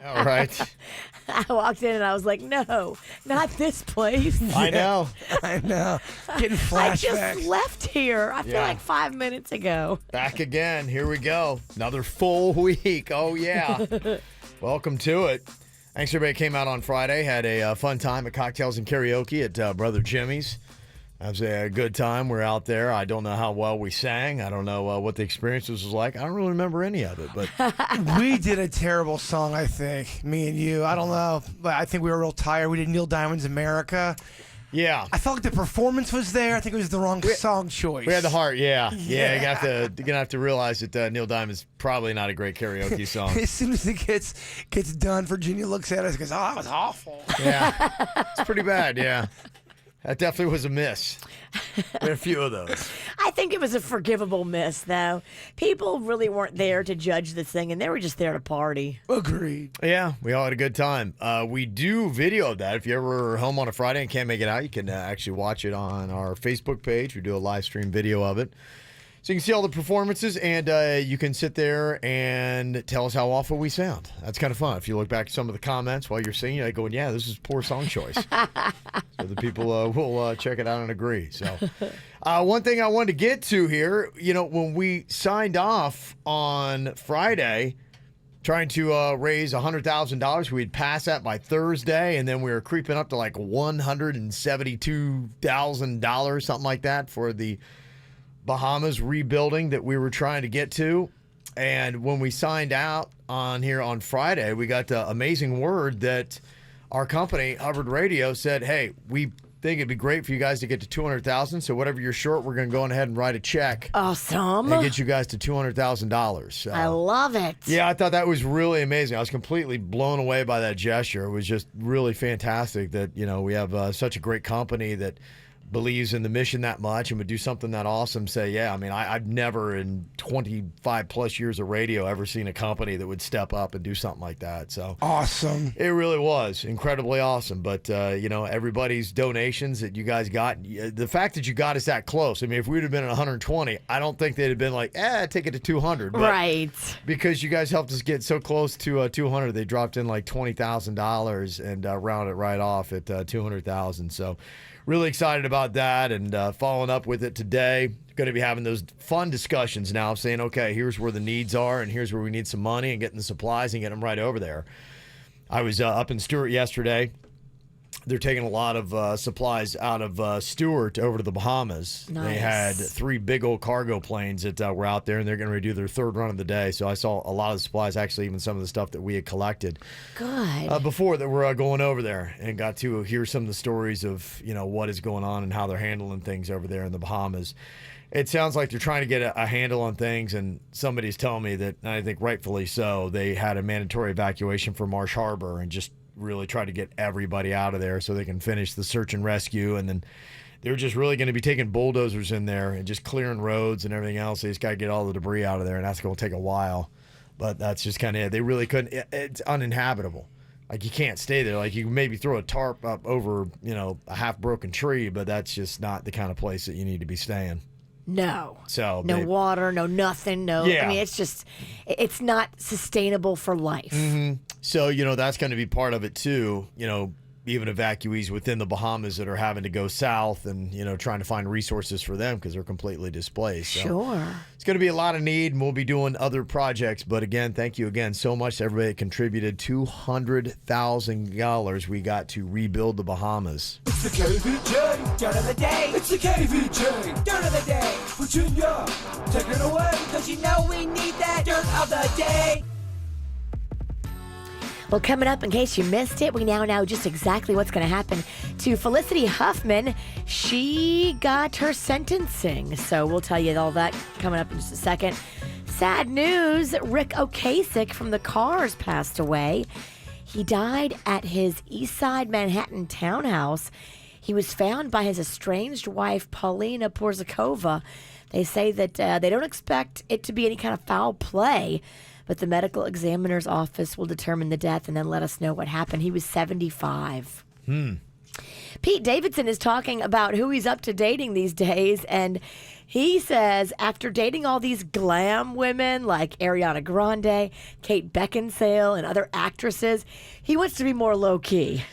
All right. I walked in and I was like, no, not this place. I know. I know. Getting I flashbacks. just left here, I feel Yeah. like 5 minutes ago. Back again. Here we go. Another full week. Oh, yeah. Welcome to it. Thanks, everybody came out on Friday. Had a fun time at Cocktails and Karaoke at Brother Jimmy's. That was a good time. We're out there. I don't know how well we sang. I don't know what the experience was like. I don't really remember any of it. But We did a terrible song, I think. Me and you. I don't know. But I think we were real tired. We did Neil Diamond's America. yeah. I felt like the performance was there. I think it was the wrong song choice. We had the heart, yeah. Yeah, you're gonna have to realize that Neil Diamond's probably not a great karaoke song. As soon as it gets done, Virginia looks at us and goes, "Oh, that was awful." Yeah. It's pretty bad, yeah. That definitely was a miss. We had a few of those. I think it was a forgivable miss, though. People really weren't there to judge this thing, and they were just there to party. Agreed. Yeah, we all had a good time. We do video of that. If you ever are home on a Friday and can't make it out, you can actually watch it on our Facebook page. We do a live stream video of it. So you can see all the performances, and you can sit there and tell us how awful we sound. That's kind of fun. If you look back at some of the comments while you're singing, you're going, yeah, this is poor song choice. So the people will check it out and agree. So one thing I wanted to get to here, when we signed off on Friday, trying to raise $100,000. We'd pass that by Thursday, and then we were creeping up to like $172,000, something like that, for the Bahamas rebuilding that we were trying to get to. And when we signed out on here on Friday, we got the amazing word that our company, Hubbard Radio, said, hey, we think it'd be great for you guys to get to 200,000. So whatever you're short, we're going to go ahead and write a check Awesome. and get you guys to $200,000. So, I love it. yeah, I thought that was really amazing. I was completely blown away by that gesture. It was just really fantastic that, we have such a great company that believes in the mission that much and would do something that awesome. Say, yeah, I mean, I've never in 25 plus years of radio ever seen a company that would step up and do something like that. So Awesome. it really was incredibly awesome. But, everybody's donations that you guys got, the fact that you got us that close. I mean, if we'd have been at 120, I don't think they'd have been like, take it to 200. But Right. because you guys helped us get so close to 200, they dropped in like $20,000 and rounded it right off at 200,000. So really excited about that and following up with it today. Going to be having those fun discussions now, saying, okay, here's where the needs are and here's where we need some money, and getting the supplies and getting them right over there. I was up in Stewart yesterday. They're taking a lot of supplies out of Stewart over to the Bahamas. Nice. They had 3 big old cargo planes that were out there, and they're going to do their 3rd run of the day. So I saw a lot of the supplies, actually even some of the stuff that we had collected Good. before that were going over there, and got to hear some of the stories of what is going on and how they're handling things over there in the Bahamas. It sounds like they're trying to get a handle on things, and somebody's telling me that, and I think rightfully so, they had a mandatory evacuation for Marsh Harbor and just really try to get everybody out of there so they can finish the search and rescue. And then they're just really going to be taking bulldozers in there and just clearing roads and everything else. They just got to get all the debris out of there, and that's going to take a while. But that's just kind of it. They really couldn't. It's uninhabitable. Like, you can't stay there. Like, you can maybe throw a tarp up over, a half-broken tree, but that's just not the kind of place that you need to be staying. No. So no water, no nothing, no. Yeah. I mean, it's not sustainable for life. Mm-hmm. So, that's going to be part of it too. Even evacuees within the Bahamas that are having to go south and, trying to find resources for them because they're completely displaced. So Sure. it's going to be a lot of need, and we'll be doing other projects. But again, thank you again so much to everybody that contributed. $200,000 we got to rebuild the Bahamas. It's the KVJ dirt of the day. It's the KVJ dirt of the day. Virginia, take it away, because you know we need that dirt of the day. Well, coming up, in case you missed it, we now know just exactly what's going to happen to Felicity Huffman. She got her sentencing, so we'll tell you all that coming up in just a second. Sad news, Rick Ocasek from the Cars passed away. He died at his Eastside Manhattan townhouse. He was found by his estranged wife, Paulina Porzakova. They say that they don't expect it to be any kind of foul play, but the medical examiner's office will determine the death and then let us know what happened. He was 75. Pete Davidson is talking about who he's up to dating these days, and he says after dating all these glam women like Ariana Grande, Kate Beckinsale, and other actresses, he wants to be more low-key.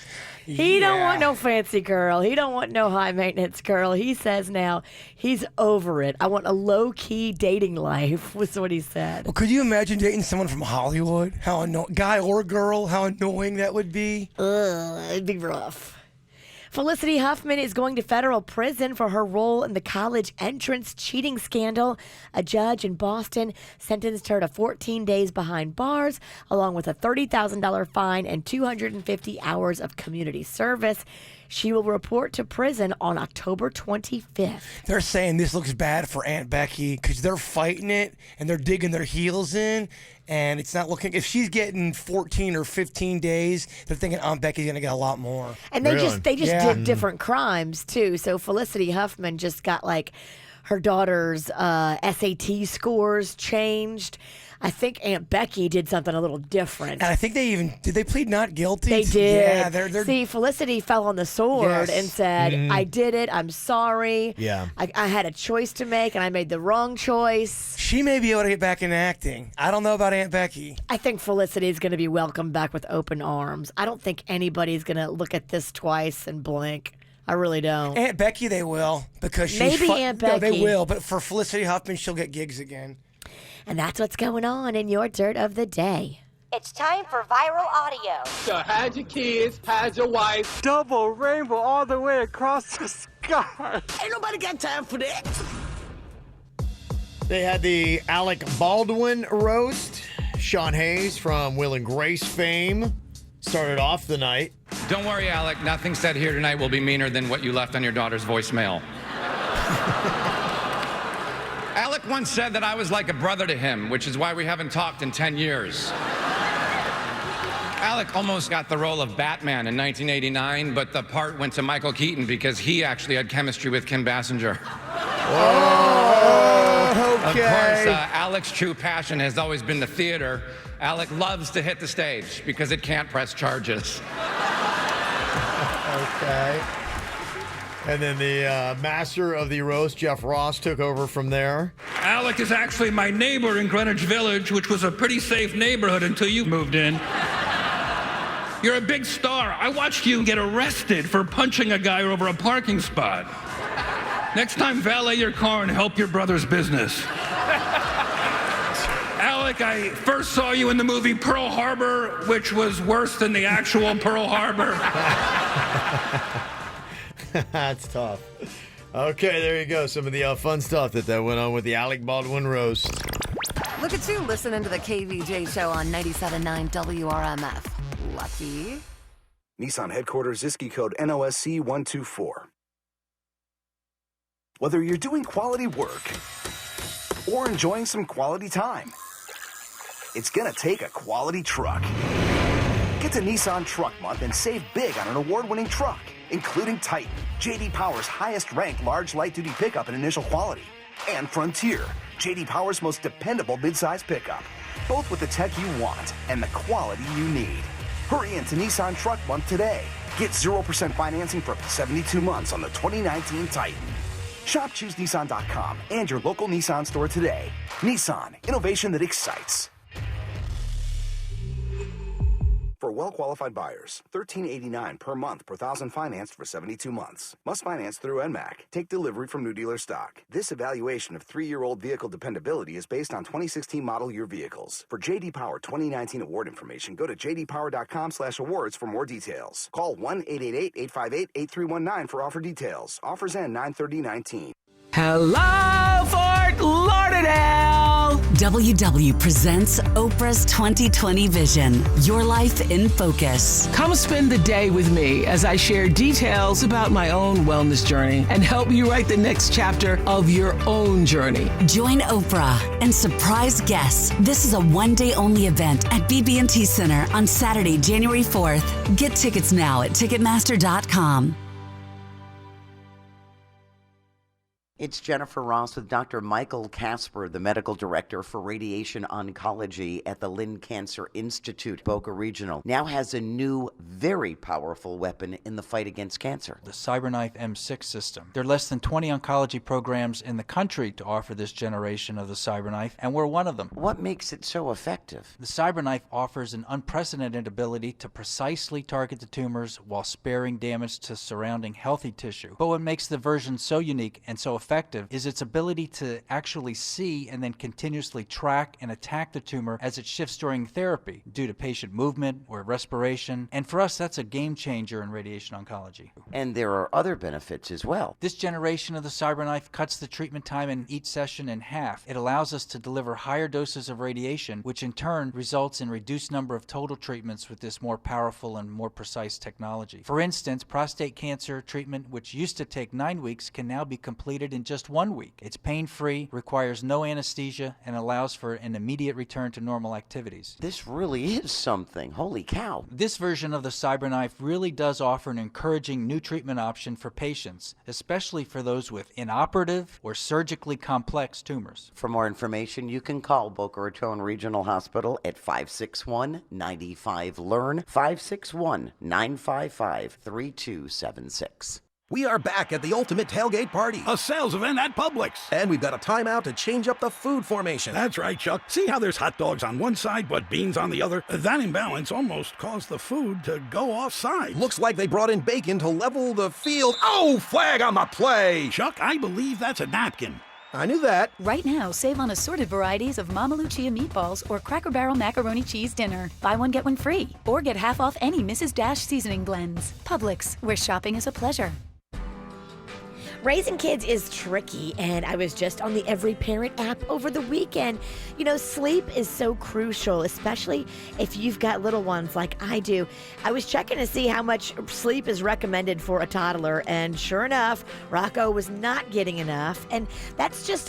He don't want no fancy girl. He don't want no high-maintenance girl. He says now he's over it. I want a low-key dating life, was what he said. Well, could you imagine dating someone from Hollywood? How annoying, guy or girl, how annoying that would be. It'd be rough. Felicity Huffman is going to federal prison for her role in the college entrance cheating scandal. A judge in Boston sentenced her to 14 days behind bars, along with a $30,000 fine and 250 hours of community service. She will report to prison on October 25th. They're saying this looks bad for Aunt Becky because they're fighting it and they're digging their heels in, and it's not looking. If she's getting 14 or 15 days, they're thinking Aunt Becky's going to get a lot more. And they Really? just did different crimes too. So Felicity Huffman just got like her daughter's SAT scores changed. I think Aunt Becky did something a little different. And I think did they plead not guilty? They did. Yeah, they're See, Felicity fell on the sword Yes. and said, I did it. I'm sorry. Yeah. I had a choice to make, and I made the wrong choice. She may be able to get back into acting. I don't know about Aunt Becky. I think Felicity is going to be welcomed back with open arms. I don't think anybody's going to look at this twice and blink. I really don't. Aunt Becky, they will, because she's Maybe Aunt No, they Becky. will, but for Felicity Huffman, she'll get gigs again. And that's what's going on in your dirt of the day. It's time for viral audio. So hide your kids, hide your wife. Double rainbow all the way across the sky. Ain't nobody got time for that. They had the Alec Baldwin roast. Sean Hayes from Will and Grace fame started off the night. Don't worry, Alec. Nothing said here tonight will be meaner than what you left on your daughter's voicemail. Alec once said that I was like a brother to him, which is why we haven't talked in 10 years. Alec almost got the role of Batman in 1989, but the part went to Michael Keaton because he actually had chemistry with Kim Basinger. Oh, Of okay. course, Alec's true passion has always been the theater. Alec loves to hit the stage because it can't press charges. Okay. And then the master of the roast, Jeff Ross, took over from there. Alec is actually my neighbor in Greenwich Village, which was a pretty safe neighborhood until you moved in. You're a big star. I watched you get arrested for punching a guy over a parking spot. Next time, valet your car and help your brother's business. Alec, I first saw you in the movie Pearl Harbor, which was worse than the actual Pearl Harbor. That's tough. Okay, there you go. Some of the fun stuff that went on with the Alec Baldwin roast. Look at you listening to the KVJ show on 97.9 WRMF. Lucky. Nissan headquarters Zisky code NOSC 124. Whether you're doing quality work or enjoying some quality time, it's gonna take a quality truck. Get to Nissan Truck Month and save big on an award-winning truck, including Titan, J.D. Power's highest-ranked large light-duty pickup in initial quality, and Frontier, J.D. Power's most dependable midsize pickup, both with the tech you want and the quality you need. Hurry into Nissan Truck Month today. Get 0% financing for up to 72 months on the 2019 Titan. Shop ChooseNissan.com and your local Nissan store today. Nissan, innovation that excites. For well-qualified buyers, $13.89 per month per thousand financed for 72 months. Must finance through NMAC. Take delivery from new dealer stock. This evaluation of 3-year-old vehicle dependability is based on 2016 model year vehicles. For J.D. Power 2019 award information, go to jdpower.com/awards for more details. Call 1-888-858-8319 for offer details. Offers end 9/30/19. Hello, Fort Lauderdale. WW presents Oprah's 2020 Vision, Your Life in Focus. Come spend the day with me as I share details about my own wellness journey and help you write the next chapter of your own journey. Join Oprah and surprise guests. This is a one-day only event at BB&T Center on Saturday, January 4th. Get tickets now at Ticketmaster.com. It's Jennifer Ross with Dr. Michael Casper, the medical director for radiation oncology at the Lynn Cancer Institute. Boca Regional now has a new, very powerful weapon in the fight against cancer. The CyberKnife M6 system. There are less than 20 oncology programs in the country to offer this generation of the CyberKnife, and we're one of them. What makes it so effective? The CyberKnife offers an unprecedented ability to precisely target the tumors while sparing damage to surrounding healthy tissue. But what makes the version so unique and so effective is its ability to actually see and then continuously track and attack the tumor as it shifts during therapy due to patient movement or respiration. And for us, that's a game changer in radiation oncology. And there are other benefits as well. This generation of the CyberKnife cuts the treatment time in each session in half. It allows us to deliver higher doses of radiation, which in turn results in reduced number of total treatments with this more powerful and more precise technology. For instance, prostate cancer treatment, which used to take 9 weeks, can now be completed in just 1 week. It's pain-free, requires no anesthesia, and allows for an immediate return to normal activities. This really is something. Holy cow. This version of the CyberKnife really does offer an encouraging new treatment option for patients, especially for those with inoperative or surgically complex tumors. For more information, you can call Boca Raton Regional Hospital at 561-95-LEARN, 561-955-3276. We are back at the Ultimate Tailgate Party, a sales event at Publix. And we've got a timeout to change up the food formation. That's right, Chuck. See how there's hot dogs on one side but beans on the other? That imbalance almost caused the food to go offside. Looks like they brought in bacon to level the field. Oh, flag on the play! Chuck, I believe that's a napkin. I knew that. Right now, save on assorted varieties of Mama Lucia meatballs or Cracker Barrel macaroni cheese dinner. Buy one, get one free. Or get half off any Mrs. Dash seasoning blends. Publix, where shopping is a pleasure. Raising kids is tricky, and I was just on the Every Parent app over the weekend. You know, sleep is so crucial, especially if you've got little ones like I do. I was checking to see how much sleep is recommended for a toddler, and sure enough, Rocco was not getting enough. And that's just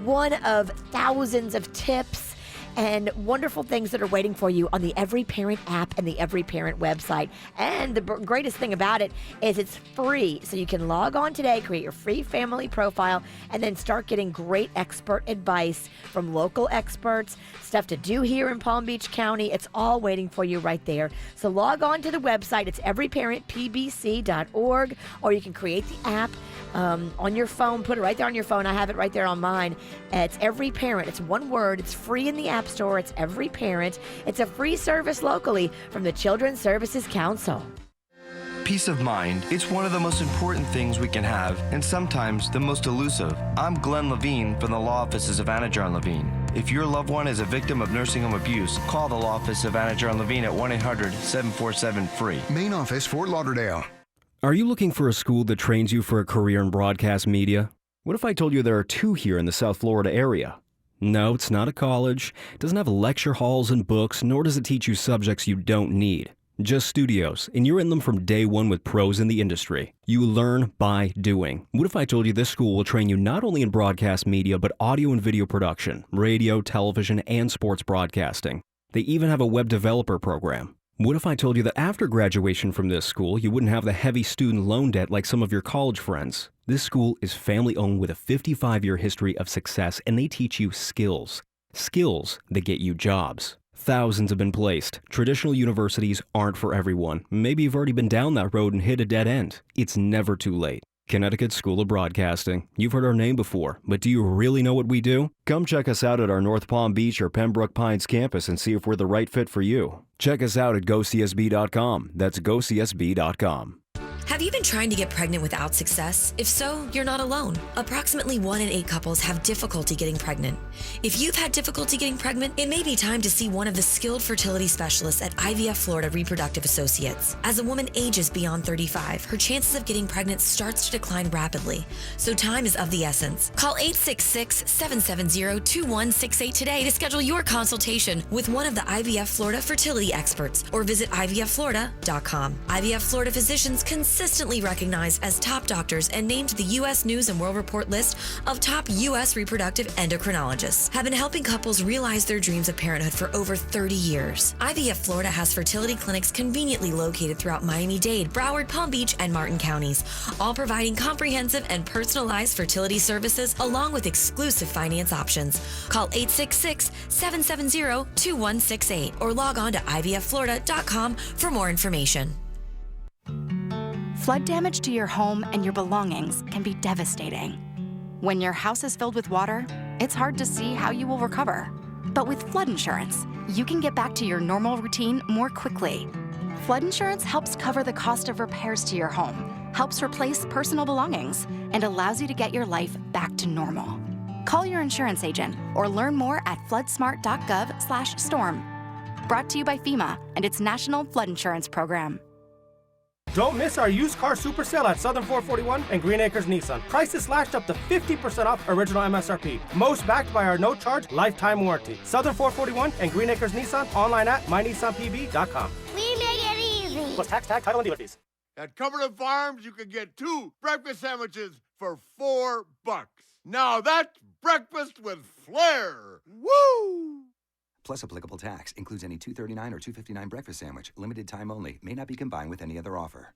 one of thousands of tips and wonderful things that are waiting for you on the Every Parent app and the Every Parent website. And the greatest thing about it is it's free. So you can log on today, create your free family profile, and then start getting great expert advice from local experts, stuff to do here in Palm Beach County. It's all waiting for you right there. So log on to the website. It's everyparentpbc.org, or you can create the app on your phone. Put it right there on your phone. I have it right there on mine. It's Every Parent. It's one word. It's free in the App Store. It's Every Parent. It's a free service locally from the Children's Services Council. Peace of mind. It's one of the most important things we can have, and sometimes the most elusive. I'm Glenn Levine from the Law Offices of Anajar and Levine. If your loved one is a victim of nursing home abuse, call the Law Office of Anajar and Levine at 1-800-747-FREE. Main office, Fort Lauderdale. Are you looking for a school that trains you for a career in broadcast media? What if I told you there are 2 here in the South Florida area? No, it's not a college. It doesn't have lecture halls and books, nor does it teach you subjects you don't need. Just studios, and you're in them from day one with pros in the industry. You learn by doing. What if I told you this school will train you not only in broadcast media, but audio and video production, radio, television, and sports broadcasting? They even have a web developer program. What if I told you that after graduation from this school, you wouldn't have the heavy student loan debt like some of your college friends? This school is family-owned with a 55-year history of success, and they teach you skills. Skills that get you jobs. Thousands have been placed. Traditional universities aren't for everyone. Maybe you've already been down that road and hit a dead end. It's never too late. Connecticut School of Broadcasting. You've heard our name before, but do you really know what we do? Come check us out at our North Palm Beach or Pembroke Pines campus and see if we're the right fit for you. Check us out at GoCSB.com. That's GoCSB.com. Have you been trying to get pregnant without success? If so, you're not alone. Approximately 1 in 8 couples have difficulty getting pregnant. If you've had difficulty getting pregnant, it may be time to see one of the skilled fertility specialists at IVF Florida Reproductive Associates. As a woman ages beyond 35, her chances of getting pregnant starts to decline rapidly, so time is of the essence. Call 866-770-2168 today to schedule your consultation with one of the IVF Florida fertility experts, or visit IVFFlorida.com. IVF Florida physicians consistently consistently recognized as top doctors and named to the U.S. News and World Report list of top U.S. reproductive endocrinologists, have been helping couples realize their dreams of parenthood for over 30 years. IVF Florida has fertility clinics conveniently located throughout Miami-Dade, Broward, Palm Beach, and Martin counties, all providing comprehensive and personalized fertility services along with exclusive finance options. Call 866-770-2168 or log on to IVFFlorida.com for more information. Flood damage to your home and your belongings can be devastating. When your house is filled with water, it's hard to see how you will recover. But with flood insurance, you can get back to your normal routine more quickly. Flood insurance helps cover the cost of repairs to your home, helps replace personal belongings, and allows you to get your life back to normal. Call your insurance agent or learn more at floodsmart.gov/storm. Brought to you by FEMA and its National Flood Insurance Program. Don't miss our used car super sale at Southern 441 and Green Acres Nissan. Prices slashed up to 50% off original MSRP. Most backed by our no-charge lifetime warranty. Southern 441 and Green Acres Nissan. Online at mynissanpb.com. We make it easy. Plus tax, title, and dealer fees. At Cumberland Farms, you can get 2 breakfast sandwiches for $4. Now that's breakfast with flair. Woo! Plus applicable tax. Includes any $2.39 or $2.59 breakfast sandwich. Limited time only. May not be combined with any other offer.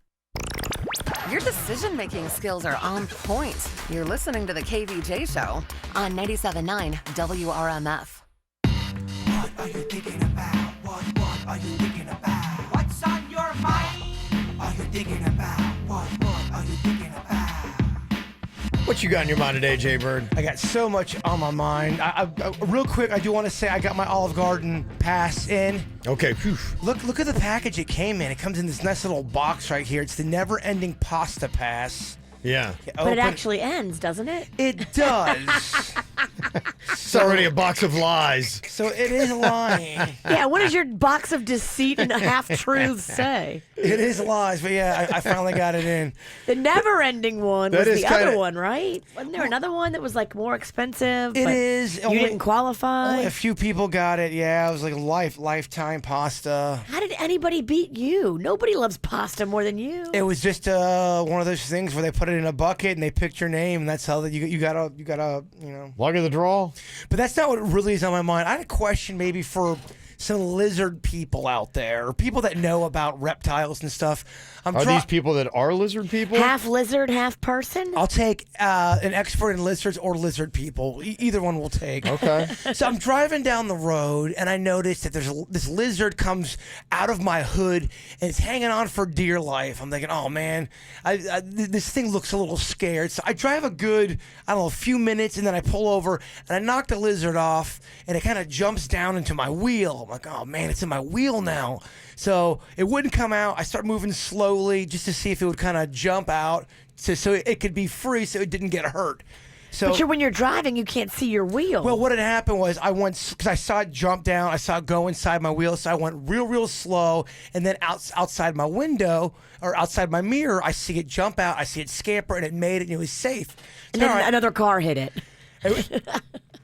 Your decision-making skills are on point. You're listening to the KVJ Show on 97.9 WRMF. What are you thinking about? What are you thinking about? What's on your mind? Are you thinking about? What are you thinking about? What you got in your mind today, Jay Bird? I got so much on my mind. Real quick, I do want to say I got my Olive Garden pass in. Okay. Whew. Look at the package it came in. It comes in this nice little box right here. It's the never-ending pasta pass. Yeah. But it actually ends, doesn't it? It does. It's already a box of lies. So it is lying. Yeah, what does your box of deceit and half-truths say? It is lies, but yeah, I finally got it in. The never-ending one was the kinda, other one, right? Wasn't there another one that was like more expensive? It is. You didn't qualify? Only a few people got it, yeah. It was like lifetime pasta. How did anybody beat you? Nobody loves pasta more than you. It was just one of those things where they put it in a bucket and they picked your name, and that's how you gotta luck of the draw. But that's not what really is on my mind. I had a question maybe for some lizard people out there, or people that know about reptiles and stuff. Are these people that are lizard people? Half lizard, half person? I'll take an expert in lizards or lizard people. Either one will take. Okay. So I'm driving down the road, and I noticed that this lizard comes out of my hood, and it's hanging on for dear life. I'm thinking, oh, man, this thing looks a little scared. So I drive a good, a few minutes, and then I pull over, and I knock the lizard off, and it kind of jumps down into my wheel. I'm like, oh, man, it's in my wheel now. So it wouldn't come out. I start moving slowly just to see if it would kind of jump out so it could be free so it didn't get hurt. So, but when you're driving, you can't see your wheel. Well, what had happened was because I saw it jump down, I saw it go inside my wheel, so I went real slow, and then outside my window or outside my mirror, I see it jump out, I see it scamper, and it made it, and it was safe. And then another car hit it.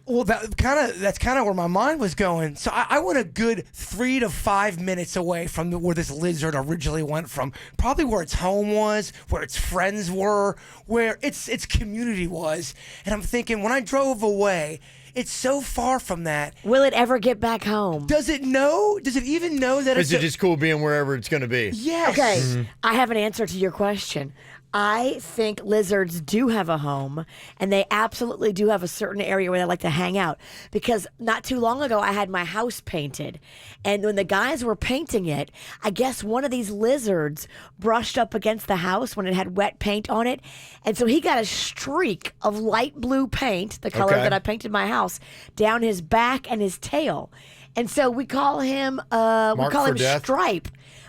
Well, that's kind of where my mind was going. So I went a good 3 to 5 minutes away from where this lizard originally went from. Probably where its home was, where its friends were, where its community was. And I'm thinking, when I drove away, it's so far from that. Will it ever get back home? Does it know? Does it even know that Is it just cool being wherever it's going to be? Yes. Okay, Mm-hmm. I have an answer to your question. I think lizards do have a home, and they absolutely do have a certain area where they like to hang out. Because not too long ago, I had my house painted, and when the guys were painting it, I guess one of these lizards brushed up against the house when it had wet paint on it, and so he got a streak of light blue paint, the color that I painted my house, down his back and his tail. And so we call him Stripe.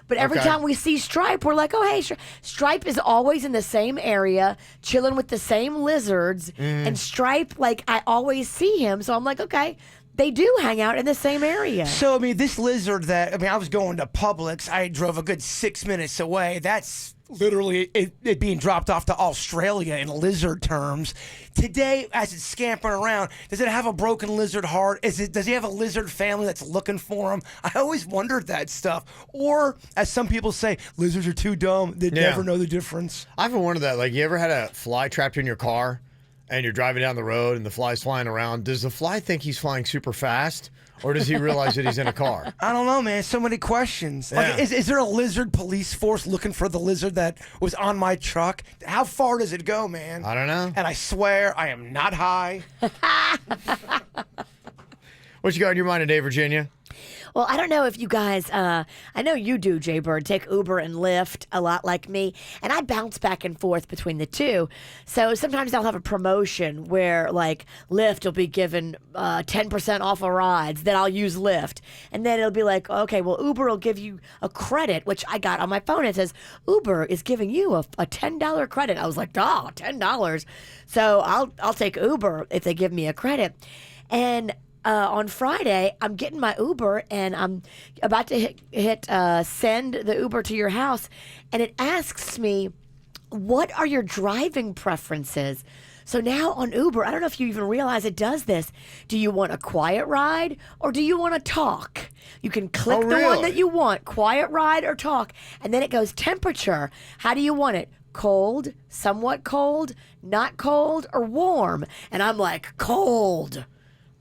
But every time we see Stripe, we're like, oh, hey, Stripe is always in the same area, chilling with the same lizards. And Stripe, I always see him. So I'm like, okay, they do hang out in the same area. So, this lizard I was going to Publix. I drove a good 6 minutes away. That's literally it being dropped off to Australia in lizard terms. Today, as it's scampering around, does it have a broken lizard heart? Does he have a lizard family that's looking for him? I always wondered that stuff. Or, as some people say, lizards are too dumb. They'd never know the difference. I've been wondering that. Like, you ever had a fly trapped in your car and you're driving down the road and the fly's flying around? Does the fly think he's flying super fast? Or does he realize that he's in a car? I don't know, man. So many questions. Yeah. Like, is there a lizard police force looking for the lizard that was on my truck? How far does it go, man? I don't know. And I swear I am not high. What you got in your mind today, Virginia? Well, I don't know if you guys, I know you do, Jay Bird, take Uber and Lyft a lot like me, and I bounce back and forth between the two. So sometimes I'll have a promotion where, like, Lyft will be given 10% off of rides, then I'll use Lyft. And then it'll be like, okay, well, Uber will give you a credit, which I got on my phone. It says, Uber is giving you a $10 credit. I was like, oh, $10. So I'll take Uber if they give me a credit. And on Friday, I'm getting my Uber, and I'm about to hit send the Uber to your house, and it asks me, what are your driving preferences? So now on Uber, I don't know if you even realize it does this. Do you want a quiet ride, or do you want to talk? You can click the one that you want, quiet ride or talk, and then it goes temperature. How do you want it? Cold, somewhat cold, not cold, or warm? And I'm like, cold.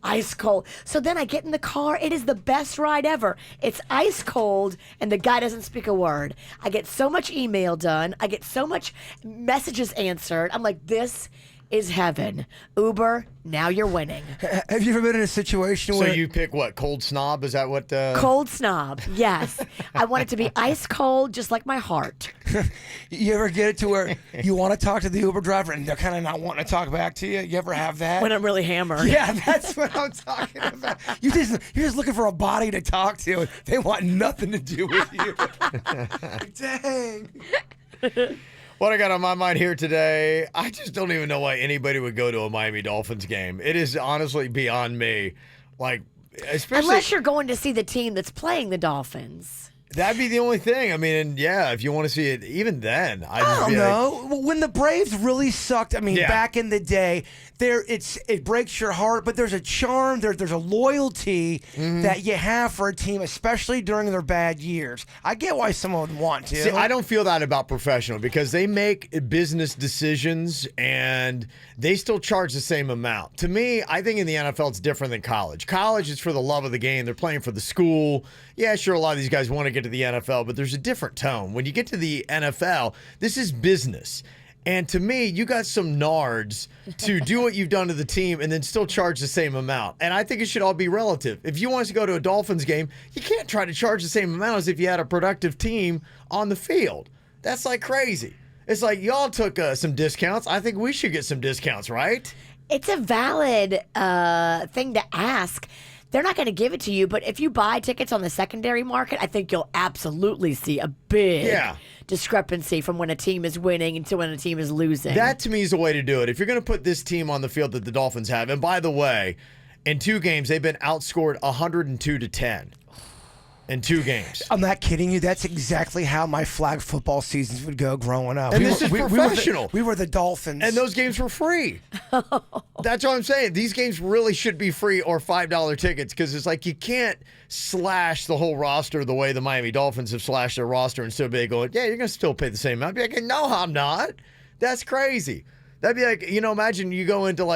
Ice cold. So then I get in the car. It is the best ride ever. It's ice cold, and the guy doesn't speak a word. I get so much email done. I get so much messages answered. I'm like, this is heaven. Uber, now you're winning. Have you ever been in a situation where... So you pick what, cold snob? Is that what... Cold snob, yes. I want it to be ice cold, just like my heart. You ever get it to where you want to talk to the Uber driver and they're kind of not wanting to talk back to you? You ever have that? When I'm really hammered. Yeah, that's what I'm talking about. You're just looking for a body to talk to, and they want nothing to do with you. Dang. What I got on my mind here today, I just don't even know why anybody would go to a Miami Dolphins game. It is honestly beyond me. Like, especially... Unless you're going to see the team that's playing the Dolphins. That'd be the only thing. I mean, and yeah, if you want to see it, even then, I don't know. When the Braves really sucked, I mean, back in the day, it breaks your heart, but there's a charm, there's a loyalty that you have for a team, especially during their bad years. I get why someone would want to. See, I don't feel that about professional, because they make business decisions and they still charge the same amount. To me, I think in the NFL it's different than college. College is for the love of the game. They're playing for the school. Yeah, sure, a lot of these guys want to get to the NFL, but there's a different tone. When you get to the NFL, this is business. And to me, you got some nards to do what you've done to the team and then still charge the same amount. And I think it should all be relative. If you want us to go to a Dolphins game, you can't try to charge the same amount as if you had a productive team on the field. That's like crazy. It's like y'all took some discounts. I think we should get some discounts, right? It's a valid thing to ask. They're not going to give it to you, but if you buy tickets on the secondary market, I think you'll absolutely see a big discrepancy from when a team is winning to when a team is losing. That, to me, is the way to do it. If you're going to put this team on the field that the Dolphins have, and by the way, in 2 games, they've been outscored 102-10. In 2 games. I'm not kidding you. That's exactly how my flag football seasons would go growing up. And this is professional. We were the Dolphins. And those games were free. That's what I'm saying. These games really should be free or $5 tickets, because it's like you can't slash the whole roster the way the Miami Dolphins have slashed their roster and still be going, yeah, you're going to still pay the same amount. I'd be like, no, I'm not. That's crazy. That'd be like, imagine you go into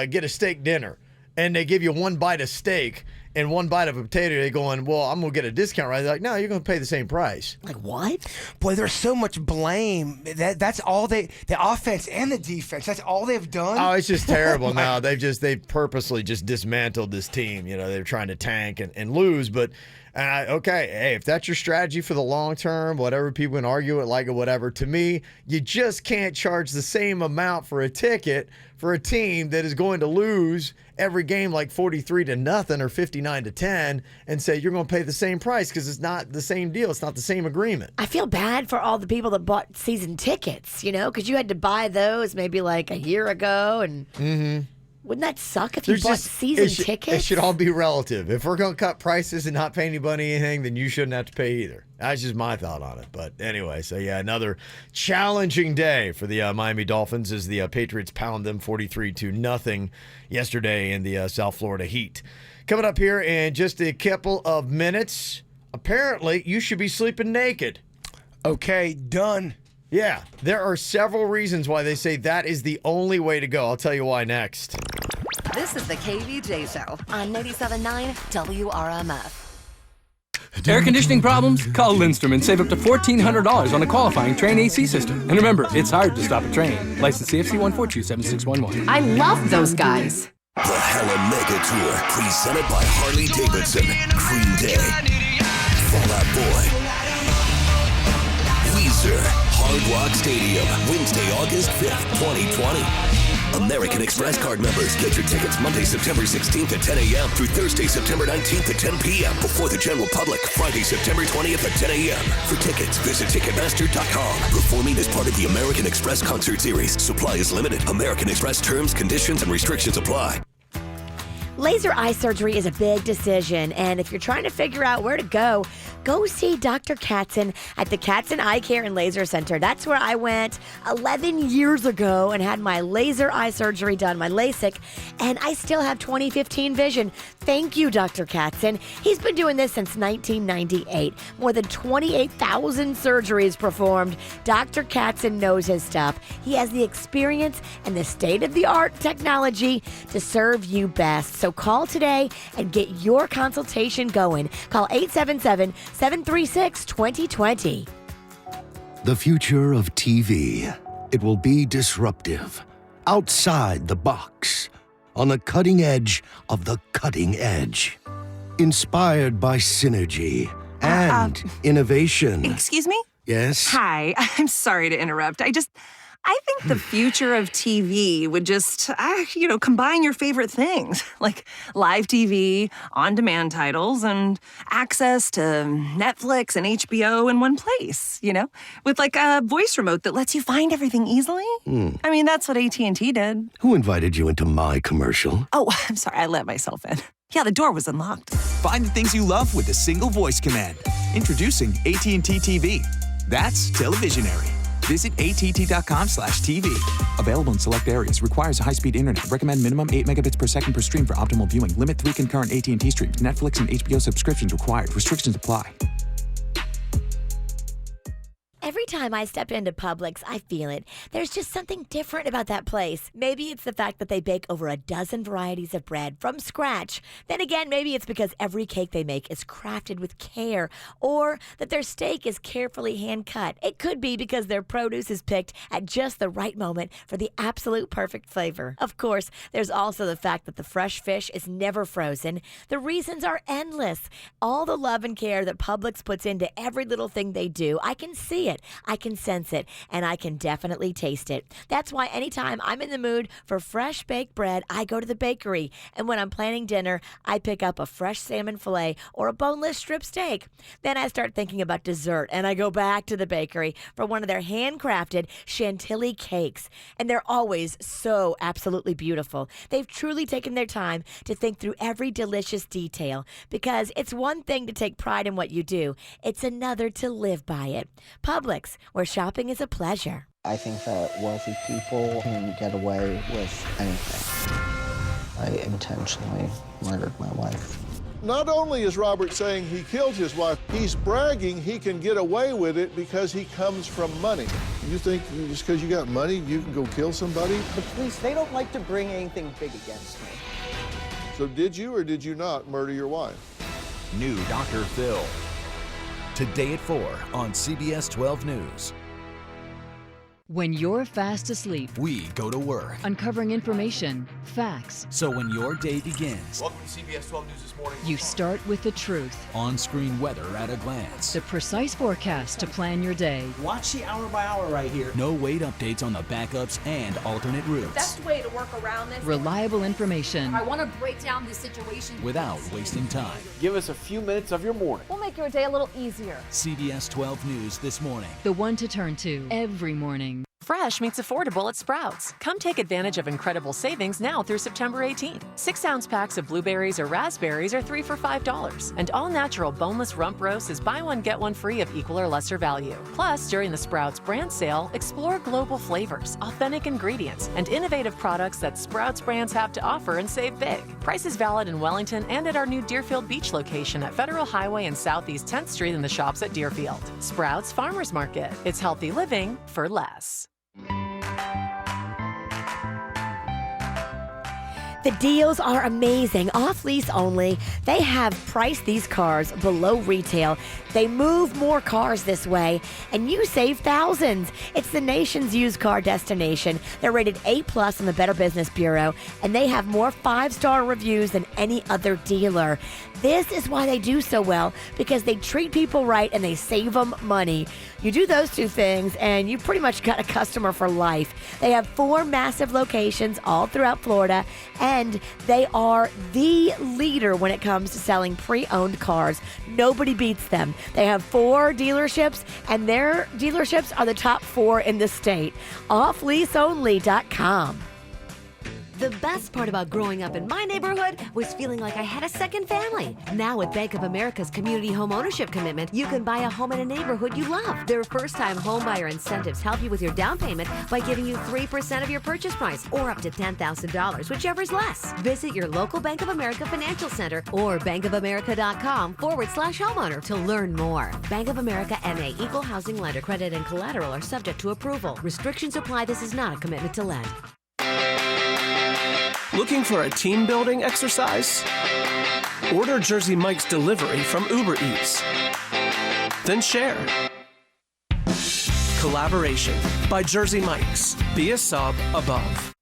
get a steak dinner and they give you 1 bite of steak and 1 bite of a potato. They're going, well, I'm going to get a discount, right? They're like, no, you're going to pay the same price. Like, what? Boy, there's so much blame. That's all the offense and the defense, that's all they've done. Oh, it's just terrible now. They've purposely just dismantled this team. They're trying to tank and lose, but okay, hey, if that's your strategy for the long term, whatever, people can argue it, like it, whatever. To me, you just can't charge the same amount for a ticket for a team that is going to lose every game like 43-0 or 59-10 and say you're going to pay the same price, because it's not the same deal. It's not the same agreement. I feel bad for all the people that bought season tickets, because you had to buy those maybe like a year ago. And Wouldn't that suck if you bought season tickets? It should all be relative. If we're going to cut prices and not pay anybody anything, then you shouldn't have to pay either. That's just my thought on it. But anyway, so yeah, another challenging day for the Miami Dolphins as the Patriots pound them 43-0 yesterday in the South Florida Heat. Coming up here in just a couple of minutes, apparently you should be sleeping naked. Okay, done. Yeah, there are several reasons why they say that is the only way to go. I'll tell you why next. This is the KVJ Show on 97.9 WRMF. Air conditioning problems? Call Lindstrom and save up to $1,400 on a qualifying train AC system. And remember, it's hard to stop a train. License CFC 1427611. I love those guys. The Hella Mega Tour, presented by Harley Davidson, Green Day, Fall Out Boy, Weezer, Hard Rock Stadium, Wednesday, August 5th, 2020. American Express card members, get your tickets Monday, September 16th at 10 a.m. through Thursday, September 19th at 10 p.m. before the general public, Friday, September 20th at 10 a.m. For tickets, visit Ticketmaster.com. Performing as part of the American Express concert series. Supply is limited. American Express terms, conditions, and restrictions apply. Laser eye surgery is a big decision, and if you're trying to figure out where to go see Dr. Katzen at the Katzen Eye Care and Laser Center. That's where I went 11 years ago and had my laser eye surgery done, my LASIK, and I still have 20/15 vision. Thank you, Dr. Katzen. He's been doing this since 1998. More than 28,000 surgeries performed. Dr. Katzen knows his stuff. He has the experience and the state-of-the-art technology to serve you best. So call today and get your consultation going. Call 877-736-2020. The future of TV. It will be disruptive, outside the box, on the cutting edge of the cutting edge. Inspired by synergy and innovation. Excuse me? Yes? Hi, I'm sorry to interrupt. I think the future of TV would just, combine your favorite things, like live TV, on-demand titles, and access to Netflix and HBO in one place, with like a voice remote that lets you find everything easily. I mean, that's what AT&T did. Who invited you into my commercial? Oh, I'm sorry, I let myself in. Yeah, the door was unlocked. Find the things you love with a single voice command. Introducing AT&T TV. That's televisionary. Visit att.com/TV. Available in select areas. Requires a high-speed internet. Recommend minimum 8 megabits per second per stream for optimal viewing. Limit 3 concurrent AT&T streams. Netflix and HBO subscriptions required. Restrictions apply. Every time I step into Publix, I feel it. There's just something different about that place. Maybe it's the fact that they bake over a dozen varieties of bread from scratch. Then again, maybe it's because every cake they make is crafted with care, or that their steak is carefully hand-cut. It could be because their produce is picked at just the right moment for the absolute perfect flavor. Of course, there's also the fact that the fresh fish is never frozen. The reasons are endless. All the love and care that Publix puts into every little thing they do, I can see it. I can sense it, and I can definitely taste it. That's why anytime I'm in the mood for fresh baked bread, I go to the bakery. And when I'm planning dinner, I pick up a fresh salmon fillet or a boneless strip steak. Then I start thinking about dessert, and I go back to the bakery for one of their handcrafted chantilly cakes. And they're always so absolutely beautiful. They've truly taken their time to think through every delicious detail, because it's one thing to take pride in what you do. It's another to live by it. Publix, where shopping is a pleasure. I think that wealthy people can get away with anything. I intentionally murdered my wife. Not only is Robert saying he killed his wife, he's bragging he can get away with it because he comes from money. You think just because you got money, you can go kill somebody? The police, they don't like to bring anything big against me. So did you or did you not murder your wife? New Dr. Phil. Today at 4 on CBS 12 News. When you're fast asleep, we go to work, uncovering information, facts. So when your day begins, welcome to CBS 12 News this morning. You start with the truth. On-screen weather at a glance. The precise forecast to plan your day. Watch the hour by hour right here. No wait updates on the backups and alternate routes. The best way to work around this. Reliable information. I want to break down this situation without wasting time. Give us a few minutes of your morning. We'll make your day a little easier. CBS 12 News this morning. The one to turn to every morning. Fresh meets affordable at Sprouts. Come take advantage of incredible savings now through September 18th. 6-ounce packs of blueberries or raspberries are 3 for $5. And all-natural boneless rump roast is buy one, get one free of equal or lesser value. Plus, during the Sprouts brand sale, explore global flavors, authentic ingredients, and innovative products that Sprouts brands have to offer and save big. Price is valid in Wellington and at our new Deerfield Beach location at Federal Highway and Southeast 10th Street in the shops at Deerfield. Sprouts Farmers Market. It's healthy living for less. The deals are amazing, off lease only. They have priced these cars below retail. They move more cars this way, and you save thousands. It's the nation's used car destination. They're rated A+ on the Better Business Bureau, and they have more 5-star reviews than any other dealer. This is why they do so well, because they treat people right and they save them money. You do those two things, and you pretty much got a customer for life. They have 4 massive locations all throughout Florida, and they are the leader when it comes to selling pre-owned cars. Nobody beats them. They have 4 dealerships, and their dealerships are the top 4 in the state. OffLeaseOnly.com. The best part about growing up in my neighborhood was feeling like I had a second family. Now with Bank of America's Community Home Ownership Commitment, you can buy a home in a neighborhood you love. Their first-time homebuyer incentives help you with your down payment by giving you 3% of your purchase price or up to $10,000, whichever's less. Visit your local Bank of America Financial Center or bankofamerica.com/homeowner to learn more. Bank of America N.A. Equal Housing Lender. Credit and collateral are subject to approval. Restrictions apply. This is not a commitment to lend. Looking for a team-building exercise? Order Jersey Mike's delivery from Uber Eats. Then share. Collaboration by Jersey Mike's. Be a sub above.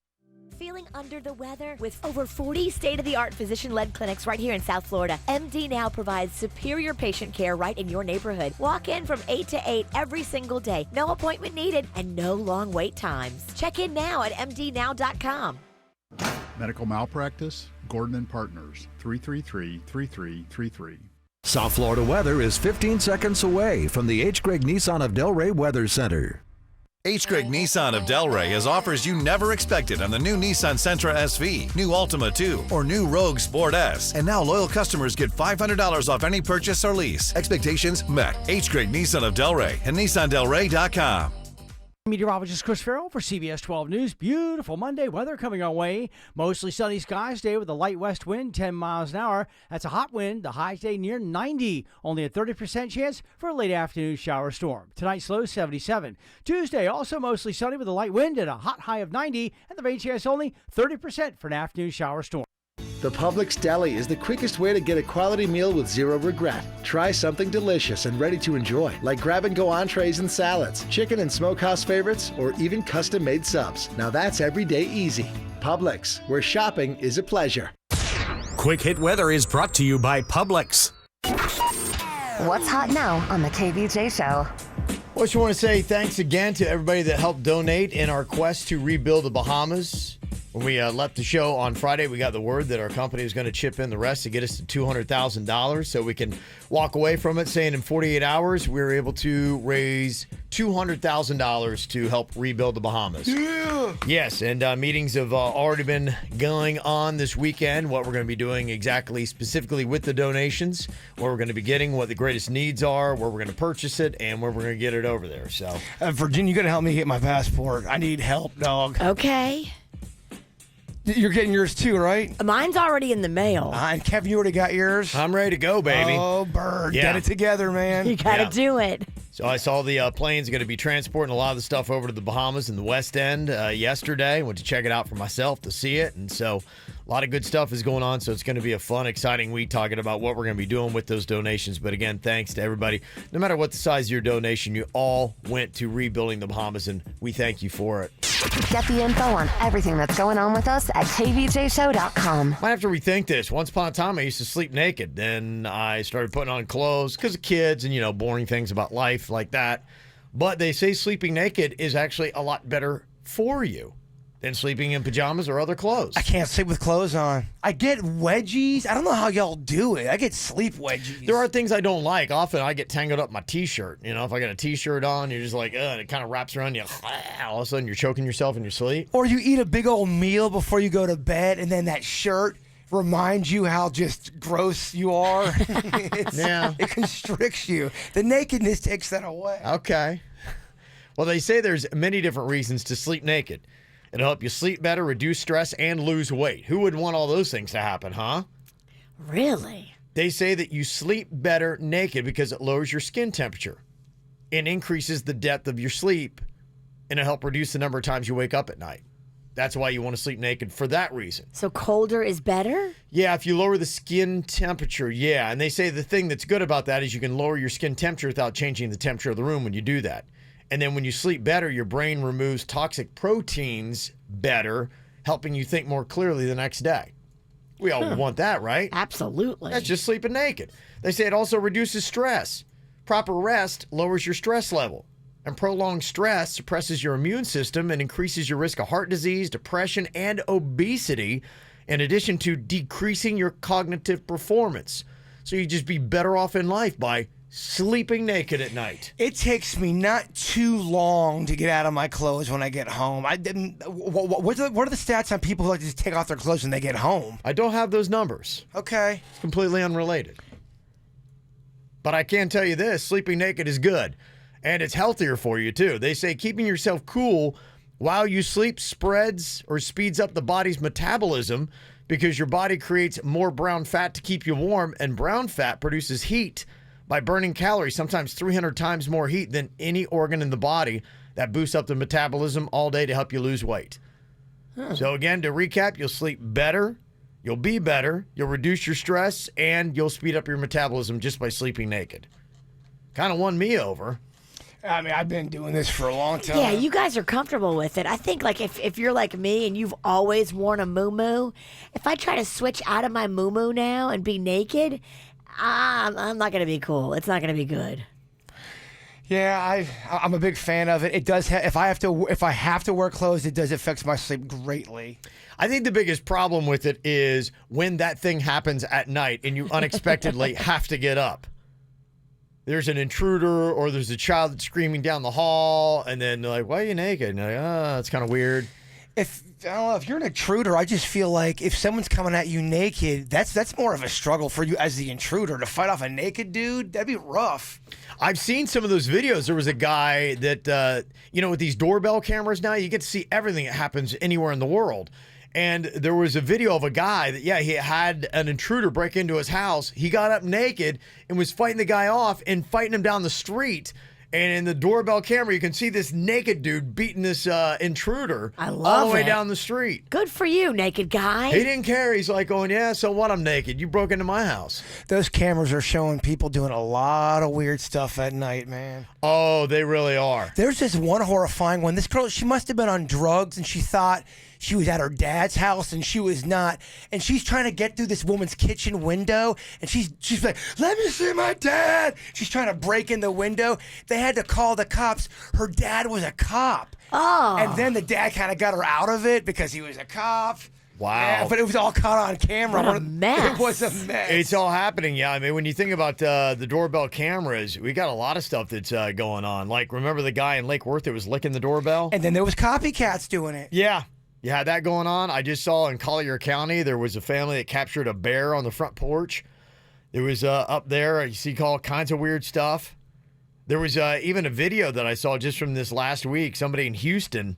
Feeling under the weather? With over 40 state-of-the-art physician-led clinics right here in South Florida, MD Now provides superior patient care right in your neighborhood. Walk in from 8 to 8 every single day. No appointment needed and no long wait times. Check in now at mdnow.com. Medical malpractice, Gordon & Partners, 333-3333. South Florida weather is 15 seconds away from the H. Gregg Nissan of Delray Weather Center. H. Gregg Nissan of Delray has offers you never expected on the new Nissan Sentra SV, new Altima 2, or new Rogue Sport S. And now loyal customers get $500 off any purchase or lease. Expectations met. H. Gregg Nissan of Delray and NissanDelray.com. Meteorologist Chris Farrell for CBS 12 News. Beautiful Monday weather coming our way. Mostly sunny skies today with a light west wind, 10 miles an hour. That's a hot wind. The high today near 90. Only a 30% chance for a late afternoon shower storm. Tonight's low 77. Tuesday also mostly sunny with a light wind and a hot high of 90. And the rain chance only 30% for an afternoon shower storm. The Publix Deli is the quickest way to get a quality meal with zero regret. Try something delicious and ready to enjoy, like grab-and-go entrees and salads, chicken and smokehouse favorites, or even custom-made subs. Now that's everyday easy. Publix, where shopping is a pleasure. Quick Hit Weather is brought to you by Publix. What's hot now on the KVJ Show? Well, I just want to say thanks again to everybody that helped donate in our quest to rebuild the Bahamas. When we left the show on Friday, we got the word that our company was going to chip in the rest to get us to $200,000 so we can walk away from it, saying in 48 hours, we were able to raise $200,000 to help rebuild the Bahamas. Yeah! Yes, and meetings have already been going on this weekend, what we're going to be doing exactly specifically with the donations, what we're going to be getting, what the greatest needs are, where we're going to purchase it, and where we're going to get it over there. So, Virginia, you got to help me get my passport. I need help, dog. Okay. You're getting yours too, right? Mine's already in the mail. And Kevin, you already got yours? I'm ready to go, baby. Oh, bird. Yeah. Get it together, man. You got to do it. So I saw the planes going to be transporting a lot of the stuff over to the Bahamas and the West End yesterday. Went to check it out for myself to see it. And so a lot of good stuff is going on. So it's going to be a fun, exciting week talking about what we're going to be doing with those donations. But again, thanks to everybody. No matter what the size of your donation, you all went to rebuilding the Bahamas, and we thank you for it. Get the info on everything that's going on with us at kvjshow.com. Might have to rethink this. Once upon a time, I used to sleep naked. Then I started putting on clothes because of kids and, boring things about life like that. But they say sleeping naked is actually a lot better for you. than sleeping in pajamas or other clothes. I can't sleep with clothes on. I get wedgies. I don't know how y'all do it. I get sleep wedgies. There are things I don't like. Often I get tangled up in my t-shirt. You know, if I got a t-shirt on, you're just like, ugh, and it kind of wraps around you. All of a sudden you're choking yourself in your sleep. Or you eat a big old meal before you go to bed, and then that shirt reminds you how just gross you are. It constricts you. The nakedness takes that away. Okay. Well, they say there's many different reasons to sleep naked. It'll help you sleep better, reduce stress, and lose weight. Who would want all those things to happen, huh? Really? They say that you sleep better naked because it lowers your skin temperature and increases the depth of your sleep, and it'll help reduce the number of times you wake up at night. That's why you want to sleep naked for that reason. So colder is better? Yeah, if you lower the skin temperature, yeah. And they say the thing that's good about that is you can lower your skin temperature without changing the temperature of the room when you do that. And then when you sleep better, your brain removes toxic proteins better, helping you think more clearly the next day. We all want that, right? Absolutely. That's just sleeping naked. They say it also reduces stress. Proper rest lowers your stress level. And prolonged stress suppresses your immune system and increases your risk of heart disease, depression, and obesity, in addition to decreasing your cognitive performance. So you just be better off in life by sleeping naked at night. It takes me not too long to get out of my clothes when I get home. What are the stats on people who like to just take off their clothes when they get home? I don't have those numbers. Okay. It's completely unrelated. But I can tell you this, sleeping naked is good. And it's healthier for you, too. They say keeping yourself cool while you sleep spreads or speeds up the body's metabolism because your body creates more brown fat to keep you warm, and brown fat produces heat by burning calories, sometimes 300 times more heat than any organ in the body. That boosts up the metabolism all day to help you lose weight. So again, to recap, you'll sleep better, you'll be better, you'll reduce your stress, and you'll speed up your metabolism just by sleeping naked. Kind of won me over. I mean, I've been doing this for a long time. Yeah, you guys are comfortable with it. I think, like, if you're like me and you've always worn a muumuu, if I try to switch out of my muumuu now and be naked, I'm not going to be cool. It's not going to be good. Yeah, I'm a big fan of it. It does. If I have to wear clothes, it does affect my sleep greatly. I think the biggest problem with it is when that thing happens at night and you unexpectedly have to get up. There's an intruder or there's a child that's screaming down the hall, and then they're like, why are you naked? And you're like, it's kind of weird. I don't know, if you're an intruder, I just feel like if someone's coming at you naked, that's more of a struggle for you as the intruder. To fight off a naked dude, that'd be rough. I've seen some of those videos. There was a guy that, with these doorbell cameras now, you get to see everything that happens anywhere in the world. And there was a video of a guy that, he had an intruder break into his house. He got up naked and was fighting the guy off and fighting him down the street. And in the doorbell camera, you can see this naked dude beating this intruder all the way down the street. Good for you, naked guy. He didn't care. He's like going, yeah, so what? I'm naked. You broke into my house. Those cameras are showing people doing a lot of weird stuff at night, man. Oh, they really are. There's this one horrifying one. This girl, she must have been on drugs, and she thought she was at her dad's house, and she was not. And she's trying to get through this woman's kitchen window, and she's like, let me see my dad. She's trying to break in the window. They had to call the cops. Her dad was a cop. Oh. And then the dad kind of got her out of it because he was a cop. Wow. Yeah, but it was all caught on camera. What a mess. It was a mess. It's all happening, yeah. I mean, when you think about the doorbell cameras, we got a lot of stuff that's going on. Like, remember the guy in Lake Worth that was licking the doorbell? And then there was copycats doing it. Yeah. You had that going on. I just saw in Collier County, there was a family that captured a bear on the front porch. There was up there, you see all kinds of weird stuff. There was even a video that I saw just from this last week. Somebody in Houston,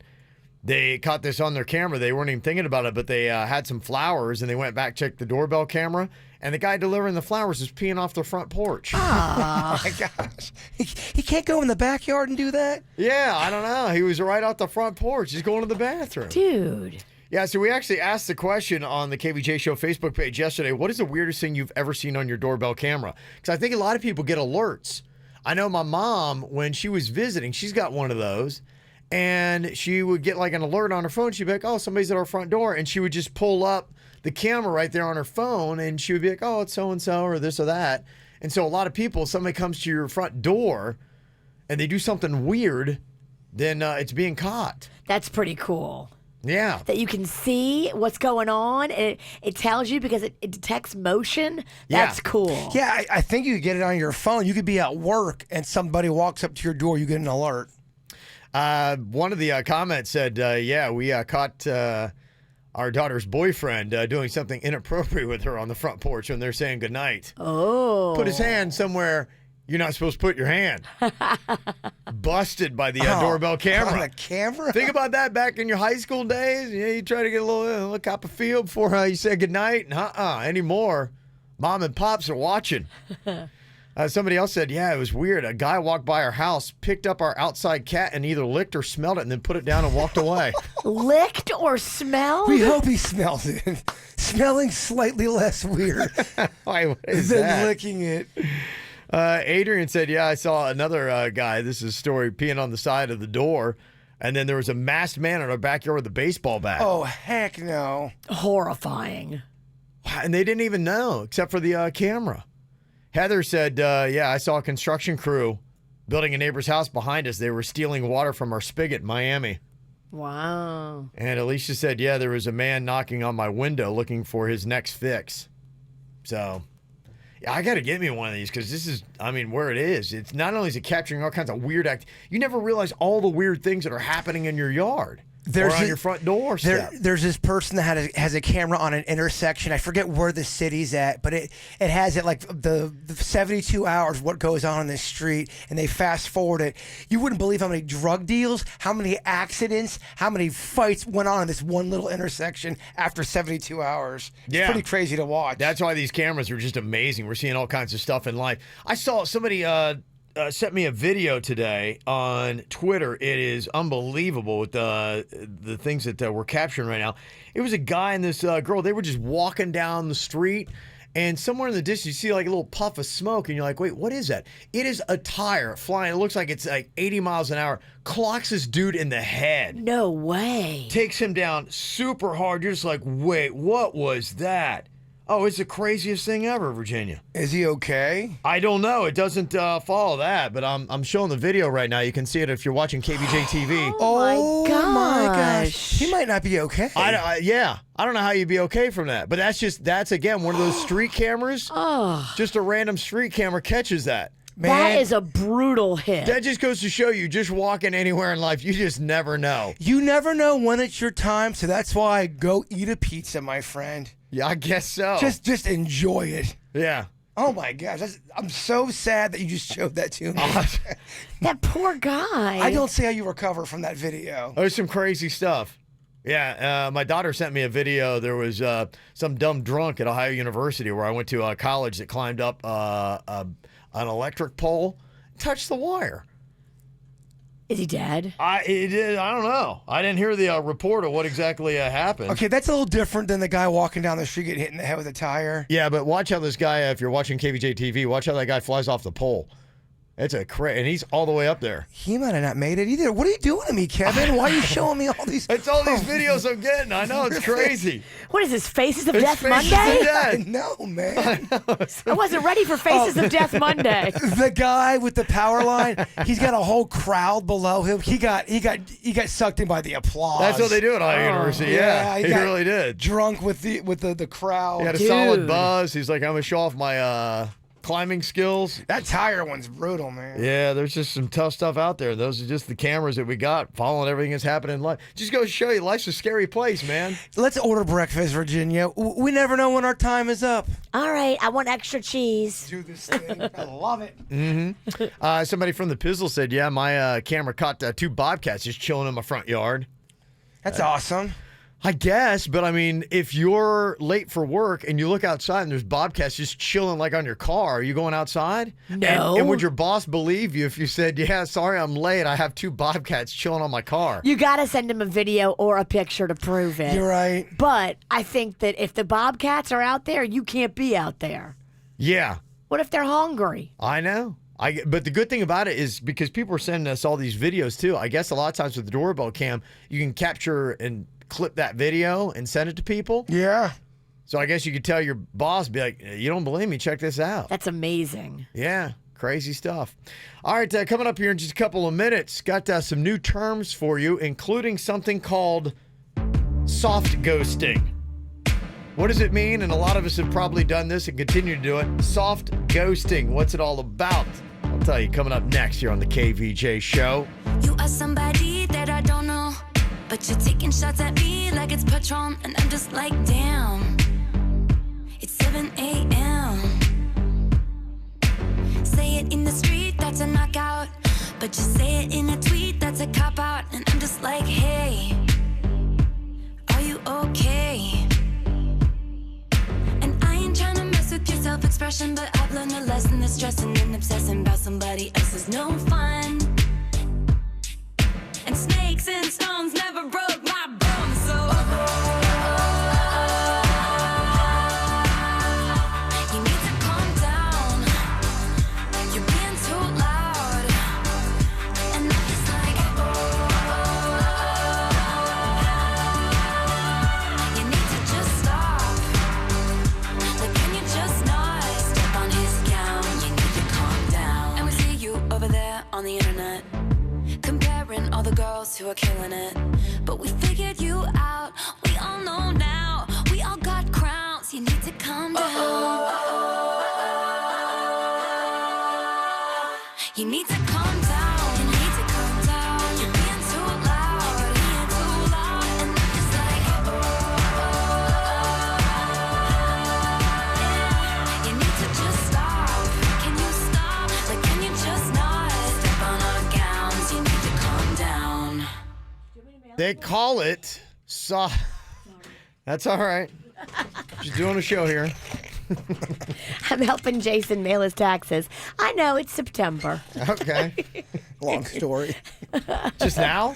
they caught this on their camera. They weren't even thinking about it, but they had some flowers, and they went back, checked the doorbell camera, and the guy delivering the flowers was peeing off their front porch. Oh, my gosh. He can't go in the backyard and do that? Yeah, I don't know. He was right out the front porch. He's going to the bathroom. Dude. Yeah, so we actually asked the question on the KVJ Show Facebook page yesterday, what is the weirdest thing you've ever seen on your doorbell camera? Because I think a lot of people get alerts. I know my mom, when she was visiting, she's got one of those, and she would get like an alert on her phone. She'd be like, oh, somebody's at our front door, and she would just pull up the camera right there on her phone, and she would be like, oh, it's so-and-so or this or that. And so a lot of people, somebody comes to your front door, and they do something weird, then it's being caught. That's pretty cool. Yeah. That you can see what's going on. And it tells you because it detects motion. That's cool. Yeah, I think you could get it on your phone. You could be at work and somebody walks up to your door, you get an alert. One of the comments said, we caught our daughter's boyfriend doing something inappropriate with her on the front porch when they're saying goodnight. Oh. Put his hand somewhere you're not supposed to put your hand. Busted by the doorbell camera. On the camera? Think about that back in your high school days. Yeah, you try to get a little cup of feel before you say goodnight. Anymore. Mom and pops are watching. Somebody else said, it was weird. A guy walked by our house, picked up our outside cat, and either licked or smelled it and then put it down and walked away. Licked or smelled? We hope he smelled it. Smelling slightly less weird What is than that? licking it. Adrian said, I saw another guy, this is a story, peeing on the side of the door, and then there was a masked man in our backyard with a baseball bat. Oh, heck no. Horrifying. And they didn't even know, except for the camera. Heather said, I saw a construction crew building a neighbor's house behind us. They were stealing water from our spigot in Miami. Wow. And Alicia said, there was a man knocking on my window looking for his next fix. So, I got to get me one of these because this is, where it is. It's not only is it capturing all kinds of weird you never realize all the weird things that are happening in your yard. Or on your front doorstep. There's this person that has a camera on an intersection. I forget where the city's at, but it has it like the 72 hours what goes on in this street, and they fast forward it. You wouldn't believe how many drug deals, how many accidents, how many fights went on in this one little intersection after 72 hours. It's pretty crazy to watch. That's why these cameras are just amazing. We're seeing all kinds of stuff in life. I saw somebody sent me a video today on Twitter. It is unbelievable with the things that we're capturing right now. It was a guy and this girl. They were just walking down the street, and somewhere in the distance, you see like a little puff of smoke, and you're like, wait, what is that? It is a tire flying. It looks like it's like 80 miles an hour. Clocks this dude in the head. No way. Takes him down super hard. You're just like, wait, what was that? Oh, it's the craziest thing ever, Virginia. Is he okay? I don't know. It doesn't follow that, but I'm showing the video right now. You can see it if you're watching KVJ TV. Oh my gosh. He might not be okay. I don't know how you'd be okay from that. But that's again one of those street cameras. Oh. Just a random street camera catches that. Man, that is a brutal hit. That just goes to show you, just walking anywhere in life, you just never know. You never know when it's your time, so that's why I go eat a pizza, my friend. Yeah, I guess so. Just enjoy it. Yeah. Oh my gosh, I'm so sad that you just showed that to me. That poor guy. I don't see how you recover from that video. There's some crazy stuff. Yeah, my daughter sent me a video. There was some dumb drunk at Ohio University where I went to college that climbed up an electric pole, touched the wire. Is he dead? I don't know. I didn't hear the report of what exactly happened. Okay, that's a little different than the guy walking down the street getting hit in the head with a tire. Yeah, but watch how this guy, if you're watching KVJ TV, watch how that guy flies off the pole. It's and he's all the way up there. He might have not made it either. What are you doing to me, Kevin? Why are you showing me all these? It's all these videos I'm getting. I know, it's crazy. What is this, Faces of Death Monday? No, man. I wasn't ready for Faces of Death Monday. The guy with the power line, he's got a whole crowd below him. He got sucked in by the applause. That's what they do at Ohio University. Yeah, he really did. Drunk with the crowd. He had a solid buzz. He's like, I'm gonna show off my climbing skills. That tire one's brutal, man. Yeah, there's just some tough stuff out there. Those are just the cameras that we got following everything that's happening in life. Just goes to show you, life's a scary place, man. Let's order breakfast, Virginia. We never know when our time is up. All right, I want extra cheese. Do this thing. I love it. Mm-hmm. Somebody from the Pizzle said, my camera caught 2 bobcats just chilling in my front yard. That's awesome. I guess, but I mean, if you're late for work and you look outside and there's bobcats just chilling like on your car, are you going outside? No. And would your boss believe you if you said, sorry, I'm late. I have 2 bobcats chilling on my car? You got to send him a video or a picture to prove it. You're right. But I think that if the bobcats are out there, you can't be out there. Yeah. What if they're hungry? I know. But the good thing about it is because people are sending us all these videos too. I guess a lot of times with the doorbell cam, you can capture and clip that video and send it to people. Yeah. So I guess you could tell your boss, be like, you don't believe me, check this out. That's amazing. Yeah, crazy stuff. All right, coming up here in just a couple of minutes, got some new terms for you, including something called soft ghosting. What does it mean? And a lot of us have probably done this and continue to do it. Soft ghosting. What's it all about? I'll tell you coming up next here on the KVJ Show. You are somebody that I don't know, but you're taking shots at me like it's Patron, and I'm just like, damn. It's 7 a.m. Say it in the street, that's a knockout, but you say it in a tweet, that's a cop-out, and I'm just like, hey, are you okay? And I ain't trying to mess with your self-expression, but I've learned a lesson that stressing and obsessing about somebody else is no fun. And snakes and stones never broke my bones, so you need to calm down. You're being too loud, and I'm just like, you need to just stop. Like, can you just not step on his gown? You need to calm down. And we see you over there on the internet, comparing all the girls who are killing it. But we figured you out, we all know now. We all got crowns, you need to calm down. You need to calm down, you need to calm down. You're being too loud, you're being too loud. And I'm just like, yeah, you need to just stop. Can you stop? Like, can you just not step on our gowns? You need to calm down. They call it soft. That's all right. Just doing a show here. I'm helping Jason mail his taxes. I know, it's September. Okay. Long story. Just now?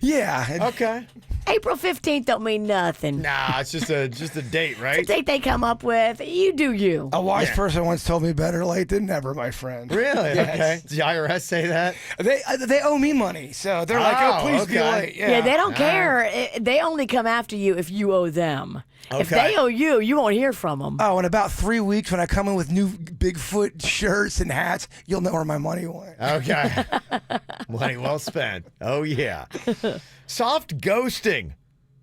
Yeah. Okay. April 15th don't mean nothing. Nah, it's just a date, right? It's a date they come up with. You do you. A wise person once told me better late than never, my friend. Really? Yes. Okay. Did the IRS say that? They owe me money, so they're like, oh, please be late. Yeah, they don't care. They only come after you if you owe them. If Okay. they owe you, you won't hear from them. Oh, in about 3 weeks when I come in with new Bigfoot shirts and hats, you'll know where my money went. Okay. Money well spent. Oh, yeah. Soft ghosting.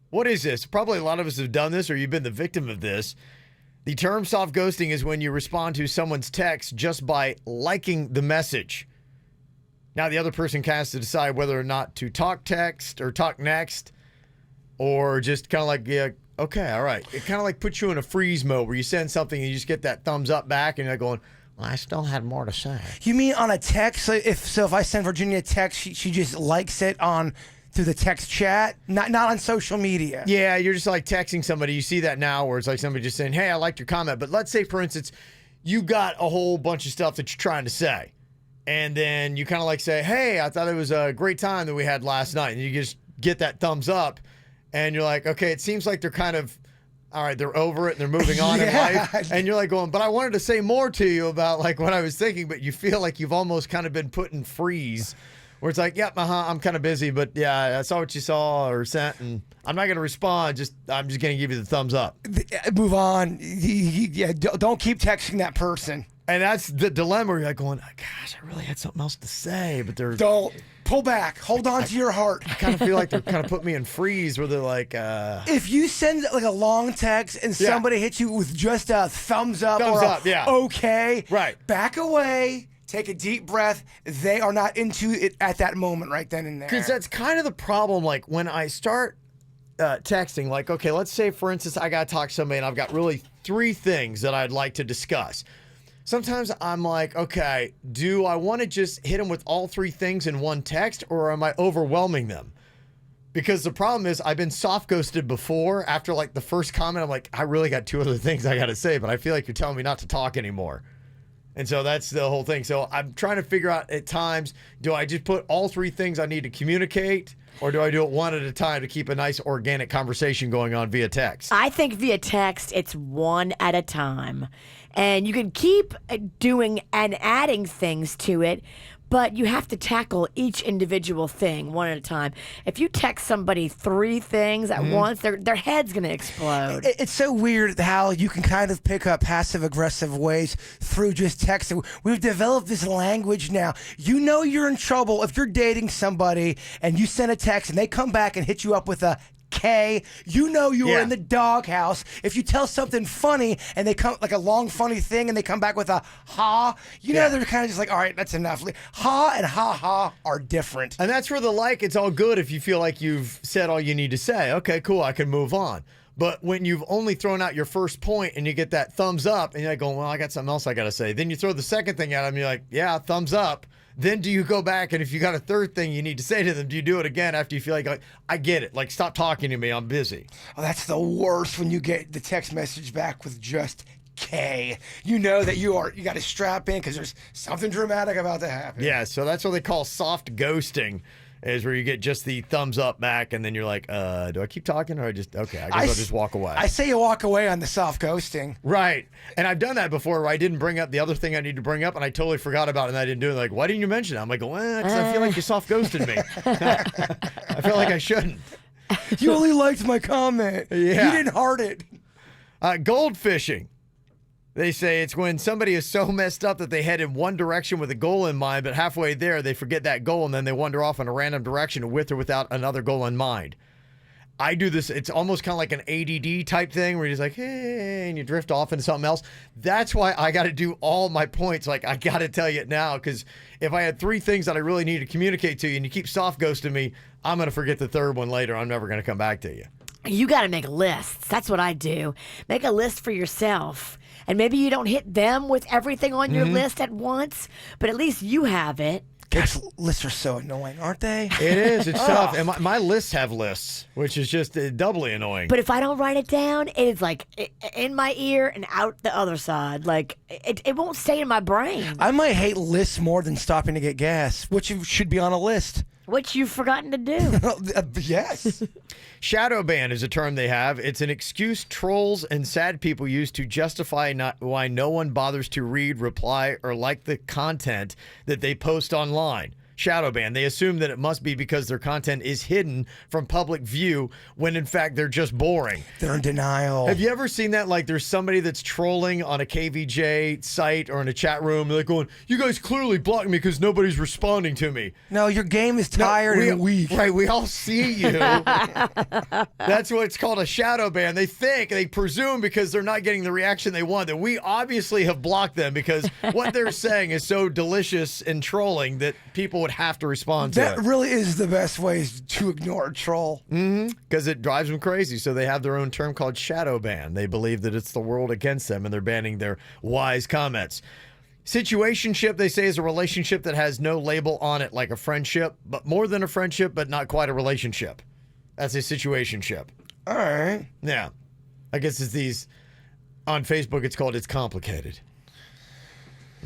What is this? Probably a lot of us have done this or you've been the victim of this. The term soft ghosting is when you respond to someone's text just by liking the message. Now, the other person has to decide whether or not to talk text or talk next or just kind of like, yeah, okay, all right. It kind of like puts you in a freeze mode where you send something and you just get that thumbs up back and you're going, well, I still had more to say. You mean on a text? So if I send Virginia a text, she just likes it through the text chat, not on social media. Yeah, you're just like texting somebody. You see that now where it's like somebody just saying, hey, I liked your comment. But let's say, for instance, you got a whole bunch of stuff that you're trying to say. And then you kind of like say, hey, I thought it was a great time that we had last night. And you just get that thumbs up. And you're like, okay, it seems like they're kind of, all right, they're over it and they're moving on in life. And you're like going, but I wanted to say more to you about like what I was thinking. But you feel like you've almost kind of been put in freeze. Where it's like, yep, I'm kind of busy, but yeah, I saw what you saw or sent, and I'm not going to respond. I'm just going to give you the thumbs up. Move on. Yeah, don't keep texting that person. And that's the dilemma. Where you're like going, gosh, I really had something else to say, but they're don't pull back. Hold on to your heart. I kind of feel like they're kind of put me in freeze where they're like, if you send like a long text and somebody hits you with just a thumbs up Thumbs or up, yeah. okay, right, back away. Take a deep breath. They are not into it at that moment right then and there. Because that's kind of the problem. Like when I start texting, like, okay, let's say, for instance, I got to talk to somebody and I've got really 3 things that I'd like to discuss. Sometimes I'm like, okay, do I want to just hit them with all 3 things in one text or am I overwhelming them? Because the problem is I've been soft ghosted before. After like the first comment, I'm like, I really got 2 other things I got to say, but I feel like you're telling me not to talk anymore. And so that's the whole thing. So I'm trying to figure out at times, do I just put all 3 things I need to communicate or do I do it one at a time to keep a nice organic conversation going on via text? I think via text, it's one at a time. And you can keep doing and adding things to it, but you have to tackle each individual thing one at a time. If you text somebody 3 things at once, their head's going to explode. It's so weird how you can kind of pick up passive-aggressive ways through just texting. We've developed this language now. You know you're in trouble if you're dating somebody and you send a text and they come back and hit you up with a K. You know you are in the doghouse. If you tell something funny and they come like a long funny thing and they come back with a ha, you know they're kind of just like, all right, that's enough. Ha and ha are different. And that's where it's all good if you feel like you've said all you need to say. Okay, cool, I can move on. But when you've only thrown out your first point and you get that thumbs up and you're like going, well, I got something else I got to say. Then you throw the second thing at them, you're like, yeah, thumbs up. Then do you go back and if you got a third thing you need to say to them, do you do it again after you feel like I get it. Like, stop talking to me. I'm busy. Oh, that's the worst when you get the text message back with just K. You know that you got to strap in because there's something dramatic about to happen. Yeah, so that's what they call soft ghosting. Is where you get just the thumbs up back, and then you're like, do I keep talking or I guess I'll just walk away. I say you walk away on the soft ghosting. Right. And I've done that before where I didn't bring up the other thing I need to bring up, and I totally forgot about it, and I didn't do it. Like, why didn't you mention it? I'm like, well, because I feel like you soft ghosted me. I feel like I shouldn't. You only liked my comment. Yeah. You didn't heart it. Gold fishing. They say it's when somebody is so messed up that they head in one direction with a goal in mind, but halfway there they forget that goal and then they wander off in a random direction with or without another goal in mind. I do this. It's almost kind of like an ADD type thing where you're just like, hey, and you drift off into something else. That's why I got to do all my points. Like, I got to tell you it now because if I had three things that I really need to communicate to you and you keep soft ghosting me, I'm going to forget the third one later. I'm never going to come back to you. You got to make lists. That's what I do. Make a list for yourself. And maybe you don't hit them with everything on your list at once, but at least you have it. Gosh, lists are so annoying, aren't they? It is. It's tough. And my lists have lists, which is just doubly annoying. But if I don't write it down, it's like in my ear and out the other side. Like, it won't stay in my brain. I might hate lists more than stopping to get gas, which should be on a list. Which you've forgotten to do. Yes. Shadow ban is a term they have. It's an excuse trolls and sad people use to justify why no one bothers to read, reply, or like the content that they post online. Shadow ban. They assume that it must be because their content is hidden from public view when in fact they're just boring. They're in denial. Have you ever seen that? Like there's somebody that's trolling on a KVJ site or in a chat room. They're going, you guys clearly blocked me because nobody's responding to me. No, your game is tired and weak. Right, we all see you. That's what it's called, a shadow ban. They presume because they're not getting the reaction they want that we obviously have blocked them because what they're saying is so delicious and trolling that people would have to respond to That it. really is the best way to ignore a troll. Because it drives them crazy. So they have their own term called shadow ban. They believe that it's the world against them and they're banning their wise comments. Situationship, they say, is a relationship that has no label on it, like a friendship, but more than a friendship, but not quite a relationship. That's a situationship. All right. Yeah. I guess it's these, on Facebook, it's called It's Complicated.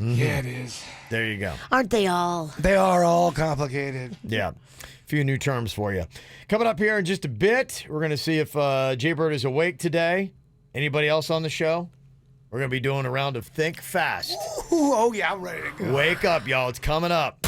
Yeah, it is. There you go. Aren't they all? They are all complicated. Yeah. A few new terms for you. Coming up here in just a bit, we're going to see if Jaybird is awake today. Anybody else on the show? We're going to be doing a round of Think Fast. Ooh, oh, yeah, I'm ready to go. Wake up, y'all. It's coming up.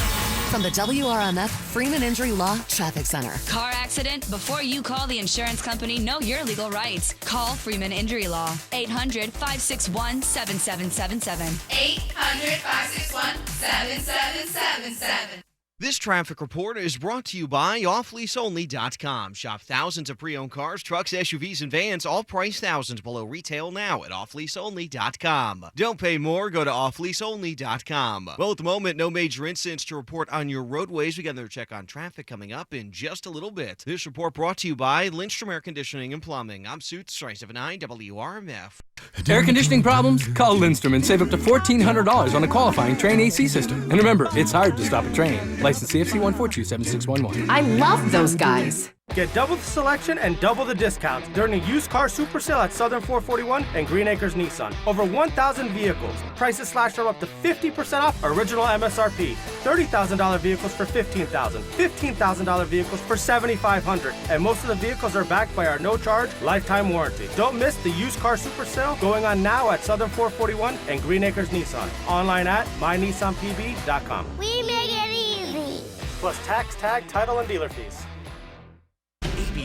From the WRMF Freeman Injury Law Traffic Center. Car accident? Before you call the insurance company, know your legal rights. Call Freeman Injury Law. 800-561-7777. 800-561-7777. This traffic report is brought to you by offleaseonly.com. Shop thousands of pre-owned cars, trucks, SUVs, and vans, all priced thousands below retail now at offleaseonly.com. Don't pay more, go to offleaseonly.com. Well, at the moment, no major incidents to report on your roadways. We got another check on traffic coming up in just a little bit. This report brought to you by Lindstrom Air Conditioning and Plumbing. I'm Suits, 379 WRMF. Air conditioning problems? Call Lindstrom and save up to $1,400 on a qualifying Train AC system. And remember, it's hard to stop a train. License CFC 1427611. I love those guys. Get double the selection and double the discounts during the used car super sale at Southern 441 and Green Acres Nissan. Over 1,000 vehicles. Prices slashed from up to 50% off original MSRP. $30,000 vehicles for $15,000. $15,000 vehicles for $7,500. And most of the vehicles are backed by our no-charge lifetime warranty. Don't miss the used car super sale going on now at Southern 441 and Green Acres Nissan. Online at mynissanpb.com. We make it easy. Plus tax, tag, title, and dealer fees.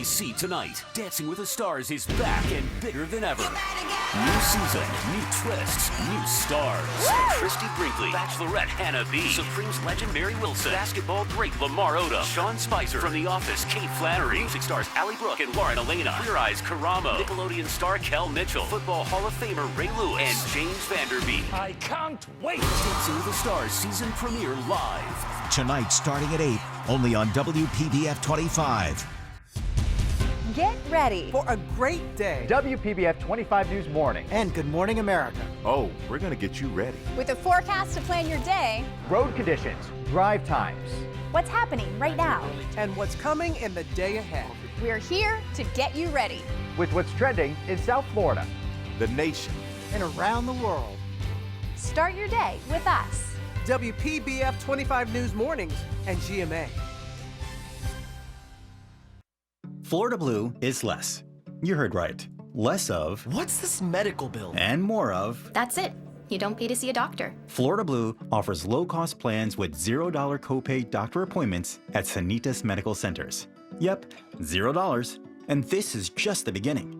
ABC tonight. Dancing with the Stars is back and bigger than ever. New season, new twists, new stars. Christy Brinkley, Bachelorette Hannah B, Supremes legend Mary Wilson, basketball great Lamar Odom, Sean Spicer, from The Office Kate Flannery, music stars Allie Brooke and Lauren Elena, Queer Eyes Karamo, Nickelodeon star Kel Mitchell, Football Hall of Famer Ray Lewis, and James Vanderbeek. I can't wait. Dancing with the Stars season premiere live. Tonight starting at 8, only on WPBF 25. Get ready for a great day. WPBF 25 News Morning. And Good Morning America. Oh, we're going to get you ready. With a forecast to plan your day, Road conditions, drive times, what's happening right now, and what's coming in the day ahead. we're here to get you ready. with what's trending in South Florida, The nation. And around the world. Start your day with us. WPBF 25 News Mornings and GMA. Florida Blue is less. You heard right. Less of. What's this medical bill? And more of. That's it. You don't pay to see a doctor. Florida Blue offers low-cost plans with $0 copay doctor appointments at Sanitas Medical Centers. Yep, $0. And this is just the beginning.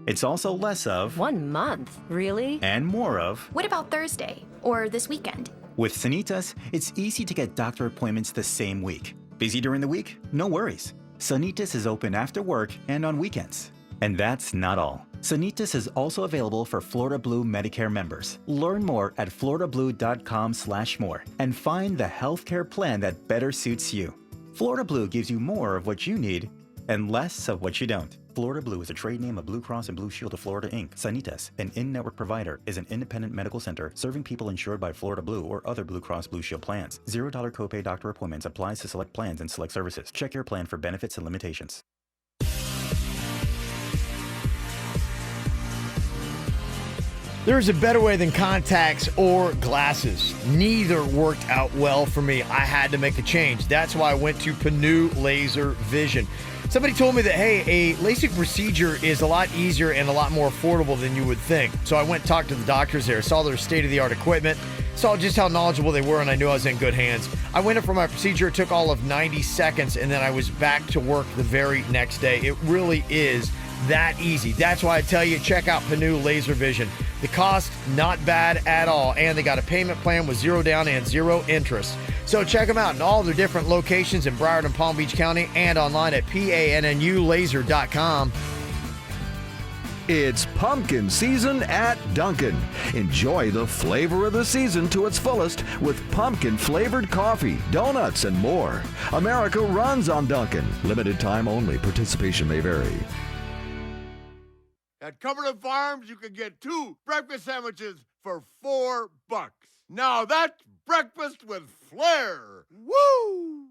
It's also less of. 1 month? Really? And more of. What about Thursday or this weekend? With Sanitas, it's easy to get doctor appointments the same week. Busy during the week? No worries. Sanitas is open after work and on weekends. And that's not all. Sanitas is also available for Florida Blue Medicare members. Learn more at floridablue.com/more and find the healthcare plan that better suits you. Florida Blue gives you more of what you need and less of what you don't. Florida Blue is a trade name of Blue Cross and Blue Shield of Florida, Inc. Sanitas, an in-network provider, is an independent medical center serving people insured by Florida Blue or other Blue Cross Blue Shield plans. $0 copay doctor appointments applies to select plans and select services. Check your plan for benefits and limitations. There's a better way than contacts or glasses. Neither worked out well for me. I had to make a change. That's why I went to Panu Laser Vision. Somebody told me that, hey, a LASIK procedure is a lot easier and a lot more affordable than you would think. So I went and talked to the doctors there, saw their state-of-the-art equipment, saw just how knowledgeable they were, and I knew I was in good hands. I went in for my procedure. It took all of 90 seconds, and then I was back to work the very next day. It really is that easy. That's why I tell you, check out Panu Laser Vision. The cost, not bad at all, and they got a payment plan with 0 down and 0 interest. So check them out in all their different locations in Broward and Palm Beach County and online at PANNUlaser.com. It's pumpkin season at Dunkin'. Enjoy the flavor of the season to its fullest with pumpkin-flavored coffee, donuts, and more. America runs on Dunkin'. Limited time only. Participation may vary. At Cumberland Farms, you can get 2 breakfast sandwiches for $4. Now that's breakfast with flair. Woo!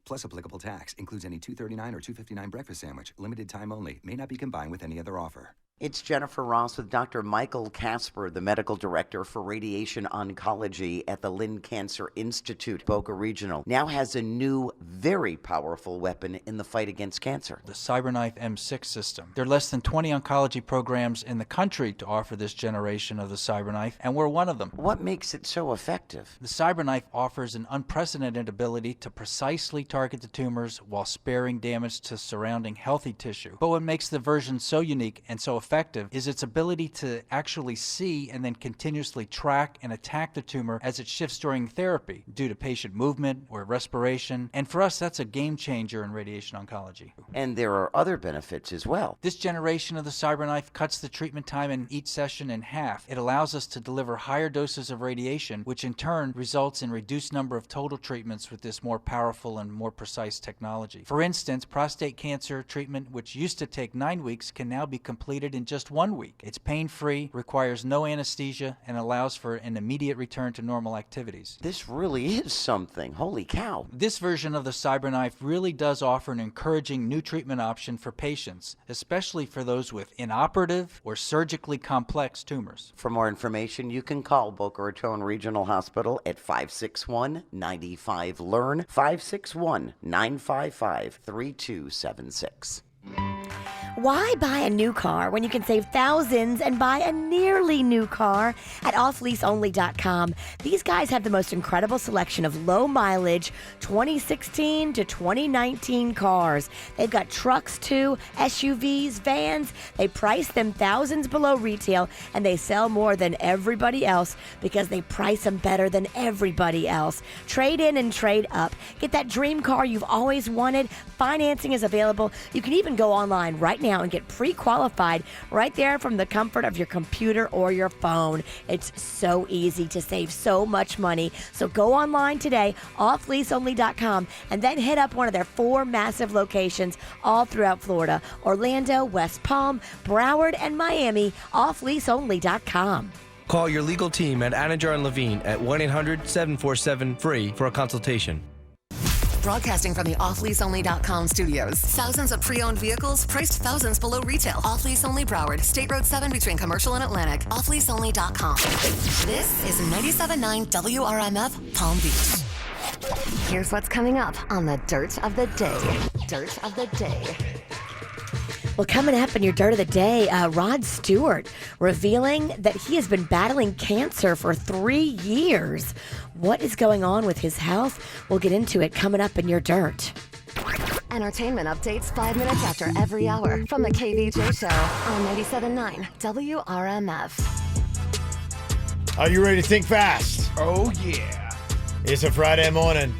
Plus applicable tax. Includes any $2.39 or $2.59 breakfast sandwich. Limited time only. May not be combined with any other offer. It's Jennifer Ross with Dr. Michael Casper, the medical director for radiation oncology at the Lynn Cancer Institute. Boca Regional now has a new, very powerful weapon in the fight against cancer. The CyberKnife M6 system. There are less than 20 oncology programs in the country to offer this generation of the CyberKnife, and we're one of them. What makes it so effective? The CyberKnife offers an unprecedented ability to precisely target the tumors while sparing damage to surrounding healthy tissue. But what makes the version so unique and so effective is its ability to actually see and then continuously track and attack the tumor as it shifts during therapy due to patient movement or respiration. And for us, that's a game changer in radiation oncology. And there are other benefits as well. This generation of the CyberKnife cuts the treatment time in each session in half. It allows us to deliver higher doses of radiation, which in turn results in reduced number of total treatments with this more powerful and more precise technology. For instance, prostate cancer treatment, which used to take 9 weeks, can now be completed in just 1 week. It's pain-free, requires no anesthesia, and allows for an immediate return to normal activities. This really is something. Holy cow. This version of the CyberKnife really does offer an encouraging new treatment option for patients, especially for those with inoperative or surgically complex tumors. For more information, you can call Boca Raton Regional Hospital at 561-95-LEARN, 561-955-3276. Why buy a new car when you can save thousands and buy a nearly new car at offleaseonly.com? These guys have the most incredible selection of low mileage 2016 to 2019 cars. They've got trucks too, SUVs, vans. They price them thousands below retail, and they sell more than everybody else because they price them better than everybody else. Trade in and trade up. Get that dream car you've always wanted. Financing is available. You can even go online right now and get pre-qualified right there from the comfort of your computer or your phone. It's so easy to save so much money. So go online today, offleaseonly.com, and then hit up one of their 4 massive locations all throughout Florida: Orlando, West Palm, Broward, and Miami. Offleaseonly.com. Call your legal team at Anajar and Levine at 1-800-747-FREE for a consultation. Broadcasting from the offleaseonly.com studios. Thousands of pre-owned vehicles priced thousands below retail. Off Lease Only Broward, State Road 7 between Commercial and Atlantic. Offleaseonly.com. This is 97.9 WRMF Palm Beach. Here's what's coming up on the Dirt of the Day. Dirt of the Day. Well, coming up in your Dirt of the Day, Rod Stewart revealing that he has been battling cancer for 3 years. What is going on with his health? We'll get into it coming up in your Dirt. Entertainment updates 5 minutes after every hour from the KVJ Show on 97.9 WRMF. Are you ready to think fast? Oh, yeah. It's a Friday morning.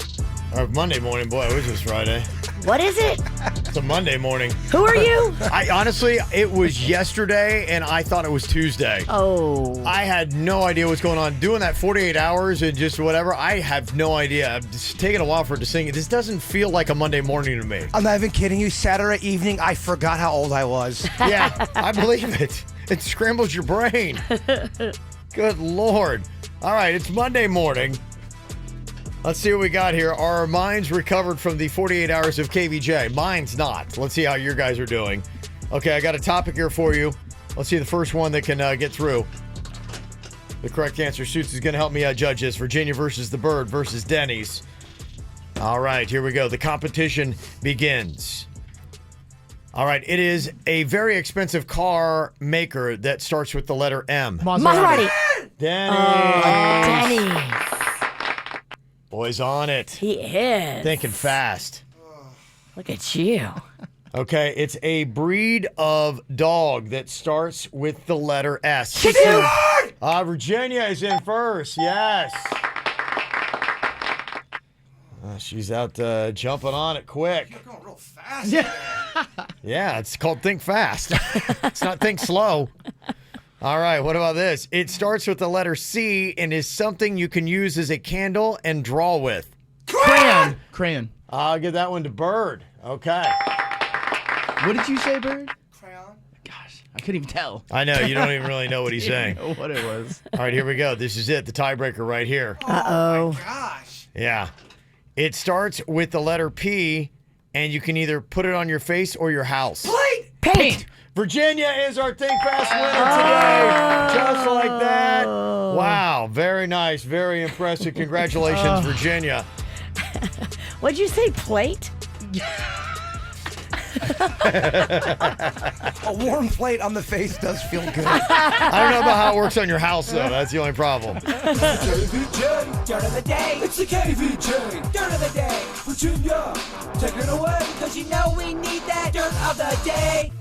Or Monday morning. Boy, I wish it was Friday. What is it? It's a Monday morning. Who are you? I honestly, it was yesterday, and I thought it was Tuesday. Oh. I had no idea what's going on. Doing that 48 hours and just whatever, I have no idea. It's taken a while for it to sink. This doesn't feel like a Monday morning to me. I'm not even kidding you. Saturday evening, I forgot how old I was. Yeah, I believe it. It scrambles your brain. Good Lord. All right, it's Monday morning. Let's see what we got here. Are our minds recovered from the 48 hours of KVJ? Mine's not. Let's see how your guys are doing. Okay, I got a topic here for you. Let's see the first one that can get through. The correct answer, Suits, is going to help me judge this. Virginia versus the Bird versus Denny's. All right, here we go. The competition begins. All right, it is a very expensive car maker that starts with the letter M. Maserati. Denny's. Denny's. Boy's on it. He is. Thinking fast. Look at you. Okay, it's a breed of dog that starts with the letter S. Chicken! Virginia is in first. Yes. She's out jumping on it quick. You're going real fast. Yeah, it's called Think Fast. It's not Think Slow. All right, what about this? It starts with the letter C and is something you can use as a candle and draw with. Crayon. I'll give that one to Bird. Okay. What did you say, Bird? Crayon. Gosh, I couldn't even tell. I know, you don't even really know what he's saying. I didn't know what it was. All right, here we go. This is it, the tiebreaker right here. Uh-oh. Gosh. Yeah. It starts with the letter P, and you can either put it on your face or your house. Paint. Virginia is our Think Fast winner today. Just like that. Wow. Very nice. Very impressive. Congratulations, Virginia. What'd you say, plate? A warm plate on the face does feel good. I don't know about how it works on your house, though. That's the only problem. KVJ, Dirt of the Day. It's the KVJ, Dirt of the Day. Virginia, take it away. Because you know we need that Dirt of the Day.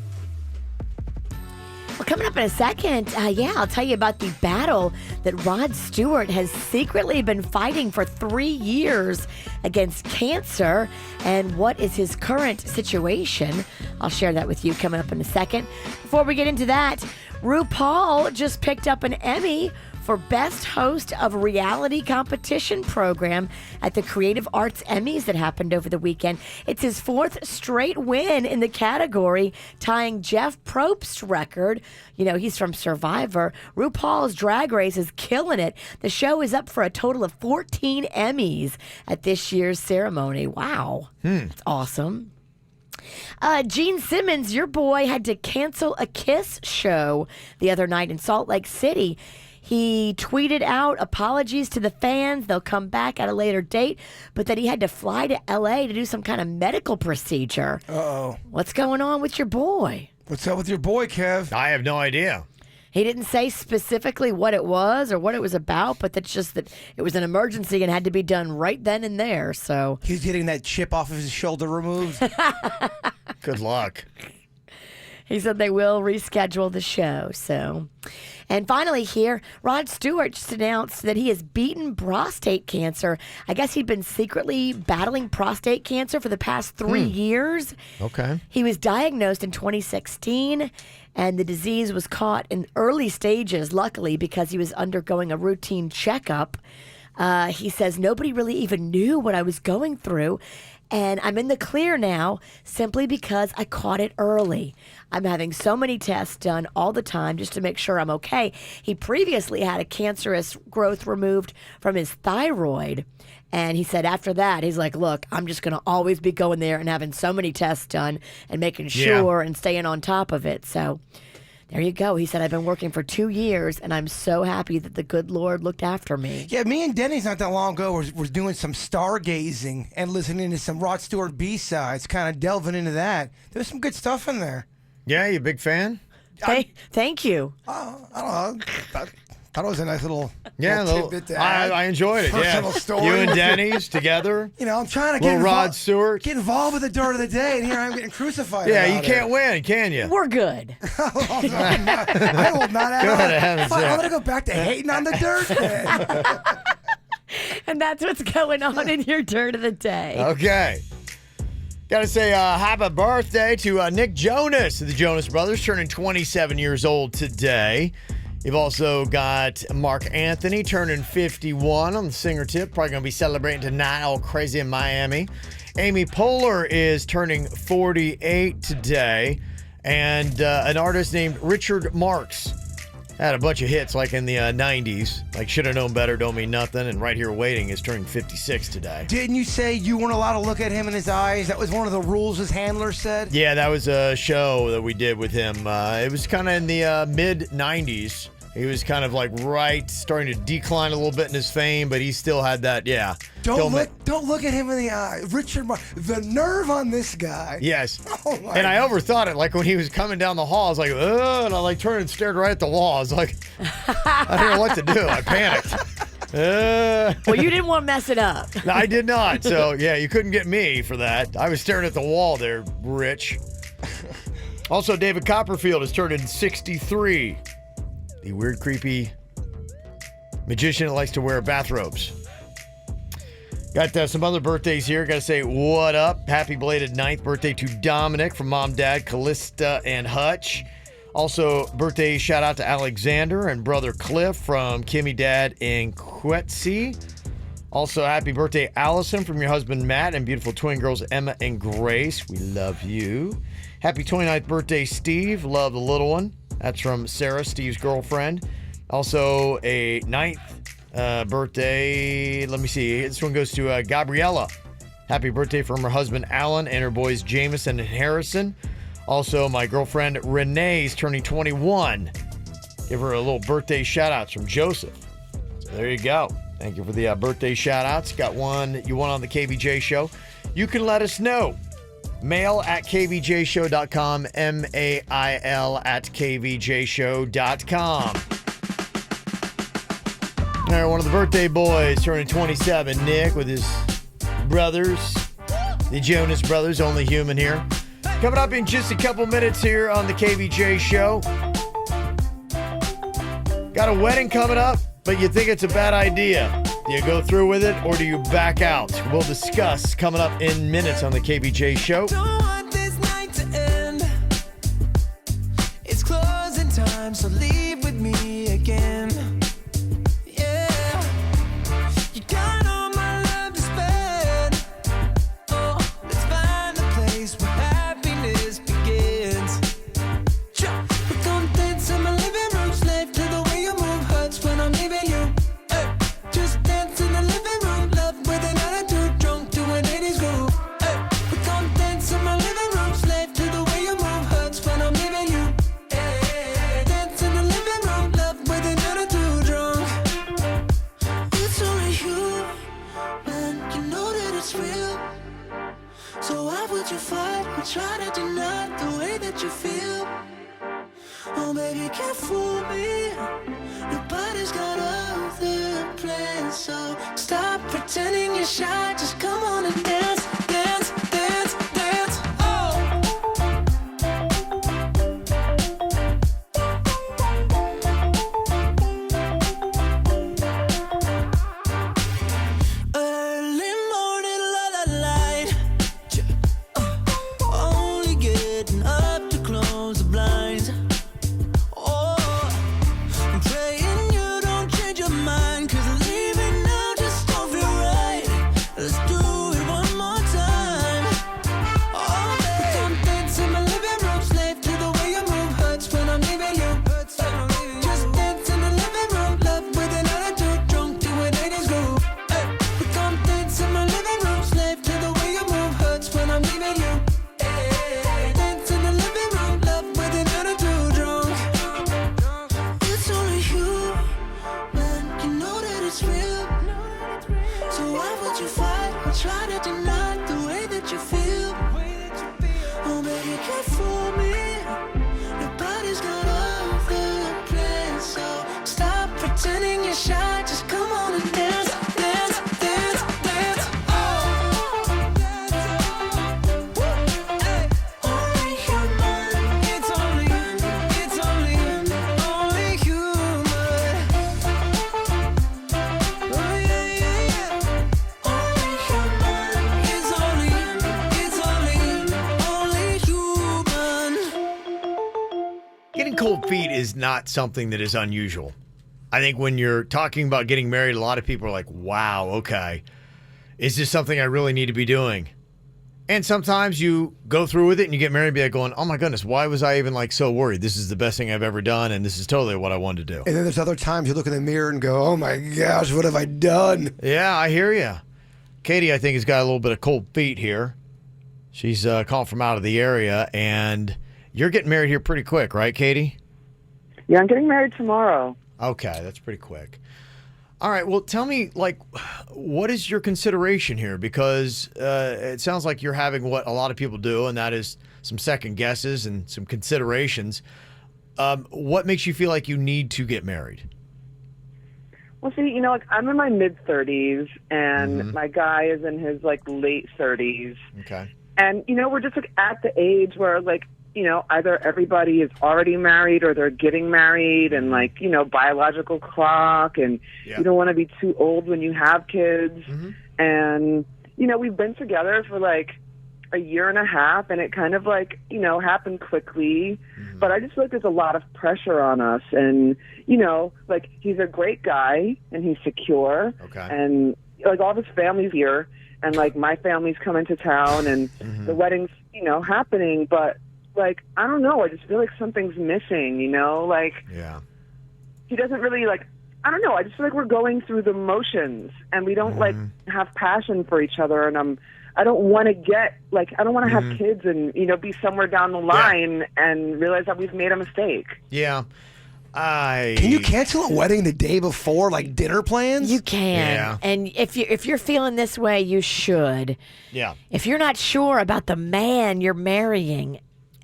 Well, coming up in a second, I'll tell you about the battle that Rod Stewart has secretly been fighting for 3 years against cancer, and what is his current situation. I'll share that with you coming up in a second. Before we get into that, RuPaul just picked up an Emmy for Best Host of Reality Competition Program at the Creative Arts Emmys that happened over the weekend. It's his 4th straight win in the category, tying Jeff Probst's record. You know, he's from Survivor. RuPaul's Drag Race is killing it. The show is up for a total of 14 Emmys at this year's ceremony. Wow. That's awesome. Gene Simmons, your boy, had to cancel a Kiss show the other night in Salt Lake City. He tweeted out apologies to the fans. They'll come back at a later date, but that he had to fly to L.A. to do some kind of medical procedure. Uh-oh. What's going on with your boy? What's up with your boy, Kev? I have no idea. He didn't say specifically what it was or what it was about, but that's just that it was an emergency and had to be done right then and there. So he's getting that chip off of his shoulder removed. Good luck. He said they will reschedule the show. So, and finally here, Rod Stewart just announced that he has beaten prostate cancer. I guess he'd been secretly battling prostate cancer for the past 3 years. Okay. He was diagnosed in 2016, and the disease was caught in early stages, luckily, because he was undergoing a routine checkup. He says, nobody really even knew what I was going through. And I'm in the clear now simply because I caught it early. I'm having so many tests done all the time just to make sure I'm okay. He previously had a cancerous growth removed from his thyroid. And he said after that, he's like, look, I'm just going to always be going there and having so many tests done and making sure and staying on top of it. So there you go. He said, I've been working for 2 years, and I'm so happy that the good Lord looked after me. Yeah, me and Denny's not that long ago were doing some stargazing and listening to some Rod Stewart B-sides, kind of delving into that. There's some good stuff in there. Yeah, you a big fan? Thank you. I don't know. I thought it was a nice little tidbit to I add. enjoyed it. Personal Yeah, story. you and Denny's together. You know, I'm trying to little Rod Stewart. get involved with the dirt of the day, and here I'm getting crucified. Yeah, about you can't win, can you? We're good. I will not add Go on. ahead, have it, Fine, Zach. I'm going to go back to hating on the dirt. And that's what's going on in your dirt of the day. Okay. Got to say happy birthday to Nick Jonas, the Jonas Brothers, turning 27 years old today. You've also got Mark Anthony turning 51 on the singer tip. Probably going to be celebrating tonight, all crazy in Miami. Amy Poehler is turning 48 today. And an artist named Richard Marx had a bunch of hits like in the 90s. Like Should Have Known Better, Don't Mean Nothing, and Right Here Waiting is turning 56 today. Didn't you say you weren't allowed to look at him in his eyes? That was one of the rules his handler said? Yeah, that was a show that we did with him. It was kind of in the mid-90s. He was kind of like starting to decline a little bit in his fame, but he still had that, Don't look at him in the eye. Richard Marx, the nerve on this guy. Yes. Oh my and I overthought it. Like when he was coming down the hall, I was like, ugh, and I turned and stared right at the wall. I was like, I didn't know what to do. I panicked. Well, you didn't want to mess it up. I did not. So, yeah, you couldn't get me for that. I was staring at the wall there, Rich. Also, David Copperfield is turning 63. The weird, creepy magician that likes to wear bathrobes. Got some other birthdays here. Got to say, what up? Happy belated 9th birthday to Dominic from Mom, Dad, Callista, and Hutch. Also, birthday shout out to Alexander and brother Cliff from Kimmy, Dad, and Quetzy. Also, happy birthday, Allison, from your husband, Matt, and beautiful twin girls, Emma and Grace. We love you. Happy 29th birthday, Steve. Love the little one. That's from Sarah, Steve's girlfriend. Also, a 9th birthday. Let me see. This one goes to Gabriella. Happy birthday from her husband, Alan, and her boys, Jameson and Harrison. Also, my girlfriend, Renee's turning 21. Give her a little birthday shout-outs from Joseph. So there you go. Thank you for the birthday shout-outs. Got one that you want on the KVJ show. You can let us know. Mail at kvjshow.com, mail at kvjshow.com. All right, one of the birthday boys turning 27, Nick, with his brothers, the Jonas Brothers, only human here. Coming up in just a couple minutes here on the KVJ show. Got a wedding coming up, but you think it's a bad idea. Do you go through with it or do you back out? We'll discuss coming up in minutes on the KVJ show. Don't want this night to end. It's closing time, so leave with me again. Yeah, you got all my love to spend. Oh, let's find a place where happiness begins. We're gonna dance in my living room, slave to the way you move, hurts when I'm leaving you. Just dance in the living room, love with an attitude, drunk to an 80s groove. We're gonna dance in my living room. why would you fight or try to deny the way that you feel? Oh, baby, can't fool me. Nobody's got other plans, so stop pretending you're shy. Just come on and dance, dance, dance, dance. Early morning, light. Only getting up to close the blinds. I'm praying you don't change your mind, 'cause leaving now just don't feel right. Let's do it one more time. Oh, babe, don't dance in my living room, slave to the way you move. Hurts when I'm leaving you. Just dance in the living room, love with an attitude, drunk to an 80s groove. Hey, don't dance in my living room, slave to the way you move. Hurts when I'm leaving you. Hey, dance in the living room, love with an attitude, drunk. It's only you, man, you know that it's real. So why would you fight or try to deny the way that you feel? Oh, baby, can't fool me. Nobody's got other plans, so stop pretending you're shy. Just come on and dance, dance, dance, dance. Only human. It's only human. Oh, yeah. Only human. It's only human. Getting cold feet is not something that is unusual. I think when you're talking about getting married, a lot of people are like, wow, okay. Is this something I really need to be doing? And sometimes you go through with it and you get married and be like going, oh my goodness, why was I even like so worried? This is the best thing I've ever done and this is totally what I wanted to do. And then there's other times you look in the mirror and go, oh my gosh, what have I done? Yeah, I hear you. Katie, I think, has got a little bit of cold feet here. She's calling from out of the area, and you're getting married here pretty quick, right, Katie? Yeah, I'm getting married tomorrow. Okay, that's pretty quick. All right, well, tell me, like, what is your consideration here? Because it sounds like you're having what a lot of people do, and that is some second guesses and some considerations. What makes you feel like you need to get married? Well, see, you know, like I'm in my mid-30s, and my guy is in his like late 30s. Okay. And you know, we're just like at the age where like, you know, either everybody is already married or they're getting married, and like, you know, biological clock, and you don't want to be too old when you have kids. And you know, we've been together for like a year and a half, and it kind of like, you know, happened quickly. But I just feel like there's a lot of pressure on us, and you know, like he's a great guy and he's secure, and like all of his family's here, and like my family's coming to town, and the wedding's, you know, happening, but like, I don't know, I just feel like something's missing, you know, like he doesn't really like, I don't know, I just feel like we're going through the motions and we don't like have passion for each other, and I don't want to get like, I don't want to have kids and, you know, be somewhere down the line and realize that we've made a mistake. Yeah. Can you cancel a wedding the day before, like dinner plans? You can. And if you're feeling this way, you should. Yeah. If you're not sure about the man you're marrying,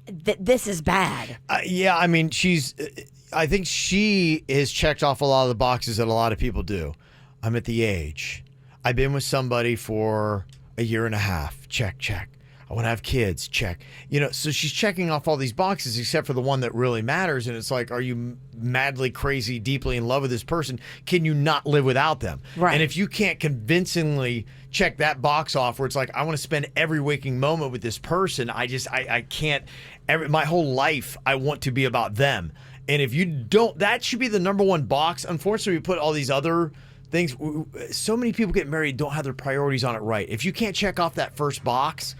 this is bad. Yeah, I mean, I think she has checked off a lot of the boxes that a lot of people do. I'm at the age. I've been with somebody for a year and a half. Check, check. I want to have kids. Check. You know, so she's checking off all these boxes except for the one that really matters. And it's like, are you madly crazy, deeply in love with this person? Can you not live without them? Right. And if you can't convincingly check that box off where it's like, I want to spend every waking moment with this person, I can't. My whole life, I want to be about them. And if you don't, that should be the number one box. Unfortunately, we put all these other things. So many people get married, don't have their priorities on it right. If you can't check off that first box,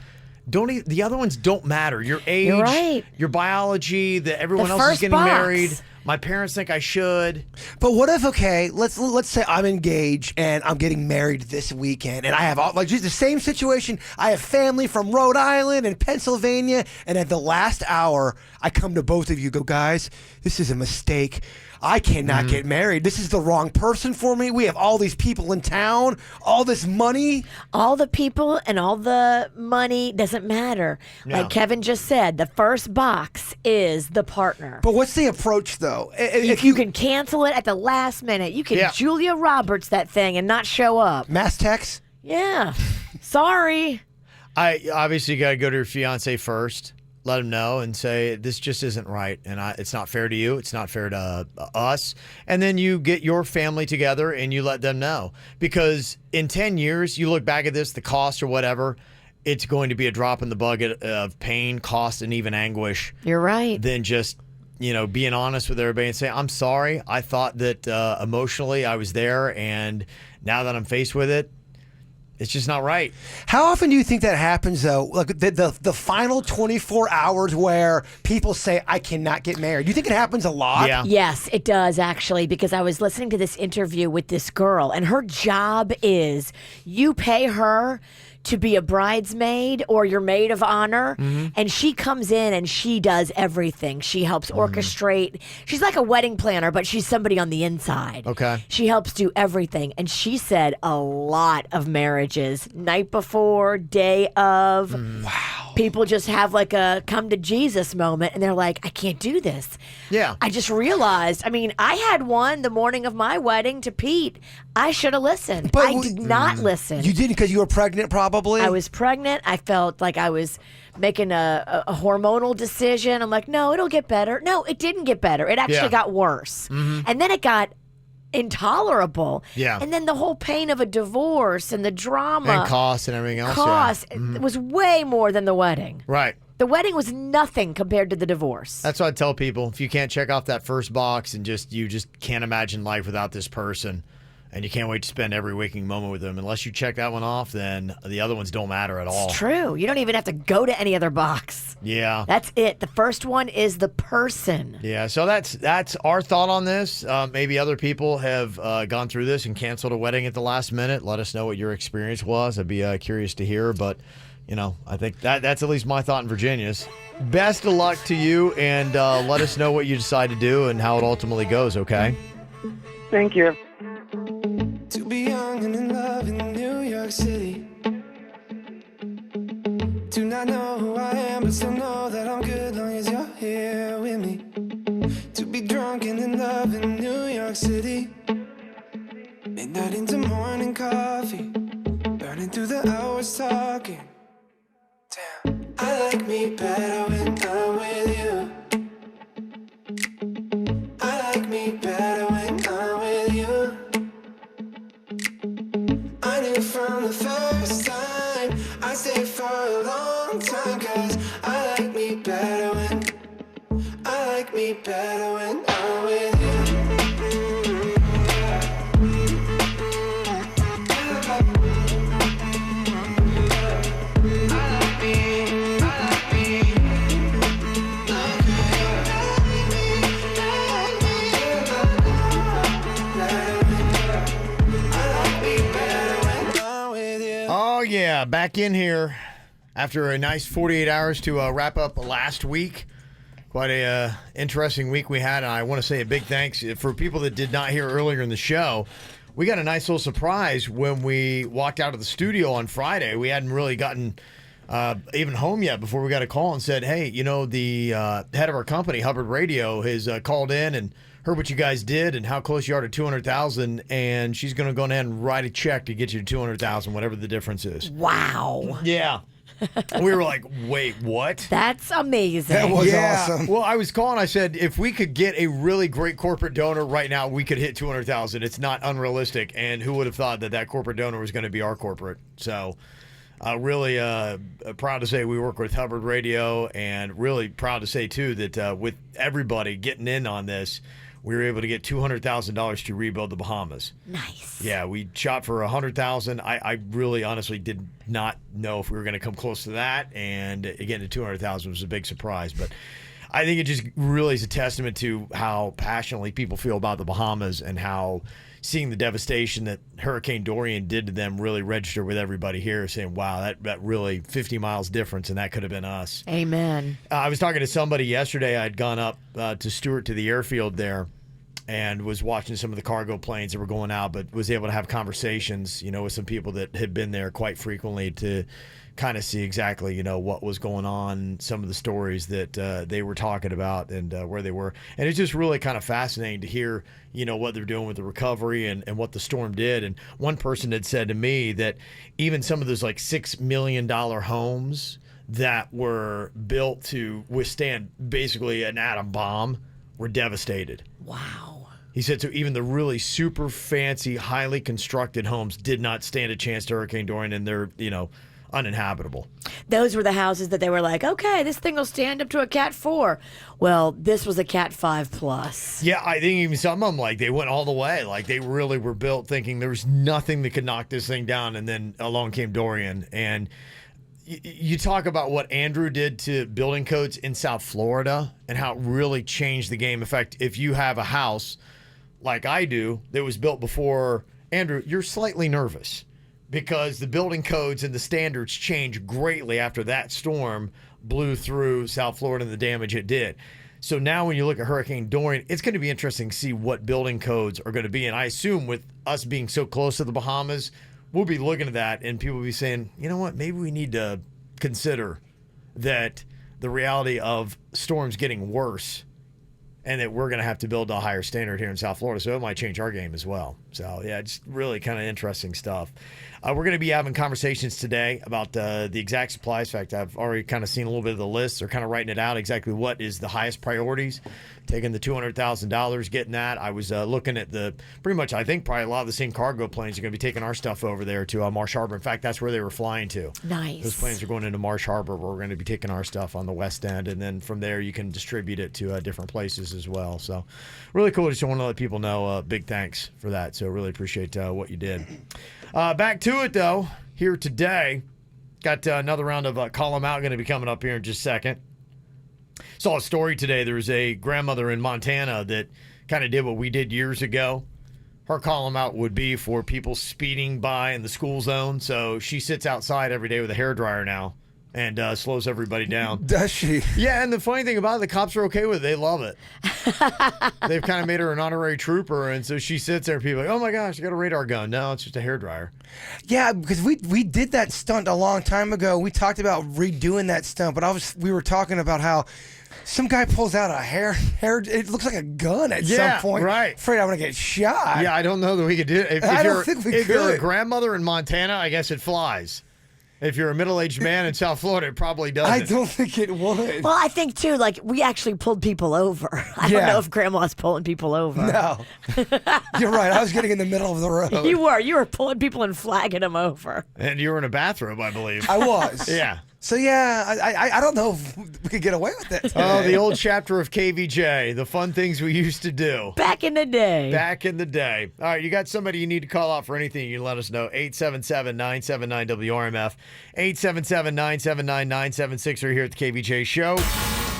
the other ones don't matter. Your age, You're right. your biology, that everyone else is getting married. My parents think I should. But what if, okay, let's say I'm engaged and I'm getting married this weekend, and I have all, like, just the same situation. I have family from Rhode Island and Pennsylvania, and at the last hour, I come to both of you, go, guys, this is a mistake. I cannot get married. This is the wrong person for me. We have all these people in town, all this money. All the people and all the money doesn't matter. No. Like Kevin just said, the first box is the partner. But what's the approach, though? If you can cancel it at the last minute, you can Julia Roberts that thing and not show up. Mass text? Yeah. Sorry. I obviously got to go to your fiance first, let him know, and say this just isn't right, and it's not fair to you. It's not fair to us. And then you get your family together and you let them know, because in 10 years you look back at this, the cost or whatever, it's going to be a drop in the bucket of pain, cost, and even anguish. You're right. Than just being honest with everybody and saying, I'm sorry. I thought that emotionally I was there, and now that I'm faced with it, it's just not right. How often do you think that happens, though? Like the final 24 hours where people say, I cannot get married. Do you think it happens a lot? Yeah. Yes, it does, actually, because I was listening to this interview with this girl, and her job is you pay her to be a bridesmaid or your maid of honor, and she comes in and she does everything. She helps orchestrate. She's like a wedding planner, but she's somebody on the inside. Okay. She helps do everything, and she said a lot of marriages, night before, day of. Wow. People just have like a come to Jesus moment, and they're like, I can't do this. Yeah. I just realized, I had one the morning of my wedding to Pete. I should have listened. But I did not listen. You didn't because you were pregnant, probably? I was pregnant. I felt like I was making a hormonal decision. I'm like, no, it'll get better. No, it didn't get better. It actually got worse. And then it got intolerable. Yeah. And then the whole pain of a divorce and the drama. And cost and everything else. Cost. It was way more than the wedding. Right. The wedding was nothing compared to the divorce. That's what I tell people. If you can't check off that first box and you just can't imagine life without this person, and you can't wait to spend every waking moment with them, unless you check that one off, then the other ones don't matter at all. It's true. You don't even have to go to any other box. Yeah. That's it. The first one is the person. Yeah, so that's our thought on this. Maybe other people have gone through this and canceled a wedding at the last minute. Let us know what your experience was. I'd be curious to hear, but I think that's at least my thought in Virginia's. Best of luck to you, and let us know what you decide to do and how it ultimately goes, okay? Thank you. To be young and in love in New York City. Do not know who I am, but still know that I'm good long as you're here with me. To be drunk and in love in New York City. Midnight into morning coffee, burning through the hours talking. Damn, I like me better when I'm with you. I like me better when I'm with you. I knew from the first time I stayed for a long time, 'cause I like me better when I'm with you. Oh, yeah, back in here after a nice 48 hours to wrap up last week. Quite a interesting week we had, and I want to say a big thanks for people that did not hear earlier in the show. We got a nice little surprise when we walked out of the studio on Friday. We hadn't really gotten even home yet before we got a call and said, hey, the head of our company, Hubbard Radio, has called in and heard what you guys did and how close you are to 200,000, and she's going to go ahead and write a check to get you to 200,000, whatever the difference is. Wow. Yeah. We were like, wait, what? That's amazing. That was awesome. Well, I was calling. I said, if we could get a really great corporate donor right now, we could hit 200,000. It's not unrealistic. And who would have thought that corporate donor was going to be our corporate? So really proud to say we work with Hubbard Radio, and really proud to say, too, that with everybody getting in on this, we were able to get $200,000 to rebuild the Bahamas. Nice. Yeah, we shot for $100,000. I really honestly did not know if we were going to come close to that, and again, the $200,000 was a big surprise. But I think it just really is a testament to how passionately people feel about the Bahamas, and how seeing the devastation that Hurricane Dorian did to them really registered with everybody here, saying, wow, that really 50 miles difference, and that could have been us. Amen. I was talking to somebody yesterday. I'd gone up to Stewart to the airfield there, and was watching some of the cargo planes that were going out, but was able to have conversations, with some people that had been there quite frequently to kind of see exactly, what was going on, some of the stories that they were talking about and where they were. And it's just really kind of fascinating to hear, what they're doing with the recovery and what the storm did. And one person had said to me that even some of those like $6 million homes that were built to withstand basically an atom bomb were devastated. Wow. He said so even the really super fancy, highly constructed homes did not stand a chance to Hurricane Dorian, and they're, uninhabitable. Those were the houses that they were like, okay, this thing will stand up to a Cat 4. Well, this was a Cat 5 plus. Yeah, I think even some of them, like, they went all the way. Like, they really were built thinking there was nothing that could knock this thing down, and then along came Dorian. And you talk about what Andrew did to building codes in South Florida and how it really changed the game. In fact, if you have a house like I do that was built before Andrew, you're slightly nervous because the building codes and the standards changed greatly after that storm blew through South Florida and the damage it did. So now when you look at Hurricane Dorian, it's going to be interesting to see what building codes are going to be. And I assume with us being so close to the Bahamas, we'll be looking at that and people will be saying, you know what, maybe we need to consider that the reality of storms getting worse and that we're going to have to build a higher standard here in South Florida. So it might change our game as well. So, yeah, it's really kind of interesting stuff. We're going to be having conversations today about the exact supplies. In fact, I've already kind of seen a little bit of the list. They're kind of writing it out exactly what is the highest priorities. Taking the $200,000, getting that. I was looking at pretty much, I think probably a lot of the same cargo planes are going to be taking our stuff over there to Marsh Harbor. In fact, that's where they were flying to. Nice. Those planes are going into Marsh Harbor where we're going to be taking our stuff on the west end. And then from there, you can distribute it to different places as well. So really cool. Just want to let people know big thanks for that. So really appreciate what you did. Back to it, though, here today. Got another round of Call 'Em Out going to be coming up here in just a second. Saw a story today. There was a grandmother in Montana that kind of did what we did years ago. Her call 'em out would be for people speeding by in the school zone. So she sits outside every day with a hairdryer now and slows everybody down. Does she? Yeah, and the funny thing about it, the cops are okay with it. They love it. They've kind of made her an honorary trooper, and so she sits there and people are like, oh my gosh, you got a radar gun. No, it's just a hairdryer. Yeah, because we did that stunt a long time ago. We talked about redoing that stunt, but we were talking about how some guy pulls out a hair. It looks like a gun at some point. Right. Afraid I'm going to get shot. Yeah, I don't know that we could do it. I don't think we could. If you're a grandmother in Montana, I guess it flies. If you're a middle-aged man in South Florida, it probably doesn't. I don't think it would. Well, I think, too, like, we actually pulled people over. I don't know if Grandma's pulling people over. No. You're right. I was getting in the middle of the road. You were pulling people and flagging them over. And you were in a bathrobe, I believe. I was. Yeah. So, yeah, I don't know if we could get away with it. Oh, the old chapter of KVJ, the fun things we used to do. Back in the day. Back in the day. All right, you got somebody you need to call out for anything, you can let us know. 877-979-WRMF. 877-979-976 are here at the KVJ Show.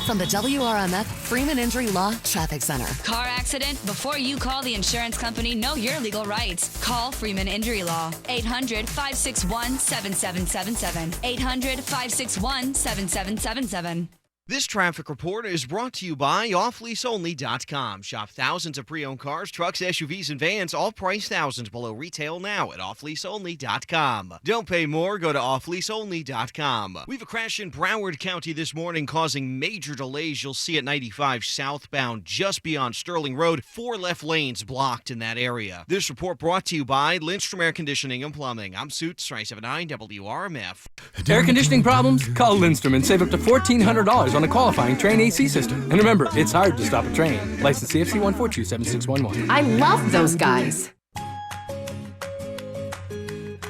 From the WRMF Freeman Injury Law Traffic Center. Car accident? Before you call the insurance company, know your legal rights. Call Freeman Injury Law. 800-561-7777. 800-561-7777. This traffic report is brought to you by offleaseonly.com. Shop thousands of pre-owned cars, trucks, SUVs, and vans, all priced thousands below retail now at offleaseonly.com. Don't pay more, go to offleaseonly.com. We have a crash in Broward County this morning causing major delays. You'll see at 95 southbound just beyond Sterling Road. 4 left lanes blocked in that area. This report brought to you by Lindstrom Air Conditioning and Plumbing. I'm Suits 379 WRMF. Air conditioning problems? Call Lindstrom and save up to $1,400 on a qualifying Train AC system. And remember, it's hard to stop a train. License CFC 1427611. I love those guys.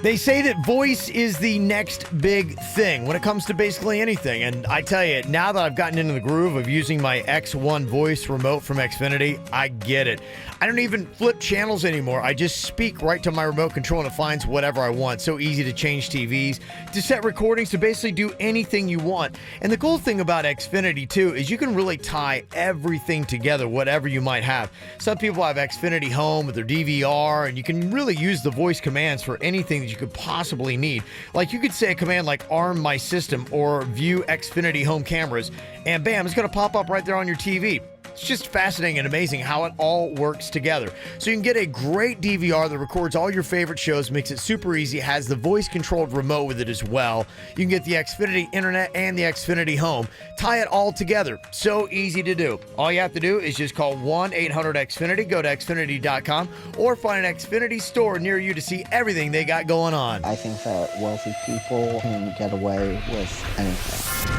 They say that voice is the next big thing when it comes to basically anything. And I tell you, now that I've gotten into the groove of using my X1 voice remote from Xfinity, I get it. I don't even flip channels anymore. I just speak right to my remote control and it finds whatever I want. So easy to change TVs, to set recordings, to basically do anything you want. And the cool thing about Xfinity too is you can really tie everything together, whatever you might have. Some people have Xfinity Home with their DVR, and you can really use the voice commands for anything that you could possibly need. Like you could say a command like arm my system or view Xfinity home cameras, and bam, it's going to pop up right there on your TV. It's just fascinating and amazing how it all works together. So you can get a great DVR that records all your favorite shows, makes it super easy, has the voice-controlled remote with it as well. You can get the Xfinity Internet and the Xfinity Home. Tie it all together. So easy to do. All you have to do is just call 1-800-XFINITY, go to Xfinity.com, or find an Xfinity store near you to see everything they got going on. I think that wealthy people can get away with anything.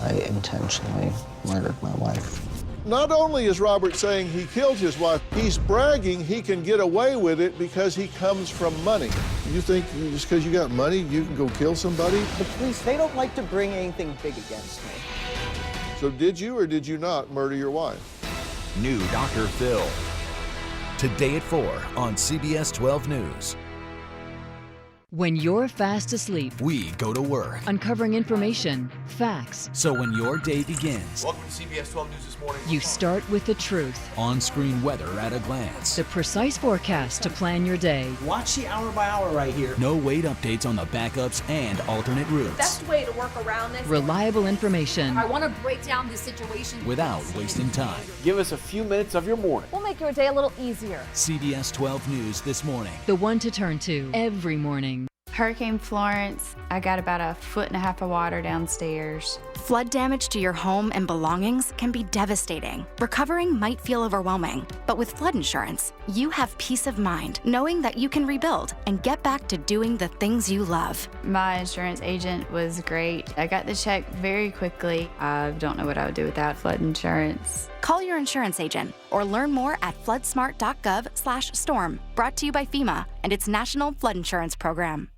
I intentionally murdered my wife. Not only is Robert saying he killed his wife, he's bragging he can get away with it because he comes from money. You think just because you got money, you can go kill somebody? The police, they don't like to bring anything big against me. So did you or did you not murder your wife? New Dr. Phil. Today at 4 on CBS 12 News. When you're fast asleep, We go to work. uncovering information, facts, So when your day begins, Welcome to CBS 12 News this morning. you start with the truth. on-screen weather at a glance. The precise forecast to plan your day. Watch the hour by hour right here. No wait updates on the backups and alternate routes Best way to work around this. Reliable information. I want to break down this situation. without wasting time. Give us a few minutes of your morning. We'll make your day a little easier. CBS 12 News this morning. The one to turn to every morning. Hurricane Florence, I got about 1.5 feet of water downstairs. Flood damage to your home and belongings can be devastating. Recovering might feel overwhelming, but with flood insurance, you have peace of mind knowing that you can rebuild and get back to doing the things you love. My insurance agent was great. I got the check very quickly. I don't know what I would do without flood insurance. Call your insurance agent or learn more at floodsmart.gov/storm. Brought to you by FEMA and its National Flood Insurance Program.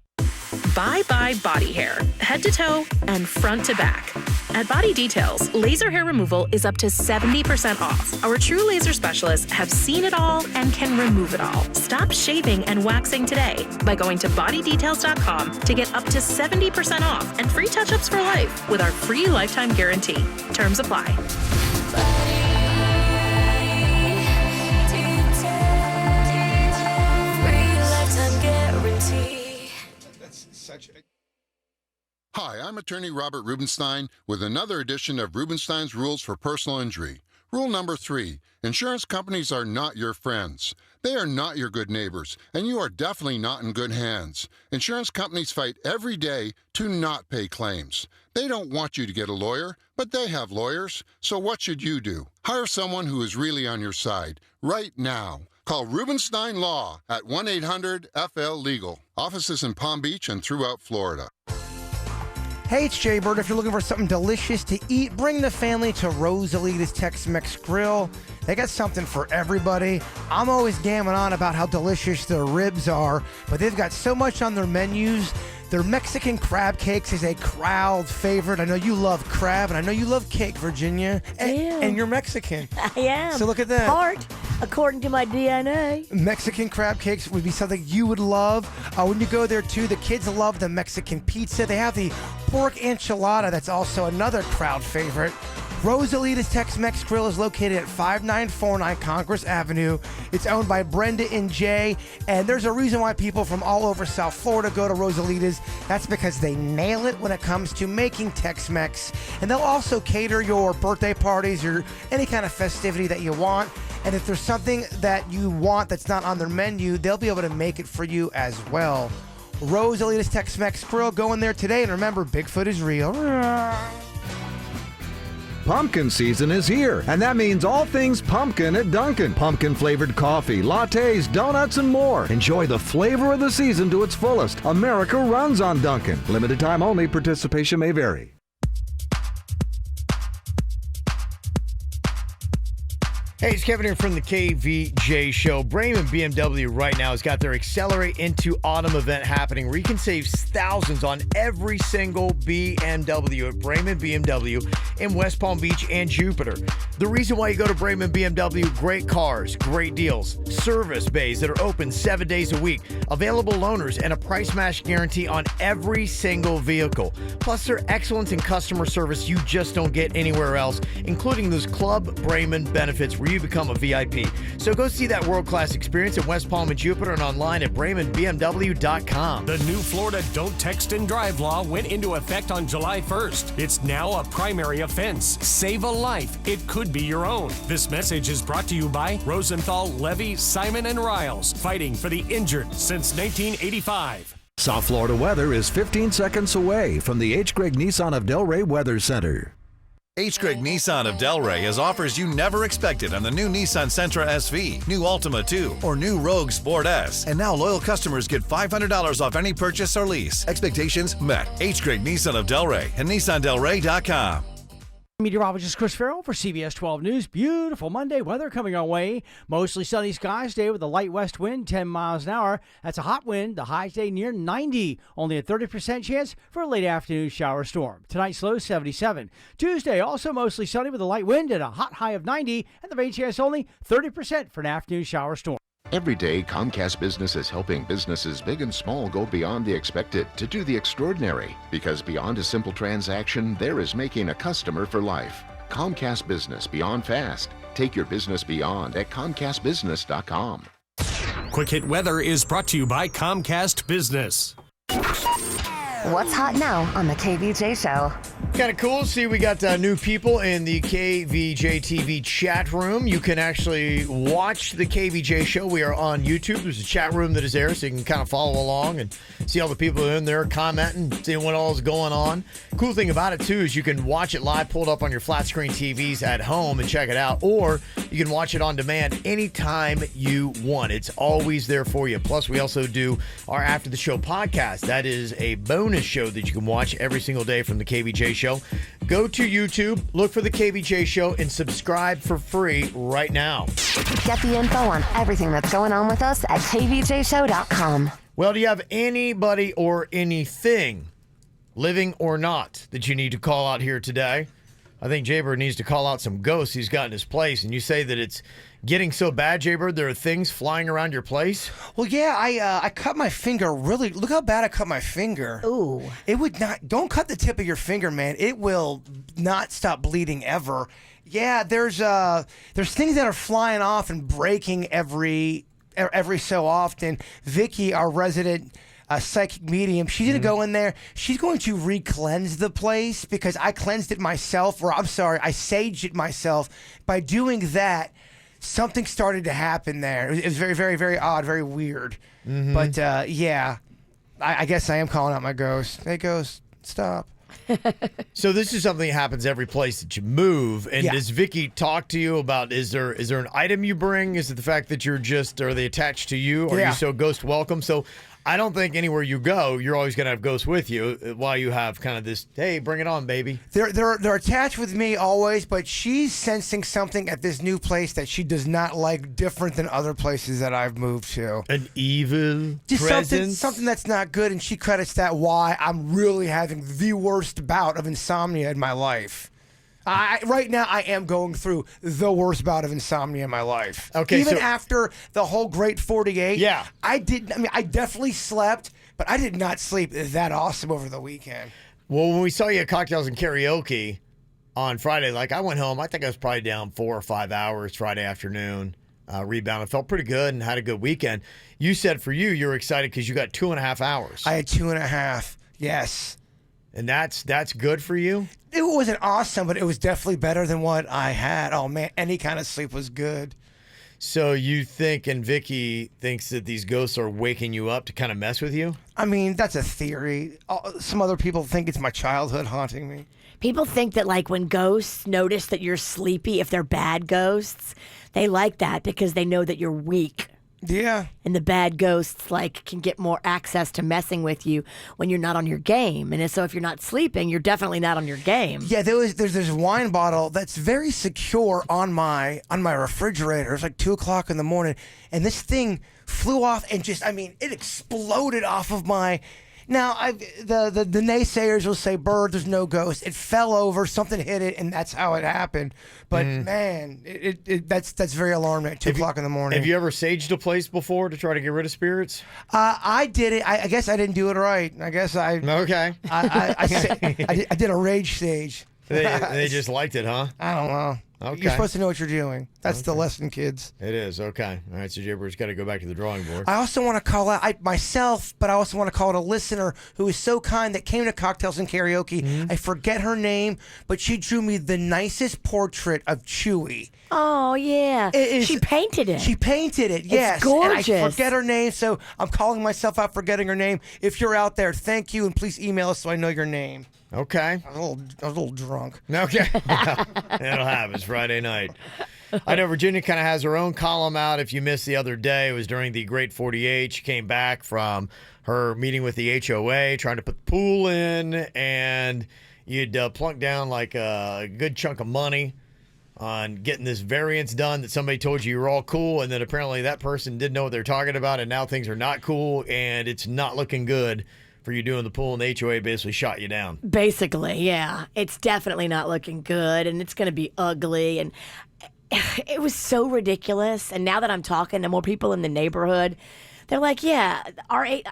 Bye Bye Body Hair, head to toe and front to back. At Body Details, laser hair removal is up to 70% off. Our true laser specialists have seen it all and can remove it all. Stop shaving and waxing today by going to bodydetails.com to get up to 70% off and free touch-ups for life with our free lifetime guarantee. Terms apply. Hi, I'm attorney Robert Rubenstein with another edition of Rubenstein's Rules for Personal Injury. Rule number 3, insurance companies are not your friends. They are not your good neighbors, and you are definitely not in good hands. Insurance companies fight every day to not pay claims. They don't want you to get a lawyer, but they have lawyers. So what should you do? Hire someone who is really on your side right now. Call Rubenstein Law at 1-800-FL-LEGAL. Offices in Palm Beach and throughout Florida. Hey, it's Jay Bird. If you're looking for something delicious to eat, bring the family to Rosalita's Tex-Mex Grill. They got something for everybody. I'm always gamming on about how delicious their ribs are, but they've got so much on their menus. Their Mexican crab cakes is a crowd favorite. I know you love crab, and I know you love cake, Virginia. And you're Mexican. I am. So look at that. Part, according to my DNA. Mexican crab cakes would be something you would love. When you go there, too, the kids love the Mexican pizza. They have the pork enchilada. That's also another crowd favorite. Rosalita's Tex-Mex Grill is located at 5949 Congress Avenue. It's owned by Brenda and Jay, and there's a reason why people from all over South Florida go to Rosalita's. That's because they nail it when it comes to making Tex-Mex, and they'll also cater your birthday parties or any kind of festivity that you want. And if there's something that you want that's not on their menu, they'll be able to make it for you as well. Rosalita's Tex-Mex Grill, go in there today, and remember, Bigfoot is real. Pumpkin season is here, and that means all things pumpkin at Dunkin'. Pumpkin-flavored coffee, lattes, donuts, and more. Enjoy the flavor of the season to its fullest. America runs on Dunkin'. Limited time only. Participation may vary. Hey, it's Kevin here from the KVJ Show. Bremen BMW right now has got their Accelerate Into Autumn event happening where you can save thousands on every single BMW at Bremen BMW in West Palm Beach and Jupiter. The reason why you go to Bremen BMW, great cars, great deals, service bays that are open 7 days a week, available loaners, and a price match guarantee on every single vehicle. Plus, their excellence in customer service you just don't get anywhere else, including those Club Bremen benefits where you become a VIP. So go see that world-class experience at West Palm and Jupiter and online at BraemanBMW.com. The new Florida Don't Text and Drive law went into effect on July 1st. It's now a primary offense. Save a life. It could be your own. This message is brought to you by Rosenthal, Levy, Simon, and Riles, fighting for the injured since 1985. South Florida weather is 15 seconds away from the H. Gregg Nissan of Delray Weather Center. H. Gregg Nissan of Delray has offers you never expected on the new Nissan Sentra SV, new Altima 2, or new Rogue Sport S. And now loyal customers get $500 off any purchase or lease. Expectations met. H. Gregg Nissan of Delray and NissanDelray.com. Meteorologist Chris Farrell for CBS 12 News. Beautiful Monday weather coming our way. Mostly sunny skies today with a light west wind, 10 miles an hour. That's a hot wind. The high today near 90. Only a 30% chance for a late afternoon shower storm. Tonight's low 77. Tuesday also mostly sunny with a light wind and a hot high of 90. And the rain chance only 30% for an afternoon shower storm. Every day, Comcast Business is helping businesses big and small go beyond the expected to do the extraordinary. Because beyond a simple transaction, there is making a customer for life. Comcast Business Beyond Fast. Take your business beyond at ComcastBusiness.com. Quick Hit Weather is brought to you by Comcast Business. What's hot now on the KVJ show? Kind of cool. See, we got new people in the KVJ TV chat room. You can actually watch the KVJ show. We are on YouTube. There's a chat room that is there, so you can kind of follow along and see all the people in there commenting, seeing what all is going on. Cool thing about it, too, is you can watch it live, pulled up on your flat screen TVs at home and check it out, or you can watch it on demand anytime you want. It's always there for you. Plus, we also do our After the Show podcast. That is a bonus show that you can watch every single day from the KVJ show. Go to YouTube, look for the KVJ show, and subscribe for free right now. Get the info on everything that's going on with us at kvjshow.com. Well, do you have anybody or anything, living or not, that you need to call out here today? I think Jaybird needs to call out some ghosts he's got in his place, and you say that it's getting so bad, Jaybird, there are things flying around your place? Well, yeah, I cut my finger really. Look how bad I cut my finger. Ooh. It would not. Don't cut the tip of your finger, man. It will not stop bleeding ever. Yeah, there's things that are flying off and breaking every so often. Vicky, our resident psychic medium, she's going to go in there. She's going to re-cleanse the place because I cleansed it myself, or I'm sorry, I saged it myself. By doing that, something started to happen there. It was very, very, very odd, very weird. Mm-hmm. But yeah, I guess I am calling out my ghost. Hey, ghost, stop. So this is something that happens every place that you move. And Yeah. does Vicky talk to you about, is there an item you bring? Is it the fact that are they attached to you? Are Yeah. you so ghost welcome? So I don't think anywhere you go, you're always going to have ghosts with you while you have kind of this, hey, bring it on, baby. They're attached with me always, but she's sensing something at this new place that she does not like, different than other places that I've moved to. An evil Just presence? something that's not good, and she credits that why I'm really having the worst bout of insomnia in my life. Right now, I am going through the worst bout of insomnia in my life. Okay, even so- after the whole Great 48. Yeah. I definitely slept, but I did not sleep that awesome over the weekend. Well, when we saw you at Cocktails and Karaoke on Friday, I went home, I think I was probably down 4 or 5 hours Friday afternoon, rebounded. Felt pretty good and had a good weekend. You said for you were excited because you got 2.5 hours. I had 2.5, yes. And that's good for you? It wasn't awesome, but it was definitely better than what I had. Oh, man, any kind of sleep was good. So you think, and Vicky thinks that these ghosts are waking you up to kind of mess with you? I mean, that's a theory. Some other people think it's my childhood haunting me. People think that when ghosts notice that you're sleepy, if they're bad ghosts, they like that because they know that you're weak. Yeah. And the bad ghosts can get more access to messing with you when you're not on your game. And so if you're not sleeping, you're definitely not on your game. Yeah, there's this wine bottle that's very secure on my refrigerator. It's 2 o'clock in the morning, and this thing flew off and it exploded off of my. Now, the naysayers will say, "Bird, there's no ghost. It fell over, something hit it, and that's how it happened." But man, that's very alarming at 2 o'clock in the morning. Have you ever saged a place before to try to get rid of spirits? I did it. I guess I didn't do it right. I guess I. Okay. I did a rage stage. They just liked it, huh? I don't know. Okay. You're supposed to know what you're doing. That's the lesson, kids. It is. Okay. All right, so Jibber's got to go back to the drawing board. I also want to call out myself, but I also want to call out a listener who is so kind that came to Cocktails and Karaoke. I forget her name, but she drew me the nicest portrait of Chewy. Oh, yeah. She painted it. She painted it, yes. It's gorgeous. And I forget her name, so I'm calling myself out forgetting her name. If you're out there, thank you, and please email us so I know your name. Okay. I was a little drunk. Okay. It'll happen. It's Friday night. I know Virginia kind of has her own column out. If you missed the other day, it was during the Great 48. She came back from her meeting with the HOA, trying to put the pool in, and you'd plunk down like a good chunk of money on getting this variance done that somebody told you were all cool, and then apparently that person didn't know what they're talking about, and now things are not cool, and it's not looking good for you doing the pool, and the HOA basically shot you down. Basically, yeah. It's definitely not looking good, and it's going to be ugly, and it was so ridiculous. And now that I'm talking to more people in the neighborhood, they're like, yeah,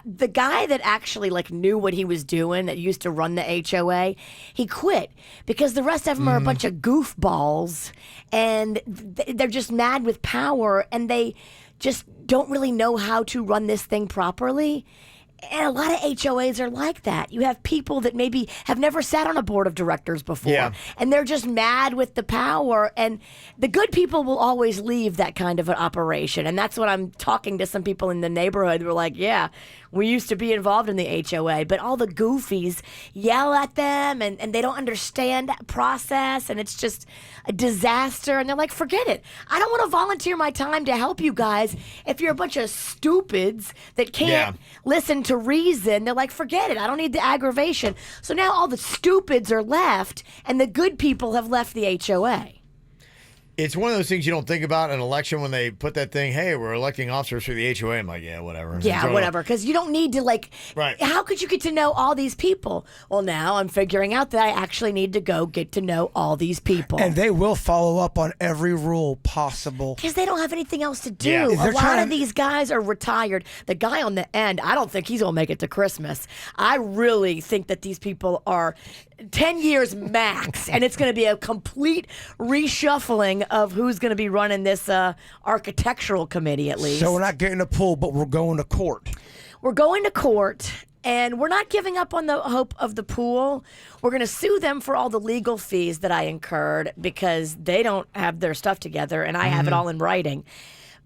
the guy that actually like knew what he was doing, that used to run the HOA, he quit because the rest of them are a bunch of goofballs, and they're just mad with power, and they just don't really know how to run this thing properly. And a lot of HOAs are like that. You have people that maybe have never sat on a board of directors before, and they're just mad with the power. And the good people will always leave that kind of an operation. And that's what I'm talking to some people in the neighborhood who are like, yeah, we used to be involved in the HOA, but all the goofies yell at them, and they don't understand that process, and it's just a disaster. And they're like, forget it. I don't want to volunteer my time to help you guys if you're a bunch of stupids that can't listen to reason. They're like, forget it. I don't need the aggravation. So now all the stupids are left, and the good people have left the HOA. It's one of those things you don't think about in an election when they put that thing, hey, we're electing officers for the HOA. I'm like, yeah, whatever. Yeah, whatever. Because you don't need to, like, how could you get to know all these people? Well, now I'm figuring out that I actually need to go get to know all these people. And they will follow up on every rule possible. Because they don't have anything else to do. Yeah. A lot of these guys are retired. The guy on the end, I don't think he's going to make it to Christmas. I really think that these people are 10 years max, and it's going to be a complete reshuffling of who's going to be running this architectural committee, at least. So we're not getting a pool, but we're going to court. We're going to court, and we're not giving up on the hope of the pool. We're going to sue them for all the legal fees that I incurred because they don't have their stuff together, and I have it all in writing.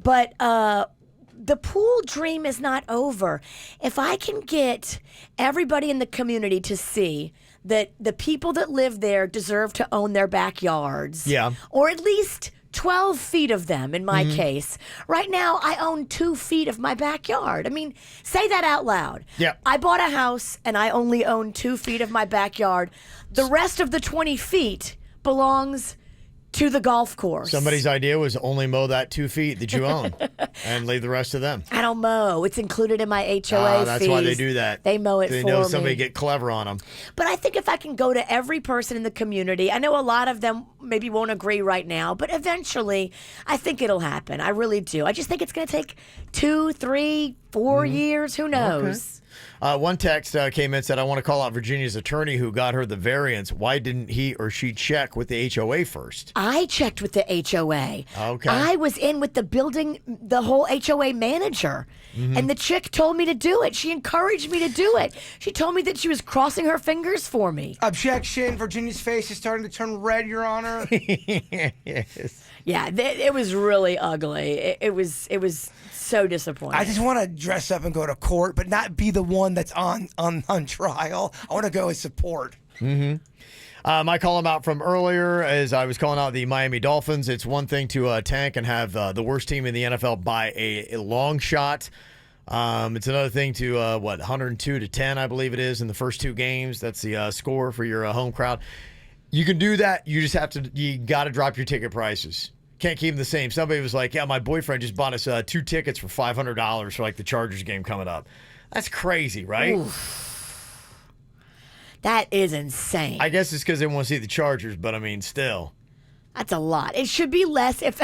But the pool dream is not over. If I can get everybody in the community to see that the people that live there deserve to own their backyards. Yeah. Or at least 12 feet of them, in my case. Right now, I own 2 feet of my backyard. I mean, say that out loud. Yeah. I bought a house, and I only own 2 feet of my backyard. The rest of the 20 feet belongs to the golf course. Somebody's idea was only mow that 2 feet that you own and leave the rest to them. I don't mow. It's included in my HOA That's fees. why they do that. They mow it they for know me. somebody get clever on them. But I think if I can go to every person in the community, I know a lot of them maybe won't agree right now, but eventually I think it'll happen. I really do. I just think it's going to take 2, 3, 4 years. Who knows? One text came in and said, I want to call out Virginia's attorney who got her the variance. Why didn't he or she check with the HOA first? I checked with the HOA. Okay. I was in with the whole HOA manager. And the chick told me to do it. She encouraged me to do it. She told me that she was crossing her fingers for me. Objection. Virginia's face is starting to turn red, Your Honor. Yes. Yeah, it was really ugly. It was so disappointing. I just want to dress up and go to court, but not be the one that's on trial. I want to go as support. My call out from earlier as I was calling out the Miami Dolphins. It's one thing to tank and have the worst team in the NFL by a long shot. It's another thing to 102-10, I believe it is, in the first 2 games. That's the score for your home crowd. You can do that. You just have to. You got to drop your ticket prices. Can't keep them the same. Somebody was like, "Yeah, my boyfriend just bought us 2 tickets for $500 for like the Chargers game coming up." That's crazy, right? Oof. That is insane. I guess it's because they want to see the Chargers, but I mean, still. That's a lot. It should be less if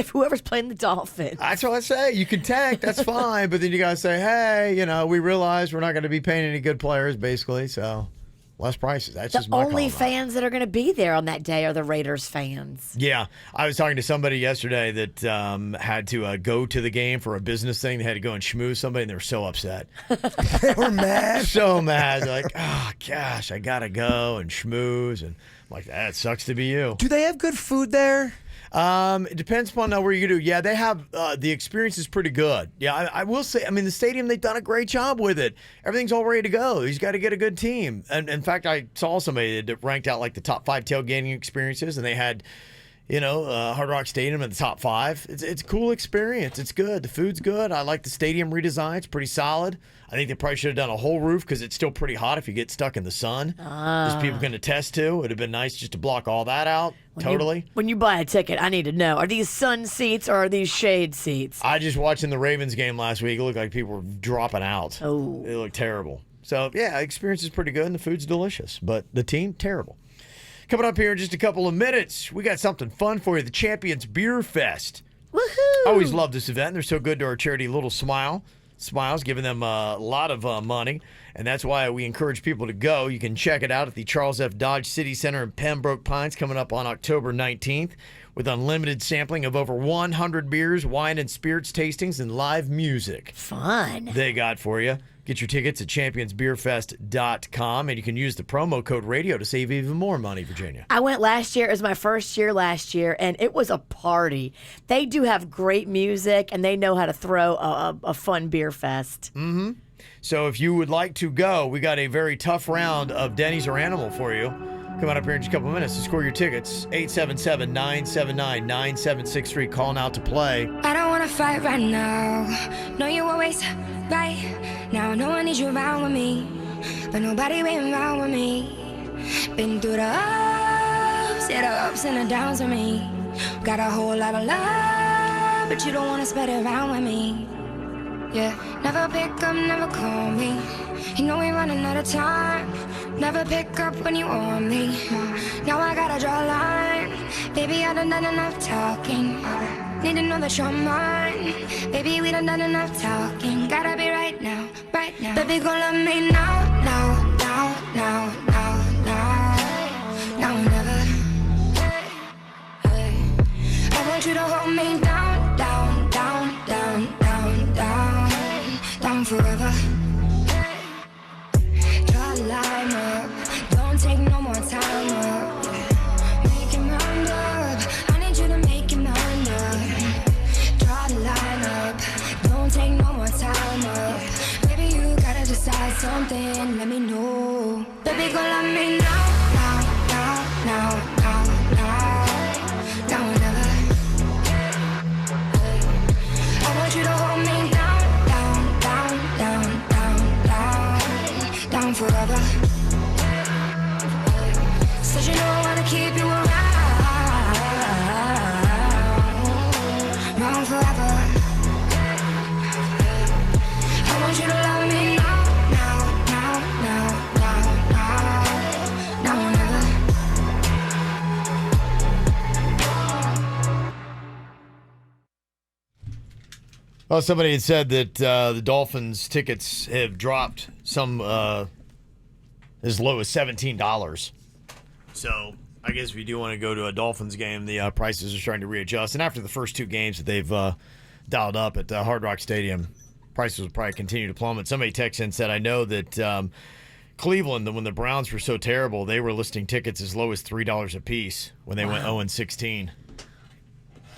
whoever's playing the Dolphins. That's what I say. You can tank, that's fine, but then you gotta say, hey, we realize we're not going to be paying any good players, basically. So less prices. That's The just my only call. fans that are going to be there on that day are the Raiders fans. Yeah, I was talking to somebody yesterday that had to go to the game for a business thing. They had to go and schmooze somebody, and they were so upset. They were mad. So mad. They're like, oh, gosh, I got to go and schmooze. And I'm like, that sucks to be you. Do they have good food there? It depends upon where you do. Yeah, they have the experience is pretty good. Yeah, I will say. I mean, the stadium, they've done a great job with it. Everything's all ready to go. He's got to get a good team. And in fact, I saw somebody that ranked out like the top 5 tailgating experiences, and they had, Hard Rock Stadium in the top 5. It's a cool experience. It's good. The food's good. I like the stadium redesign. It's pretty solid. I think they probably should have done a whole roof because it's still pretty hot if you get stuck in the sun. There's people going to test to. It would have been nice just to block all that out. When you buy a ticket, I need to know, are these sun seats or are these shade seats? I just watching the Ravens game last week. It looked like people were dropping out. Oh. It looked terrible. So, yeah, experience is pretty good and the food's delicious. But the team, terrible. Coming up here in just a couple of minutes, we got something fun for you. The Champions Beer Fest. Woohoo! Always love this event. They're so good to our charity Little Smiles, giving them a lot of money, and that's why we encourage people to go. You can check it out at the Charles F. Dodge City Center in Pembroke Pines coming up on October 19th with unlimited sampling of over 100 beers, wine and spirits tastings, and live music. Fun. They got for you. Get your tickets at championsbeerfest.com, and you can use the promo code radio to save even more money, Virginia. I went last year. It was my first year last year, and it was a party. They do have great music, and they know how to throw a fun beer fest. Mm-hmm. So if you would like to go, we got a very tough round of Denny's or Animal for you. Coming up here in just a couple minutes to score your tickets. 877-979-9763. Call now to play. I don't wanna fight right now. No, you always right now. No one needs you around with me, but nobody been around with me. Been through the ups, yeah, the ups and the downs with me. Got a whole lot of love, but you don't wanna spread it around with me. Yeah, never pick up, never call me. You know we running out of time. Never pick up when you want me. Now I gotta draw a line. Baby, I done enough talking. Need to know that you're mine. Baby, we done enough talking. Gotta be right now, right now. Baby, gon' love me now, now, now, now, now, now. Now or never. Hey. I want you to hold me down, down, down, down, down, down, down forever. Line up, don't take no more time up. Make your mind up, I need you to make your mind up. Draw the line up, don't take no more time up. Baby, you gotta decide something, let me know. Baby, gon' love me now, now, now, now, now, now, now or never. I want you to hold me down, down, down, down, down, down, down forever. Said you know I wanna keep you around forever. I want you to love me now, now, now, now, now, now, now or never. Well, somebody had said that the Dolphins tickets have dropped some as low as $17. So I guess if you do want to go to a Dolphins game, the prices are starting to readjust. And after the first 2 games that they've dialed up at Hard Rock Stadium, prices will probably continue to plummet. Somebody texted in and said, I know that Cleveland, when the Browns were so terrible, they were listing tickets as low as $3 a piece when they went 0-16.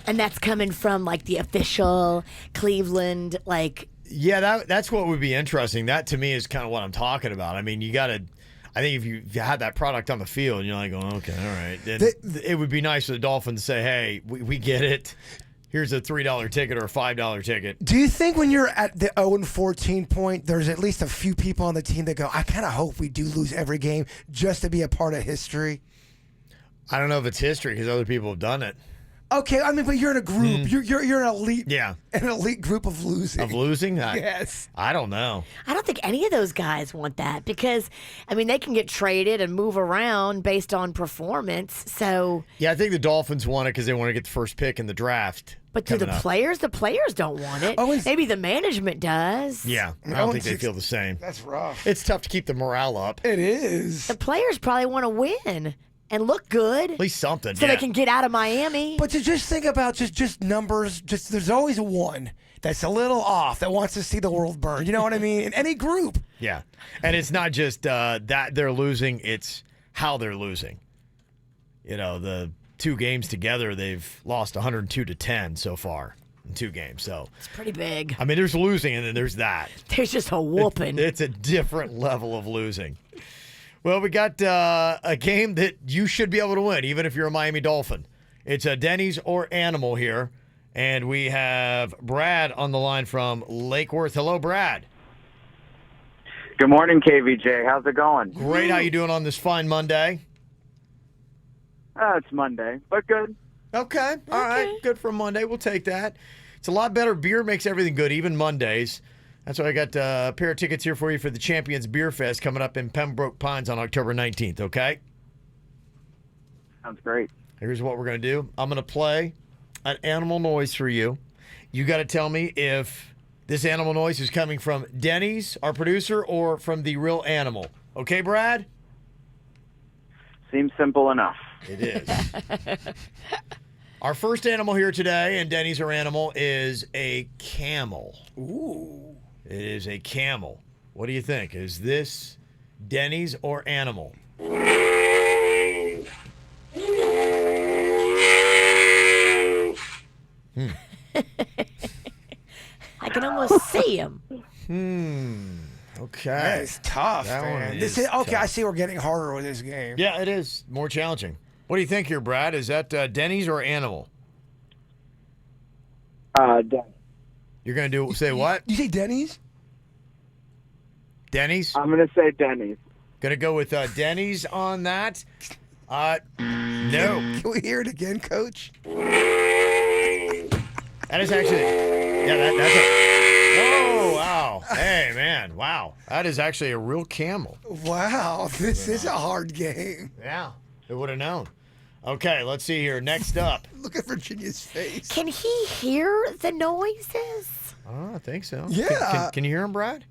And that's coming from like the official Cleveland, like. Yeah, that's what would be interesting. That to me is kind of what I'm talking about. I mean, you got to. I think if you had that product on the field, and you're like, oh, okay, all right. Then it would be nice for the Dolphins to say, hey, we get it. Here's a $3 ticket or a $5 ticket. Do you think when you're at the 0-14 point, there's at least a few people on the team that go, I kind of hope we do lose every game just to be a part of history? I don't know if it's history because other people have done it. Okay, I mean, but you're in a group. You're an elite. Yeah. An elite group of losing. Of losing? Yes. I don't know. I don't think any of those guys want that because, I mean, they can get traded and move around based on performance. So, Yeah, I think the Dolphins want it because they want to get the first pick in the draft. but do the coming up. players? The players don't want it. Maybe the management does. Yeah, I don't think they feel the same. That's rough. It's tough to keep the morale up. It is. The players probably want to win and look good. At least something. So yeah. they can get out of Miami. But to just think about just numbers, just there's always one that's a little off that wants to see the world burn. You know what I mean? In any group. Yeah, and it's not just that they're losing; it's how they're losing. You know, the 2 games together, they've lost 102-10 so far in 2 games. So It's pretty big. I mean, there's losing, and then there's that. There's just a whooping. It's a different level of losing. Well, we got a game that you should be able to win, even if you're a Miami Dolphin. It's a Denny's or Animal here, and we have Brad on the line from Lake Worth. Hello, Brad. Good morning, KVJ. How's it going? Great. How you doing on this fine Monday? It's Monday, but good. Okay. All right. Good for Monday. We'll take that. It's a lot better. Beer makes everything good, even Mondays. That's why I got a pair of tickets here for you for the Champions Beer Fest coming up in Pembroke Pines on October 19th, okay? Sounds great. Here's what we're going to do. I'm going to play an animal noise for you. You got to tell me if this animal noise is coming from Denny's, our producer, or from the real animal. Okay, Brad? Seems simple enough. It is. Our first animal here today, and Denny's our animal, is a camel. Ooh. It is a camel. What do you think? Is this Denny's or animal? I can almost see him. Okay. That is tough, That man. one This is is okay. tough. I see we're getting harder with this game. Yeah, it is more challenging. What do you think here, Brad? Is that Denny's or animal? Denny's. You're going to say what? You say Denny's? Denny's? I'm going to say Denny's. Going to go with Denny's on that? No. Can we hear it again, Coach? That is actually, that's a, whoa, wow. Hey, man, wow. That is actually a real camel. Wow, this is a hard game. Yeah, who would have known? Okay, let's see here. Next up. Look at Virginia's face. Can he hear the noises? Oh, I think so. Yeah. Can you hear him, Brad?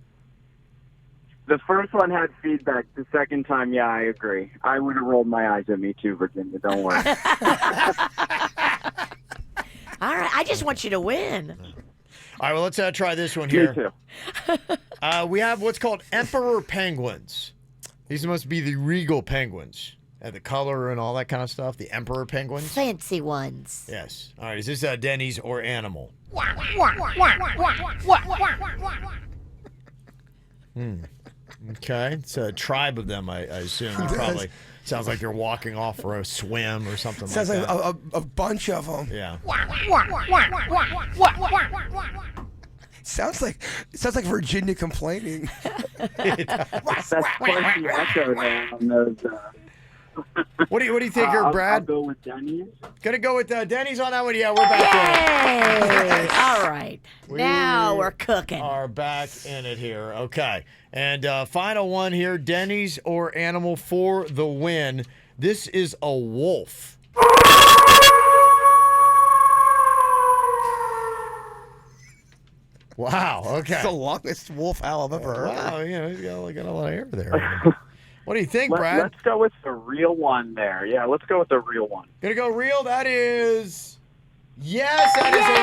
The first one had feedback. The second time, yeah, I agree. I would have rolled my eyes at me too, Virginia. Don't worry. All right, I just want you to win. All right, well, let's try this one You here. too. We have what's called emperor penguins. These must be the regal penguins. The color and all that kind of stuff. The emperor penguins. Fancy ones. Yes. All right, is this Denny's or animal? Okay, it's a tribe of them, I assume. Probably sounds like they're walking off for a swim or something Sounds like like that. a bunch of them. Yeah. Sounds like Virginia complaining. That's plenty echo there on those. What do you think here, Brad? I'll go with Denny's. Gonna go with Denny's on that one. Yeah, we're back in it. All right. Now we're cooking. Are back in it here. Okay. And final one here, Denny's or animal for the win. This is a wolf. Wow, okay. It's the longest wolf howl I've ever heard. Wow, he's got a lot of hair there. What do you think, Brad? Let's go with the real one there. Yeah, let's go with the real one. Gonna go real? That is... Yes, that is a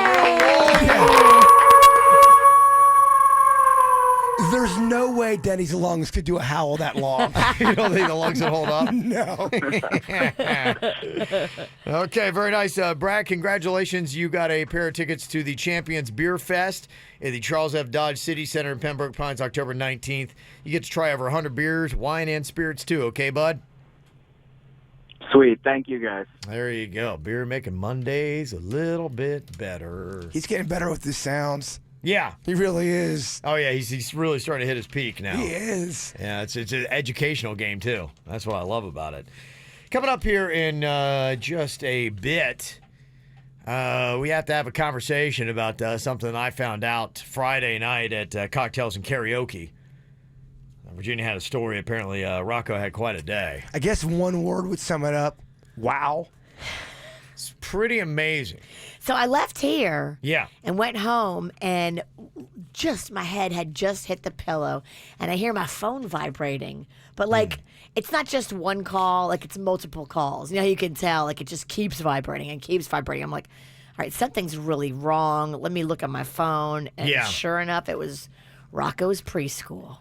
real wolf. There's no way Denny's lungs could do a howl that long. You don't think the lungs would hold up? No. Okay, very nice. Brad, congratulations. You got a pair of tickets to the Champions Beer Fest at the Charles F. Dodge City Center in Pembroke Pines, October 19th. You get to try over 100 beers, wine, and spirits too. Okay, bud? Sweet. Thank you, guys. There you go. Beer making Mondays a little bit better. He's getting better with the sounds. Yeah. He really is. Oh, yeah. He's really starting to hit his peak now. He is. Yeah, it's an educational game, too. That's what I love about it. Coming up here in just a bit, We have to have a conversation about something I found out Friday night at Cocktails and Karaoke. Virginia had a story. Apparently, Rocco had quite a day. I guess one word would sum it up. Wow. It's pretty amazing. So I left here Yeah. and went home, and just my head had just hit the pillow, and I hear my phone vibrating. But, like, it's not just one call. Like, it's multiple calls. You know, you can tell. Like, it just keeps vibrating and keeps vibrating. I'm like, all right, something's really wrong. Let me look at my phone. And sure enough, it was Rocco's preschool.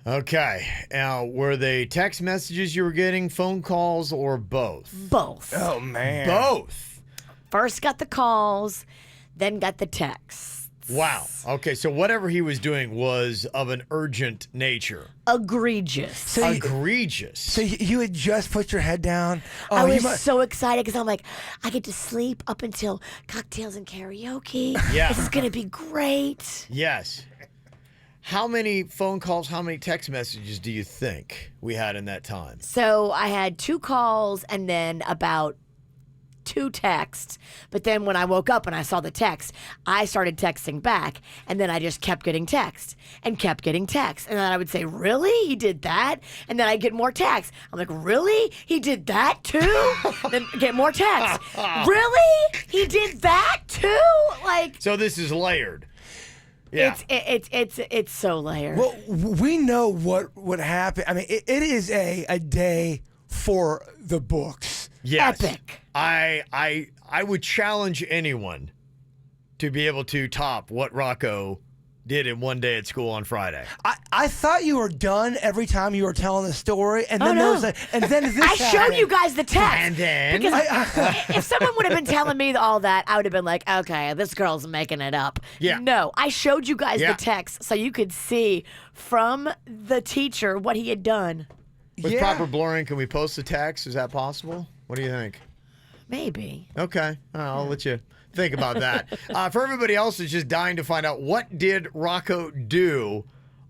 Okay. Now, were they text messages you were getting, phone calls, or both? Both. Oh, man. Both? First got the calls, then got the texts. Wow. Okay, so whatever he was doing was of an urgent nature. Egregious. Egregious. So you had just put your head down? I was so excited because I'm like, I get to sleep up until Cocktails and Karaoke. Yeah. This is going to be great. Yes. How many phone calls, how many text messages do you think we had in that time? So I had 2 calls and then about 2 texts. But then when I woke up and I saw the text, I started texting back. And then I just kept getting texts and kept getting texts. And then I would say, really? He did that? And then I get more texts. I'm like, really? He did that too? Then get more texts. Really? He did that too? Like, so this is layered. Yeah. It's so layered. Well, we know what would happen. I mean, it is a day for the books. Yes. Epic. I would challenge anyone to be able to top what Rocco did in one day at school on Friday. I thought you were done every time you were telling the story, and then this I showed you guys the text. And then because if someone would have been telling me all that, I would have been like, okay, this girl's making it up. Yeah. No, I showed you guys the text so you could see from the teacher what he had done. With proper blurring, can we post the text? Is that possible? What do you think? Maybe. Okay. I'll let you think about that. For everybody else who's just dying to find out, what did Rocco do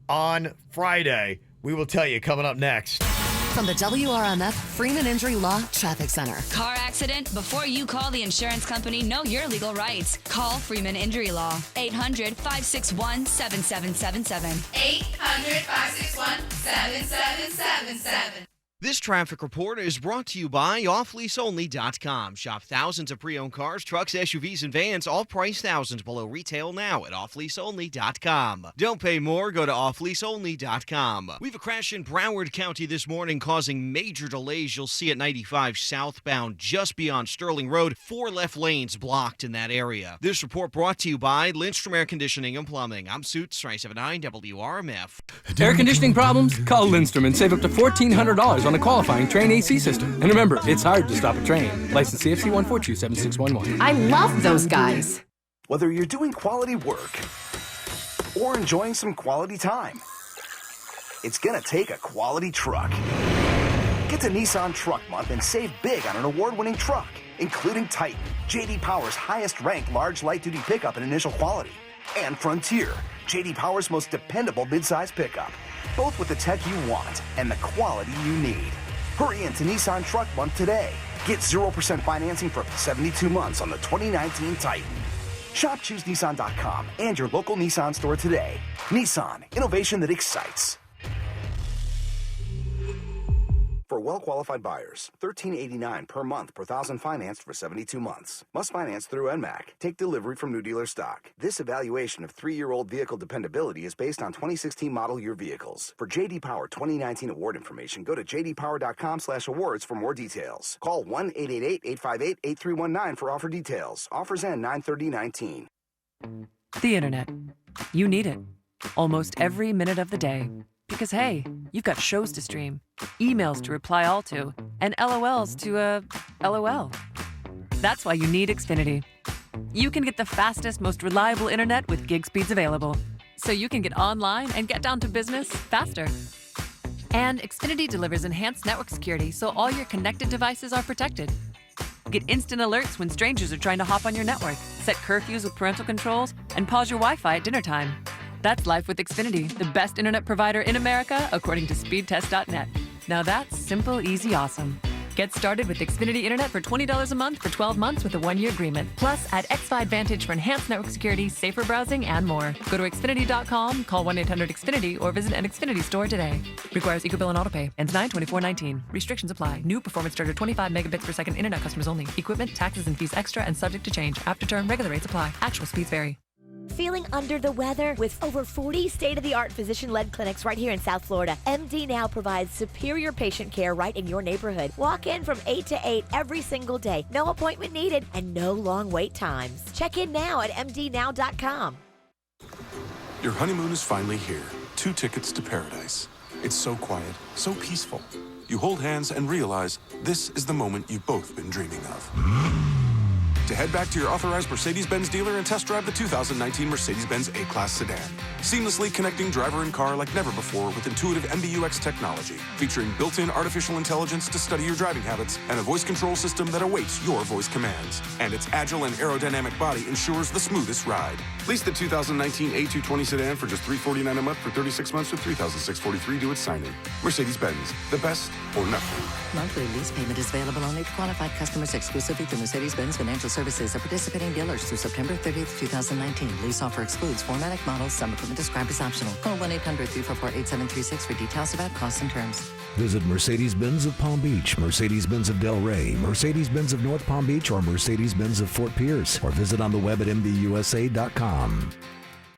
on Friday? We will tell you coming up next. From the WRMF Freeman Injury Law Traffic Center. Car accident? Before you call the insurance company, know your legal rights. Call Freeman Injury Law. 800-561-7777. 800-561-7777. This traffic report is brought to you by offleaseonly.com. Shop thousands of pre-owned cars, trucks, SUVs, and vans, all priced thousands below retail now at offleaseonly.com. Don't pay more, go to offleaseonly.com. We have a crash in Broward County this morning causing major delays. You'll see at 95 southbound just beyond Sterling Road. 4 left lanes blocked in that area. This report brought to you by Lindstrom Air Conditioning and Plumbing. I'm Suits 379 WRMF. Air conditioning problems? Call Lindstrom and save up to $1,400 on a qualifying Train AC system. And remember, it's hard to stop a train. License CFC 1427611. I love those guys. Whether you're doing quality work or enjoying some quality time, it's gonna take a quality truck. Get to Nissan Truck Month and save big on an award-winning truck, including Titan, J.D. Power's highest-ranked large light-duty pickup in initial quality, and Frontier, J.D. Power's most dependable midsize pickup. Both with the tech you want and the quality you need. Hurry into Nissan Truck Month today. Get 0% financing for 72 months on the 2019 Titan. Shop ChooseNissan.com and your local Nissan store today. Nissan, innovation that excites. For well-qualified buyers, $13.89 per month per thousand financed for 72 months. Must finance through NMAC. Take delivery from new dealer stock. This evaluation of 3-year-old vehicle dependability is based on 2016 model year vehicles. For J.D. Power 2019 award information, go to jdpower.com/awards for more details. Call 1-888-858-8319 for offer details. Offers end 9/30/19. The internet. You need it. Almost every minute of the day. Because, hey, you've got shows to stream, emails to reply all to, and LOLs to, LOL. That's why you need Xfinity. You can get the fastest, most reliable internet with gig speeds available. So you can get online and get down to business faster. And Xfinity delivers enhanced network security so all your connected devices are protected. Get instant alerts when strangers are trying to hop on your network, set curfews with parental controls, and pause your Wi-Fi at dinner time. That's life with Xfinity, the best internet provider in America, according to speedtest.net. Now that's simple, easy, awesome. Get started with Xfinity Internet for $20 a month for 12 months with a 1-year agreement. Plus, add XFi Advantage for enhanced network security, safer browsing, and more. Go to Xfinity.com, call 1-800-XFINITY, or visit an Xfinity store today. Requires EcoBill and AutoPay. Ends 9/24/19. Restrictions apply. New performance charger 25 megabits per second internet customers only. Equipment, taxes, and fees extra and subject to change. After term, regular rates apply. Actual speeds vary. Feeling under the weather? With over 40 state-of-the-art physician-led clinics right here in South Florida, MD Now provides superior patient care right in your neighborhood. Walk in from 8 to 8 every single day. No appointment needed and no long wait times. Check in now at mdnow.com. Your honeymoon is finally here. 2 tickets to paradise. It's so quiet, so peaceful. You hold hands and realize this is the moment you've both been dreaming of. To head back to your authorized Mercedes-Benz dealer and test drive the 2019 Mercedes-Benz A-Class sedan. Seamlessly connecting driver and car like never before with intuitive MBUX technology, featuring built-in artificial intelligence to study your driving habits and a voice control system that awaits your voice commands. And its agile and aerodynamic body ensures the smoothest ride. Lease the 2019 A220 sedan for just $349 a month for 36 months with $3,643 due at signing. Mercedes-Benz, the best or nothing. Monthly lease payment is available only to qualified customers exclusively through Mercedes-Benz Financial Services or participating dealers through September 30th, 2019. Lease offer excludes 4MATIC models. Some equipment described as optional. Call 1-800-344-8736 for details about costs and terms. Visit Mercedes-Benz of Palm Beach, Mercedes-Benz of Delray, Mercedes-Benz of North Palm Beach, or Mercedes-Benz of Fort Pierce, or visit on the web at mbusa.com.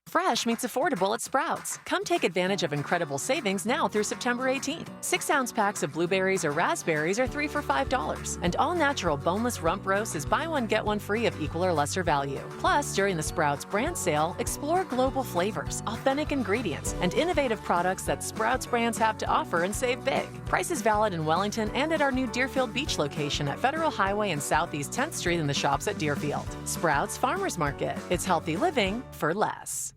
Fresh meets affordable at Sprouts. Come take advantage of incredible savings now through September 18th. 6-ounce packs of blueberries or raspberries are 3 for $5. And all-natural boneless rump roast is buy one, get one free of equal or lesser value. Plus, during the Sprouts brand sale, explore global flavors, authentic ingredients, and innovative products that Sprouts brands have to offer and save big. Prices valid in Wellington and at our new Deerfield Beach location at Federal Highway and Southeast 10th Street in the shops at Deerfield. Sprouts Farmers Market. It's healthy living for less.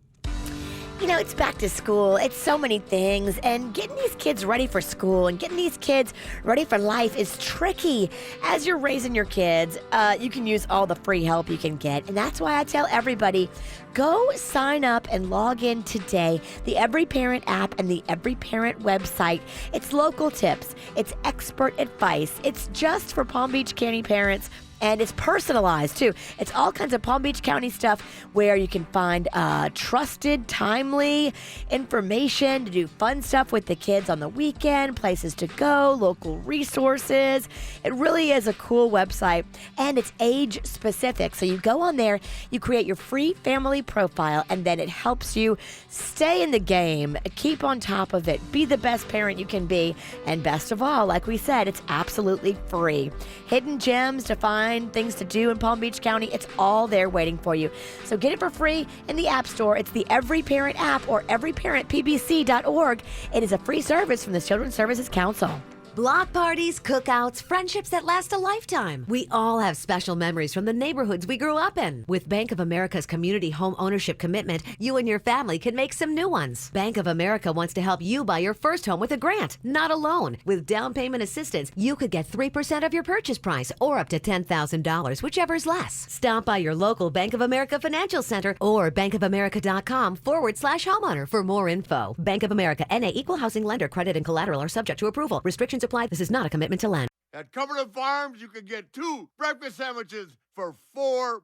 You know, it's back to school. It's so many things. And getting these kids ready for school and getting these kids ready for life is tricky. As you're raising your kids, you can use all the free help you can get. And that's why I tell everybody, go sign up and log in today. The Every Parent app and the Every Parent website. It's local tips. It's expert advice. It's just for Palm Beach County parents. And it's personalized, too. It's all kinds of Palm Beach County stuff where you can find trusted, timely information to do fun stuff with the kids on the weekend, places to go, local resources. It really is a cool website, and it's age-specific. So you go on there, you create your free family profile, and then it helps you stay in the game, keep on top of it, be the best parent you can be, and best of all, like we said, it's absolutely free. Hidden gems to find things to do in Palm Beach County. It's all there waiting for you. So get it for free in the App Store. It's the Every Parent app or everyparentpbc.org. It is a free service from the Children's Services Council. Block parties, cookouts, friendships that last a lifetime. We all have special memories from the neighborhoods we grew up in. With Bank of America's community home ownership commitment, you and your family can make some new ones. Bank of America wants to help you buy your first home with a grant, not a loan. With down payment assistance, you could get 3% of your purchase price or up to $10,000, whichever's less. Stop by your local Bank of America Financial Center or bankofamerica.com/homeowner for more info. Bank of America, N.A. Equal Housing Lender. Credit and collateral are subject to approval. Restrictions apply. This is not a commitment to lend. At Cumberland Farms, you can get 2 breakfast sandwiches for $4.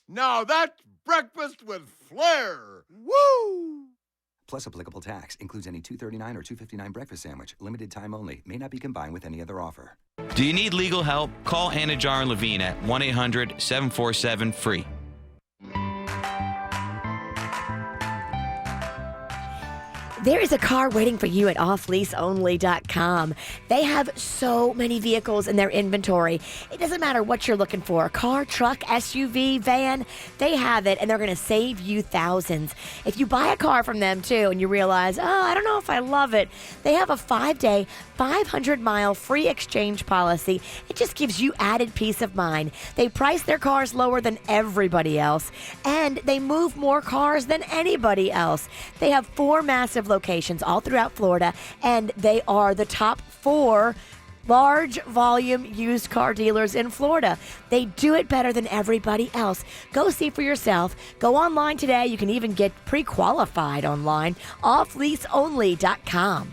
Now that's breakfast with flair. Woo! Plus applicable tax. Includes any $2.39 or $2.59 breakfast sandwich. Limited time only. May not be combined with any other offer. Do you need legal help? Call Anna Jar and Levine at 1-800-747-FREE. There is a car waiting for you at offleaseonly.com. They have so many vehicles in their inventory. It doesn't matter what you're looking for. Car, truck, SUV, van, they have it, and they're going to save you thousands. If you buy a car from them, too, and you realize, I don't know if I love it, they have a 5-day, 500-mile free exchange policy. It just gives you added peace of mind. They price their cars lower than everybody else, and they move more cars than anybody else. They have 4 massive locations all throughout Florida, and they are the top 4 large volume used car dealers in Florida. They do it better than everybody else. Go see for yourself. Go online today. You can even get pre-qualified online. Offleaseonly.com.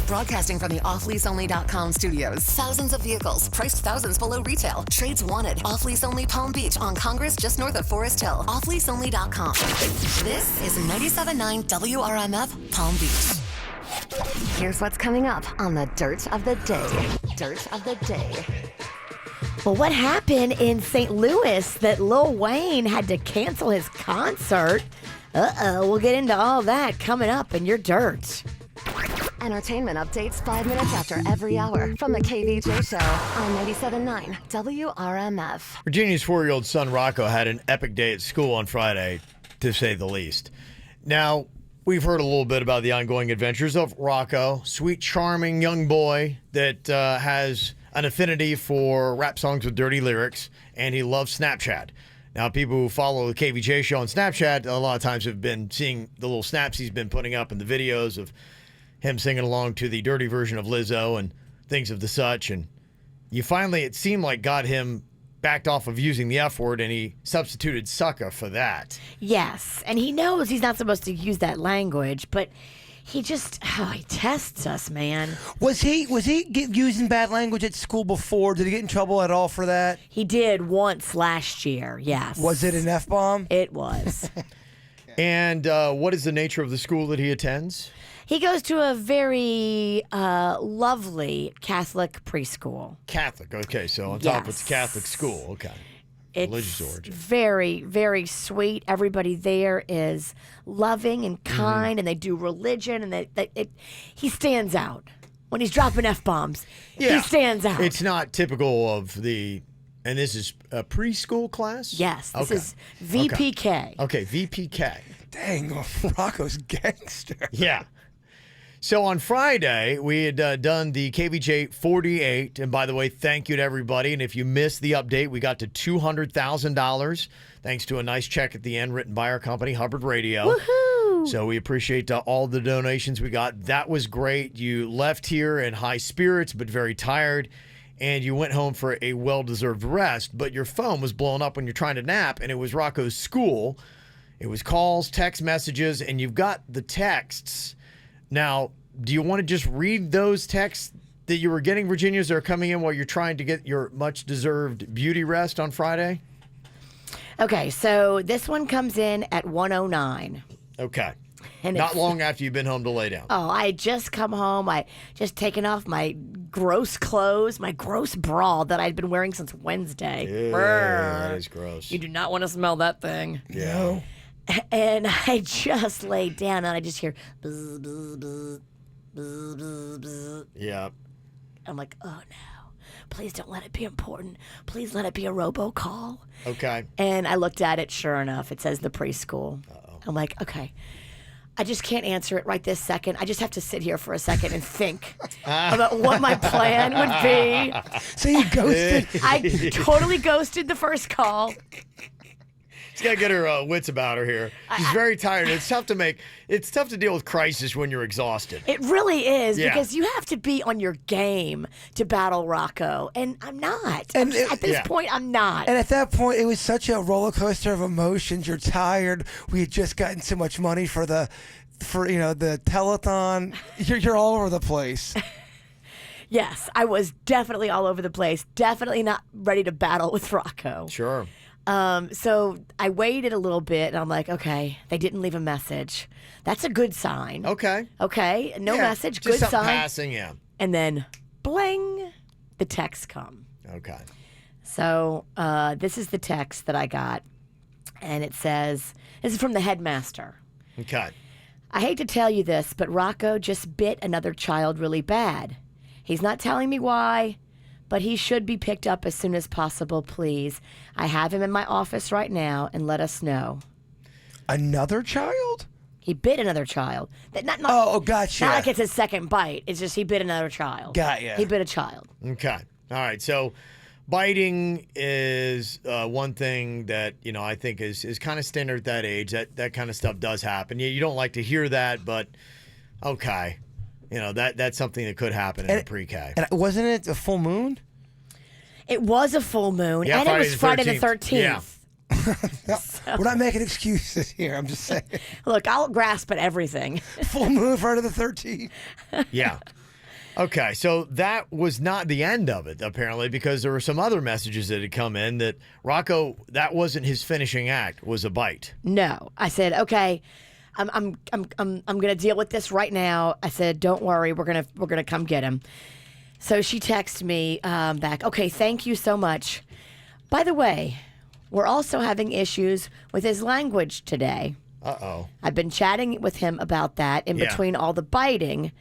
Broadcasting from the offleaseonly.com studios. Thousands of vehicles, priced thousands below retail. Trades wanted. Off Lease Only Palm Beach on Congress, just north of Forest Hill. Offleaseonly.com. This is 97.9 WRMF Palm Beach. Here's what's coming up on the Dirt of the Day. Dirt of the Day. Well, what happened in St. Louis that Lil Wayne had to cancel his concert? We'll get into all that coming up in your dirt. Entertainment updates 5 minutes after every hour from the KVJ Show on 97.9 WRMF. Virginia's 4-year-old son Rocco had an epic day at school on Friday, to say the least. Now, we've heard a little bit about the ongoing adventures of Rocco, sweet, charming young boy that has an affinity for rap songs with dirty lyrics, and he loves Snapchat. Now, people who follow the KVJ Show on Snapchat a lot of times have been seeing the little snaps he's been putting up and the videos of him singing along to the dirty version of Lizzo and things of the such. And you finally, it seemed like, got him backed off of using the F word, and he substituted sucker for that. Yes, and he knows he's not supposed to use that language, but he just, he tests us, man. Was he using bad language at school before? Did he get in trouble at all for that? He did once last year, yes. Was it an F-bomb? It was. And what is the nature of the school that he attends? He goes to a very lovely Catholic preschool. Catholic, okay. So on top it's a Catholic school, okay. Religious It's origin. very, very sweet. Everybody there is loving and kind, and they do religion, and he stands out. When he's dropping F-bombs, he stands out. It's not typical of the, and this is a preschool class? Yes, this Okay. is VPK. Okay, VPK. Dang, Rocco's gangster. Yeah. So on Friday, we had done the KVJ 48. And by the way, thank you to everybody. And if you missed the update, we got to $200,000 thanks to a nice check at the end written by our company, Hubbard Radio. Woohoo! So we appreciate all the donations we got. That was great. You left here in high spirits, but very tired. And you went home for a well-deserved rest. But your phone was blowing up when you're trying to nap. And it was Rocco's school. It was calls, text messages, and you've got the texts. Now, do you want to just read those texts that you were getting, Virginia's, that are coming in while you're trying to get your much-deserved beauty rest on Friday? Okay, so this one comes in at 1:09. Okay. And Not it's- long after you've been home to lay down. Oh, I had just come home. I just taken off my gross clothes, my gross bra that I'd been wearing since Wednesday. Ew, Brr. that is gross. You do not want to smell that thing. Yeah. And I just laid down and I just hear buzz, buzz, buzz, buzz, buzz, buzz. Yeah. I'm like, oh no, please don't let it be important. Please let it be a robocall. Okay. And I looked at it, sure enough, it says the preschool. I'm like, okay, I just can't answer it right this second. I just have to sit here for a second and think about what my plan would be. So you ghosted? I totally ghosted the first call. She's got to get her wits about her here. She's very tired. It's tough to deal with crisis when you're exhausted. It really is, Yeah. because you have to be on your game to battle Rocco, and I'm not. And At this point, I'm not. And at that point, it was such a roller coaster of emotions. You're tired. We had just gotten so much money for the telethon. You're all over the place. Yes, I was definitely all over the place. Definitely not ready to battle with Rocco. Sure. So I waited a little bit, and I'm like, okay, they didn't leave a message. That's a good sign. Okay. Okay, no Yeah, message, just good something sign. passing, yeah. And then, bling, the text come. Okay. So this is the text that I got, and it says, this is from the headmaster. Okay. I hate to tell you this, but Rocco just bit another child really bad. He's not telling me why, but he should be picked up as soon as possible, please. I have him in my office right now, and let us know. Another child? He bit another child. Gotcha. Not like it's his second bite. It's just he bit another child. Got ya. He bit a child. Okay. All right. So biting is one thing that, I think is kind of standard at that age. That kind of stuff does happen. You don't like to hear that, but okay. That's something that could happen in a pre-K. And wasn't it a full moon? It was a full moon, Yeah, and it was Friday the 13th. Yeah. We're not making excuses here. I'm just saying. Look, I'll grasp at everything. Full moon Friday the 13th. Yeah. Okay, so that was not the end of it, apparently, because there were some other messages that had come in that Rocco, that wasn't his finishing act, was a bite. No. I said, okay, I'm gonna deal with this right now. I said, don't worry, we're gonna come get him. So she texted me back, okay, thank you so much. By the way, we're also having issues with his language today. Uh-oh. I've been chatting with him about that in between all the biting.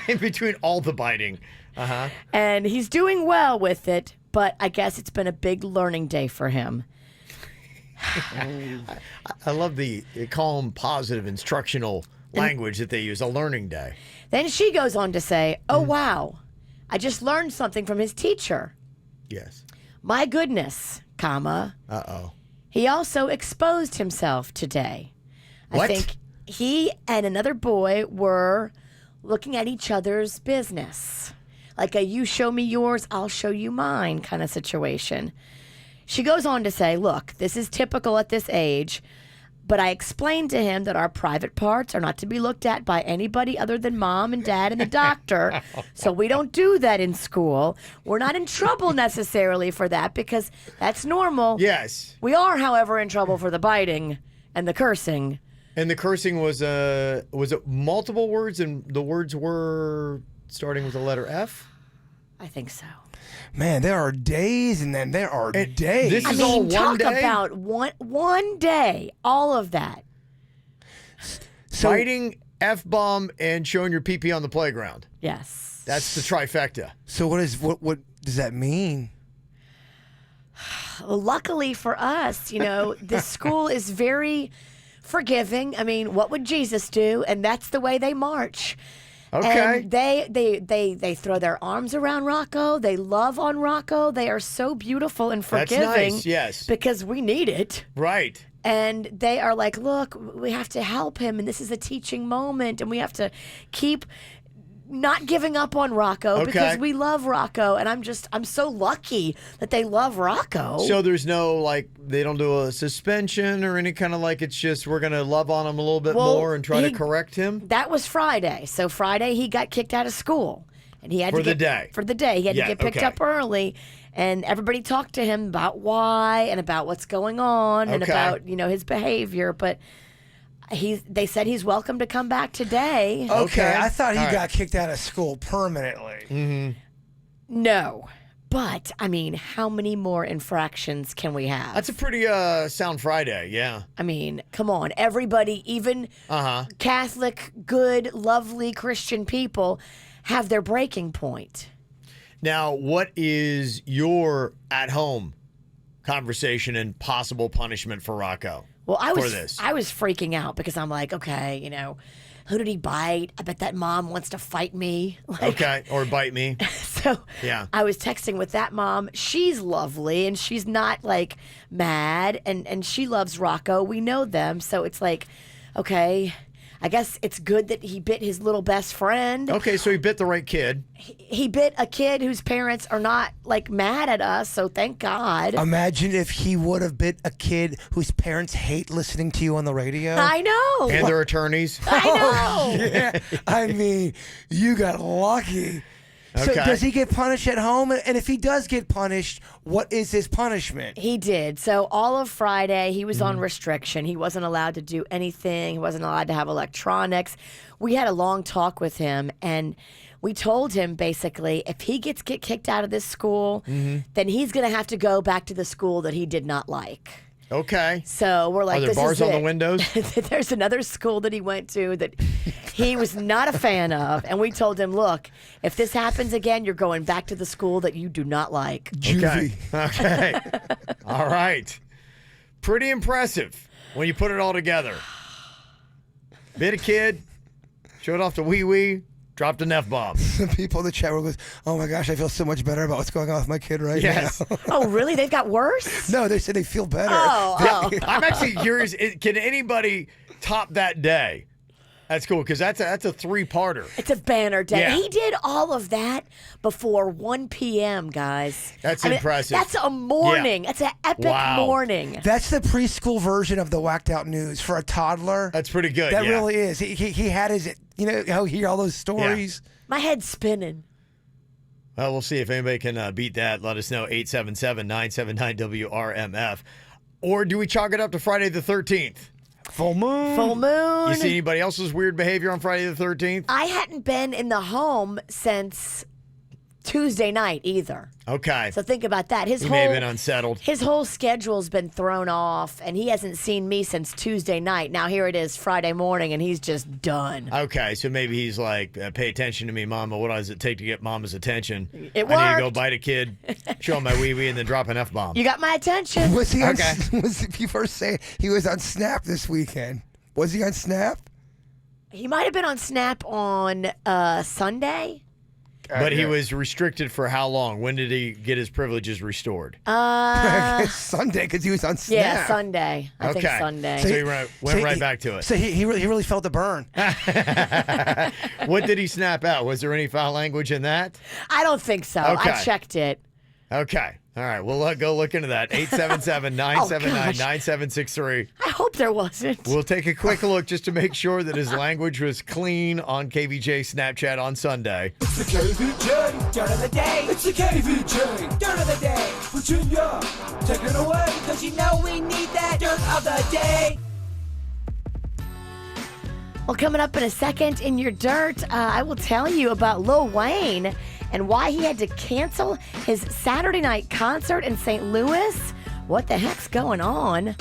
In between all the biting. Uh-huh. And he's doing well with it, but I guess it's been a big learning day for him. I love the calm, positive, instructional language that they use, a learning day. Then she goes on to say, oh, wow, I just learned something from his teacher. Yes. My goodness, comma. Uh-oh. He also exposed himself today. What? I think he and another boy were looking at each other's business. Like a you show me yours, I'll show you mine kind of situation. She goes on to say, look, this is typical at this age, but I explained to him that our private parts are not to be looked at by anybody other than mom and dad and the doctor. So we don't do that in school. We're not in trouble necessarily for that because that's normal. Yes. We are, however, in trouble for the biting and the cursing. And the cursing was it multiple words, and the words were starting with the letter F? I think so. Man, there are days and then there are days. This is all one talk day? about one day, all of that. So, biting, F-bomb, and showing your pee-pee on the playground. Yes. That's the trifecta. So what does that mean? Well, luckily for us, this school is very forgiving. I mean, what would Jesus do? And that's the way they march. Okay. And they throw their arms around Rocco. They love on Rocco. They are so beautiful and forgiving. That's nice, yes. Because we need it. Right. And they are like, look, we have to help him, and this is a teaching moment, and we have to keep not giving up on Rocco because we love Rocco, and I'm so lucky that they love Rocco. So there's no, they don't do a suspension or any kind of it's just we're going to love on him a little bit more and try to correct him? That was Friday. So Friday he got kicked out of school. And he had For the day. He had to get picked up early. And everybody talked to him about why and about what's going on and about, his behavior. But they said he's welcome to come back today. Okay, I thought he got kicked out of school permanently. Mm-hmm. No. But, I mean, how many more infractions can we have? That's a pretty sound Friday, yeah. I mean, come on. Everybody, even Catholic, good, lovely Christian people have their breaking point. Now, what is your at-home conversation and possible punishment for Rocco? Well, I was this? I was freaking out because I'm like, okay, who did he bite? I bet that mom wants to fight me. Or bite me. So yeah. I was texting with that mom. She's lovely and she's not mad and she loves Rocco. We know them. So it's like, okay, I guess it's good that he bit his little best friend. Okay, so he bit the right kid. He bit a kid whose parents are not mad at us, so thank God. Imagine if he would have bit a kid whose parents hate listening to you on the radio. I know. And their attorneys. I know. Yeah. I mean, you got lucky. So does he get punished at home? And if he does get punished, what is his punishment? He did. So all of Friday, he was on restriction. He wasn't allowed to do anything. He wasn't allowed to have electronics. We had a long talk with him, and we told him basically if he gets kicked out of this school, then he's going to have to go back to the school that he did not like. Okay. So we're like, are there this bars is on it. the windows? There's another school that he went to that he was not a fan of. And we told him, look, if this happens again, you're going back to the school that you do not like. Okay. Okay. All right. Pretty impressive when you put it all together. Bit a kid, showed off the wee-wee, dropped an F-bomb. People in the chat room goes, oh my gosh, I feel so much better about what's going on with my kid right now. Oh, really? They've got worse? No, they said they feel better. Oh. I'm actually curious, can anybody top that day? That's cool because that's a three-parter. It's a banner day. Yeah. He did all of that before 1 p.m., guys. That's I mean, impressive. That's a morning. Yeah. That's an epic morning. That's the preschool version of the whacked out news for a toddler. That's pretty good. That yeah. really is. He had his, how he hear all those stories. My head's spinning. Well, we'll see if anybody can beat that. Let us know, 877-979-WRMF. Or do we chalk it up to Friday the 13th? Full moon. Full moon. You see anybody else's weird behavior on Friday the 13th? I hadn't been in the home since Tuesday night either. Okay. So think about that. He may have been unsettled. His whole schedule's been thrown off, and he hasn't seen me since Tuesday night. Now here it is Friday morning, and he's just done. Okay, so maybe he's like, pay attention to me, Mama. What does it take to get Mama's attention? It I need to go worked. bite a kid, show him my wee-wee, and then drop an F-bomb. You got my attention. Was he Okay. if you first say he was on Snap this weekend? Was he on Snap? He might have been on Snap on Sunday. But he was restricted for how long? When did he get his privileges restored? Sunday, because he was on Snap. Yeah, Sunday. I think Okay. Sunday. So he went right back to it. So he really felt the burn. What did he snap out? Was there any foul language in that? I don't think so. Okay. I checked it. Okay. All right. We'll go look into that. 877-979-9763. I hope there wasn't. We'll take a quick look just to make sure that his language was clean on KVJ Snapchat on Sunday. It's the KVJ dirt of the day. It's the KVJ dirt of the day. Virginia, take it away, because you know we need that dirt of the day. Well, coming up in a second in your dirt, I will tell you about Lil Wayne and why he had to cancel his Saturday night concert in St. Louis. What the heck's going on?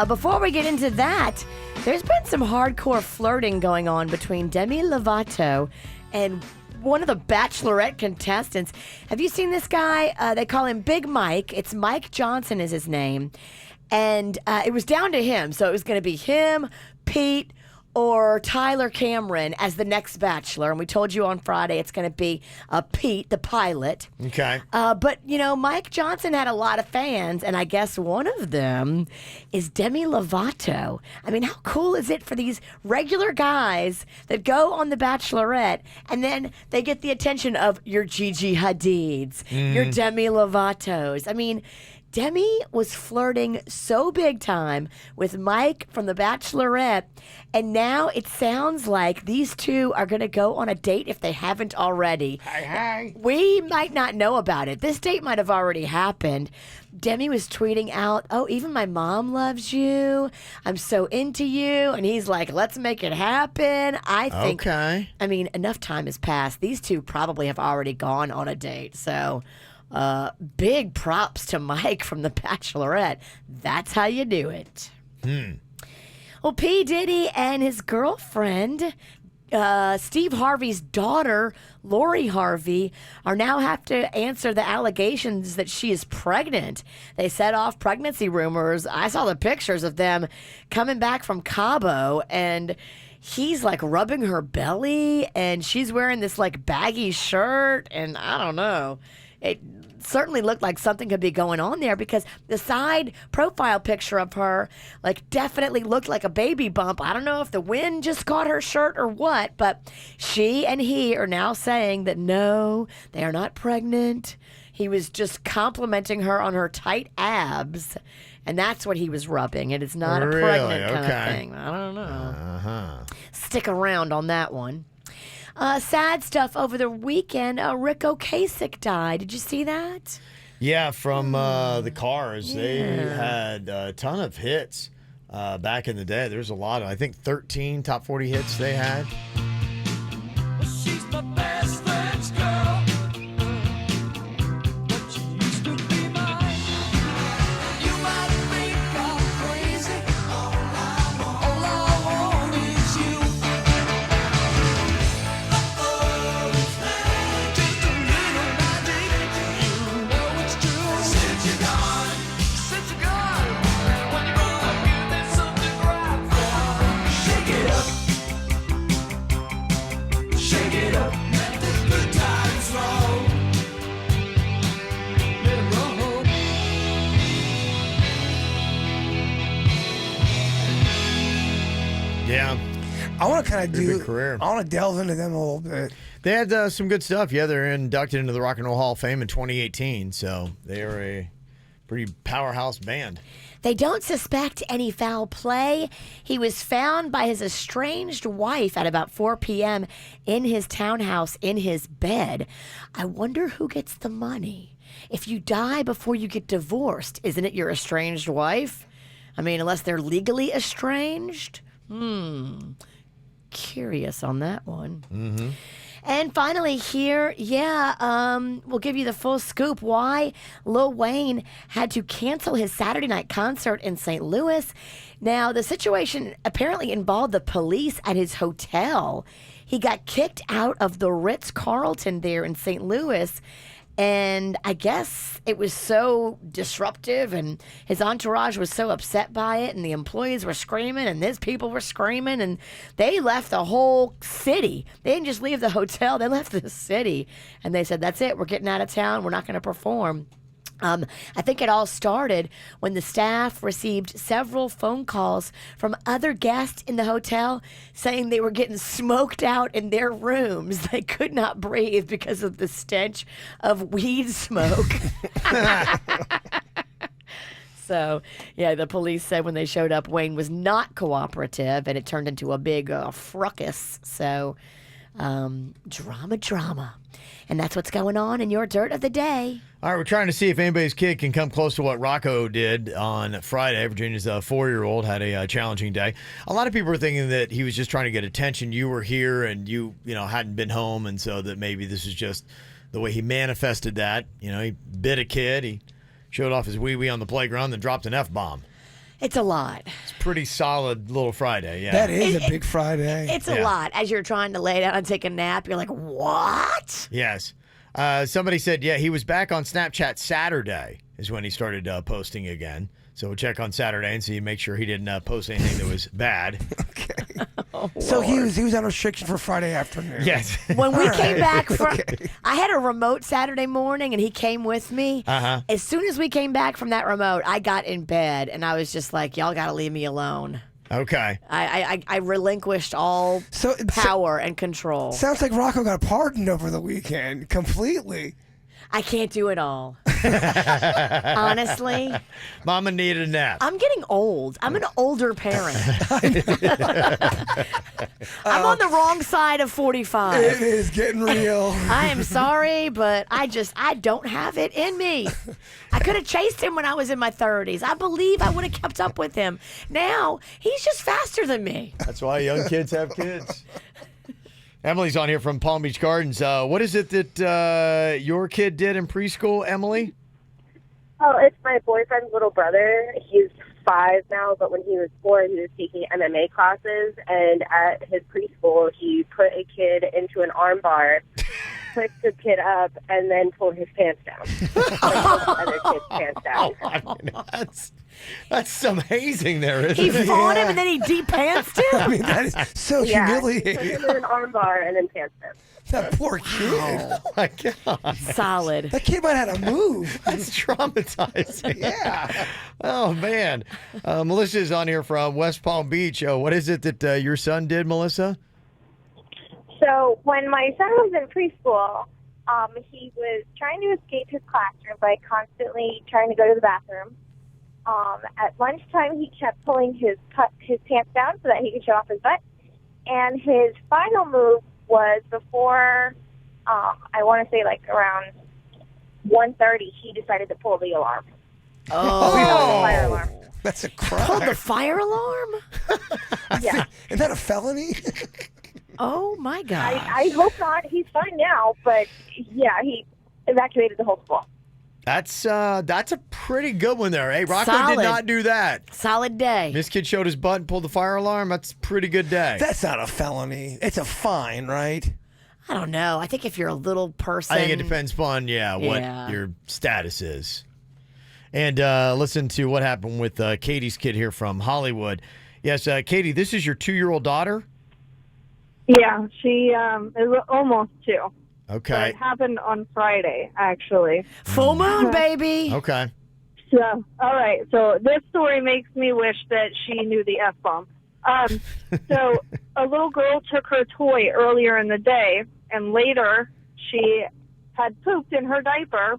Before we get into that, there's been some hardcore flirting going on between Demi Lovato and one of the Bachelorette contestants. Have you seen this guy? They call him Big Mike. It's Mike Johnson is his name. And it was down to him. So it was going to be him, Pete, or Tyler Cameron as the next Bachelor. And we told you on Friday it's going to be Pete, the pilot. Okay. But, Mike Johnson had a lot of fans, and I guess one of them is Demi Lovato. I mean, how cool is it for these regular guys that go on The Bachelorette, and then they get the attention of your Gigi Hadids, your Demi Lovatos. I mean, Demi was flirting so big time with Mike from The Bachelorette, and now it sounds like these two are going to go on a date if they haven't already. Hey. We might not know about it. This date might have already happened. Demi was tweeting out, "Oh, even my mom loves you. I'm so into you." And he's like, "Let's make it happen." I think, Okay. I mean, enough time has passed. These two probably have already gone on a date, so... big props to Mike from The Bachelorette. That's how you do it. Well, P. Diddy and his girlfriend, Steve Harvey's daughter, Lori Harvey, are now have to answer the allegations that she is pregnant. They set off pregnancy rumors. I saw the pictures of them coming back from Cabo, and he's like rubbing her belly, and she's wearing this like baggy shirt, and I don't know. It certainly looked like something could be going on there because the side profile picture of her like definitely looked like a baby bump. I don't know if the wind just caught her shirt or what, but she and he are now saying that no, they are not pregnant. He was just complimenting her on her tight abs, and that's what he was rubbing. It is not a pregnant kind of thing. I don't know. Stick around on that one. Sad stuff over the weekend. Rick Ocasek died. Did you see that? Yeah, from the Cars. Yeah. They had a ton of hits back in the day. There's a lot of, I think, 13 top 40 hits they had. She's my best friend's girl. But she used to be mine. You might think I'm crazy. All I want is you. Just a little magic. You know it's true. Since you're gone. Since you're gone. When you go out, give me something to cry for. Shake it up. I want to kind of Pretty big career. I want to delve into them a little bit. They had some good stuff. Yeah, they're inducted into the Rock and Roll Hall of Fame in 2018, so they are a pretty powerhouse band. They don't suspect any foul play. He was found by his estranged wife at about 4 p.m. in his townhouse in his bed. I wonder who gets the money. If you die before you get divorced, isn't it your estranged wife? I mean, unless they're legally estranged? Curious on that one. Mm-hmm. And finally here, we'll give you the full scoop why Lil Wayne had to cancel his Saturday night concert in St. Louis. Now, the situation apparently involved the police at his hotel. He got kicked out of the Ritz-Carlton there in St. Louis. And I guess it was so disruptive and his entourage was so upset by it and the employees were screaming and his people were screaming and they left the whole city. They didn't just leave the hotel, they left the city. And they said, that's it, we're getting out of town, we're not going to perform. I think it all started when the staff received several phone calls from other guests in the hotel saying they were getting smoked out in their rooms. They could not breathe because of the stench of weed smoke. So, yeah, the police said when they showed up, Wayne was not cooperative, and it turned into a big fracas. So, drama. And that's what's going on in your Dirt of the Day. All right, we're trying to see if anybody's kid can come close to what Rocco did on Friday. Virginia's 4-year-old had a challenging day. A lot of people are thinking that he was just trying to get attention. You were here and you hadn't been home, and so that maybe this is just the way he manifested that. He bit a kid. He showed off his wee-wee on the playground, then dropped an F-bomb. It's a lot. It's pretty solid little Friday, yeah. That is a big Friday. It's a lot. As you're trying to lay down and take a nap, you're like, what? Yes. Somebody said, he was back on Snapchat Saturday is when he started posting again. So we'll check on Saturday and see, make sure he didn't post anything that was bad. So he was on restriction for Friday afternoon. Yes. When we came back from, I had a remote Saturday morning and he came with me. Uh-huh. As soon as we came back from that remote, I got in bed and I was just like, y'all got to leave me alone. Okay. I relinquished all power and control. Sounds like Rocco got pardoned over the weekend completely. I can't do it all. Honestly. Mama needed a nap. I'm getting old. I'm an older parent. I'm on the wrong side of 45. It is getting real. I am sorry, but I don't have it in me. I could have chased him when I was in my 30s. I believe I would have kept up with him. Now, he's just faster than me. That's why young kids have kids. Emily's on here from Palm Beach Gardens. What is it that your kid did in preschool, Emily? Oh, it's my boyfriend's little brother. He's 5 now, but when he was 4, he was taking MMA classes, and at his preschool, he put a kid into an arm bar, pushed the kid up, and then pulled his pants down. The other kid's pants down. I mean, that's some hazing there, isn't He it? fought him and then he de-pantsed him? I mean, that is so humiliating. He put him in an arm bar and then pantsed him. That poor kid. Oh, my God. Solid. That kid might have had a move. That's traumatizing. Yeah. Oh, man. Melissa's on here from West Palm Beach. What is it that your son did, Melissa? So when my son was in preschool, he was trying to escape his classroom by constantly trying to go to the bathroom. At lunchtime, he kept pulling his pants down so that he could show off his butt. And his final move was before, I want to say like around 1:30, he decided to pull the alarm. Oh. The fire alarm. That's a crime. Pulled the fire alarm? Yeah. Is that a felony? Oh, my God. I hope not. He's fine now, but yeah, he evacuated the whole school. That's a pretty good one there. Hey, Rocco Solid. did not do that. Solid day. This kid showed his butt and pulled the fire alarm. That's a pretty good day. That's not a felony. It's a fine, right? I don't know. I think if you're a little person. I think it depends upon, what your status is. And listen to what happened with Katie's kid here from Hollywood. Yes, Katie, this is your 2-year-old daughter? Yeah, she is almost 2. Okay. So it happened on Friday, actually. Full moon, baby. Okay. So, all right. So this story makes me wish that she knew the F-bomb. So a little girl took her toy earlier in the day, and later she had pooped in her diaper.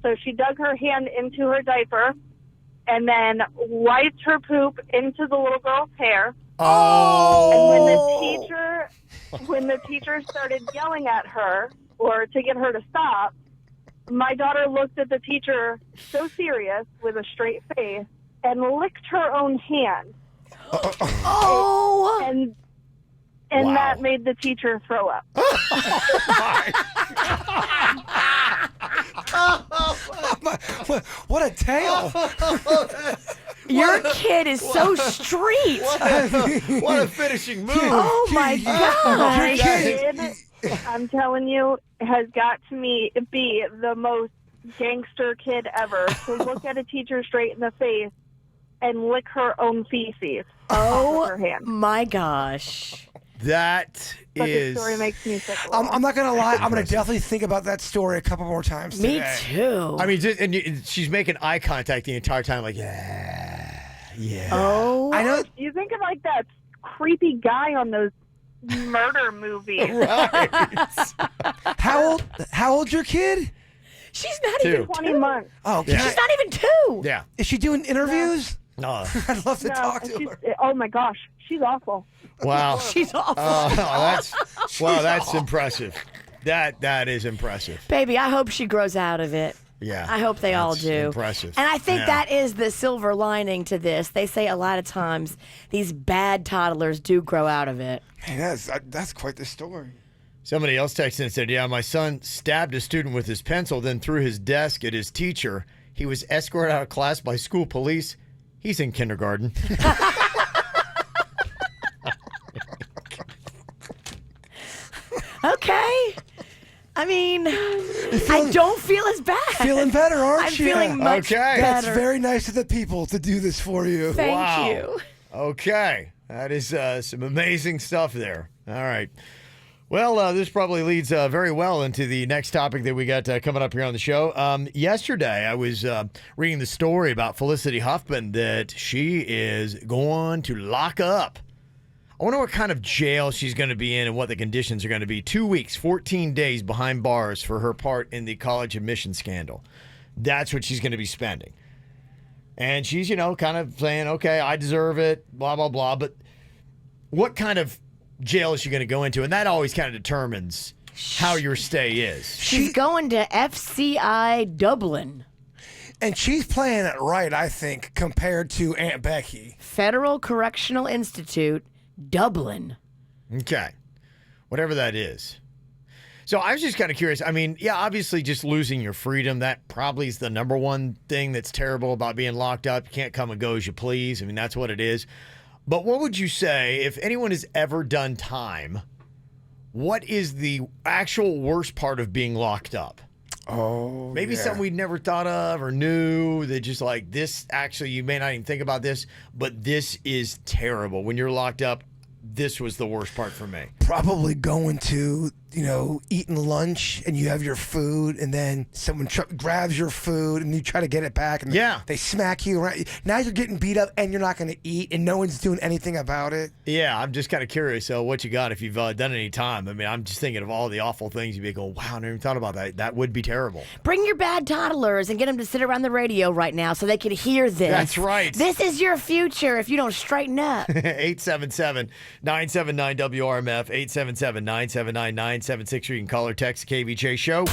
So she dug her hand into her diaper and then wiped her poop into the little girl's hair. Oh! And when the teacher started yelling at her or to get her to stop, my daughter looked at the teacher so serious with a straight face and licked her own hand. Oh! And Wow. that made the teacher throw up. What a tale. Your kid is so street. What a finishing move. Oh, my gosh. Kid, I'm telling you, has got to be the most gangster kid ever to look at a teacher straight in the face and lick her own feces. Oh, her hand. my gosh. That But is. the story makes me sick. I'm not going to lie. I'm going to definitely think about that story a couple more times Me today. too. I mean, she's making eye contact the entire time, like, yeah. Oh. I know. You think of like that creepy guy on those murder movies. Right. How old's your kid? She's not 2. even 20 months. Oh, Yeah. She's not even 2. Yeah. Is she doing interviews? No. I'd love to talk to she's- her. Oh my gosh, she's awful. Wow. She's awful. That's impressive. That is impressive. Baby, I hope she grows out of it. Yeah. I hope they all That's do. impressive. And I think Yeah. that is the silver lining to this. They say a lot of times these bad toddlers do grow out of it. Man, that's quite the story. Somebody else texted and said, yeah, my son stabbed a student with his pencil, then threw his desk at his teacher. He was escorted out of class by school police. He's in kindergarten. Okay. I mean, I don't feel as bad. Feeling better, aren't I'm you? feeling much Okay. That's better. very nice of the people to do this for you. Thank Wow. you. Okay. That is some amazing stuff there. All right. Well, this probably leads very well into the next topic that we got coming up here on the show. Yesterday, I was reading the story about Felicity Huffman that she is going to lock up. I wonder what kind of jail she's going to be in and what the conditions are going to be. 2 weeks, 14 days behind bars for her part in the college admission scandal. That's what she's going to be spending. And she's, kind of saying, okay, I deserve it, blah, blah, blah. But what kind of jail is she going to go into? And that always kind of determines how your stay is. She's going to FCI Dublin. And she's playing it right, I think, compared to Aunt Becky. Federal Correctional Institute, Dublin. Okay. Whatever that is. So I was just kind of curious. I mean, yeah, obviously just losing your freedom, that probably is the number one thing that's terrible about being locked up. You can't come and go as you please. I mean, that's what it is. But what would you say, if anyone has ever done time, what is the actual worst part of being locked up? Oh, Maybe something we'd never thought of or knew that just like this, actually, you may not even think about this, but this is terrible. When you're locked up, this was the worst part for me. Probably going to, eating lunch and you have your food and then someone grabs your food and you try to get it back and they smack you. Right? Now you're getting beat up and you're not going to eat and no one's doing anything about it. Yeah, I'm just kind of curious what you got if you've done any time. I mean, I'm just thinking of all the awful things you'd be going, wow, I never even thought about that. That would be terrible. Bring your bad toddlers and get them to sit around the radio right now so they can hear this. That's right. This is your future if you don't straighten up. 877-979-WRMF, 877-979-976. You can call or text KVJ Show.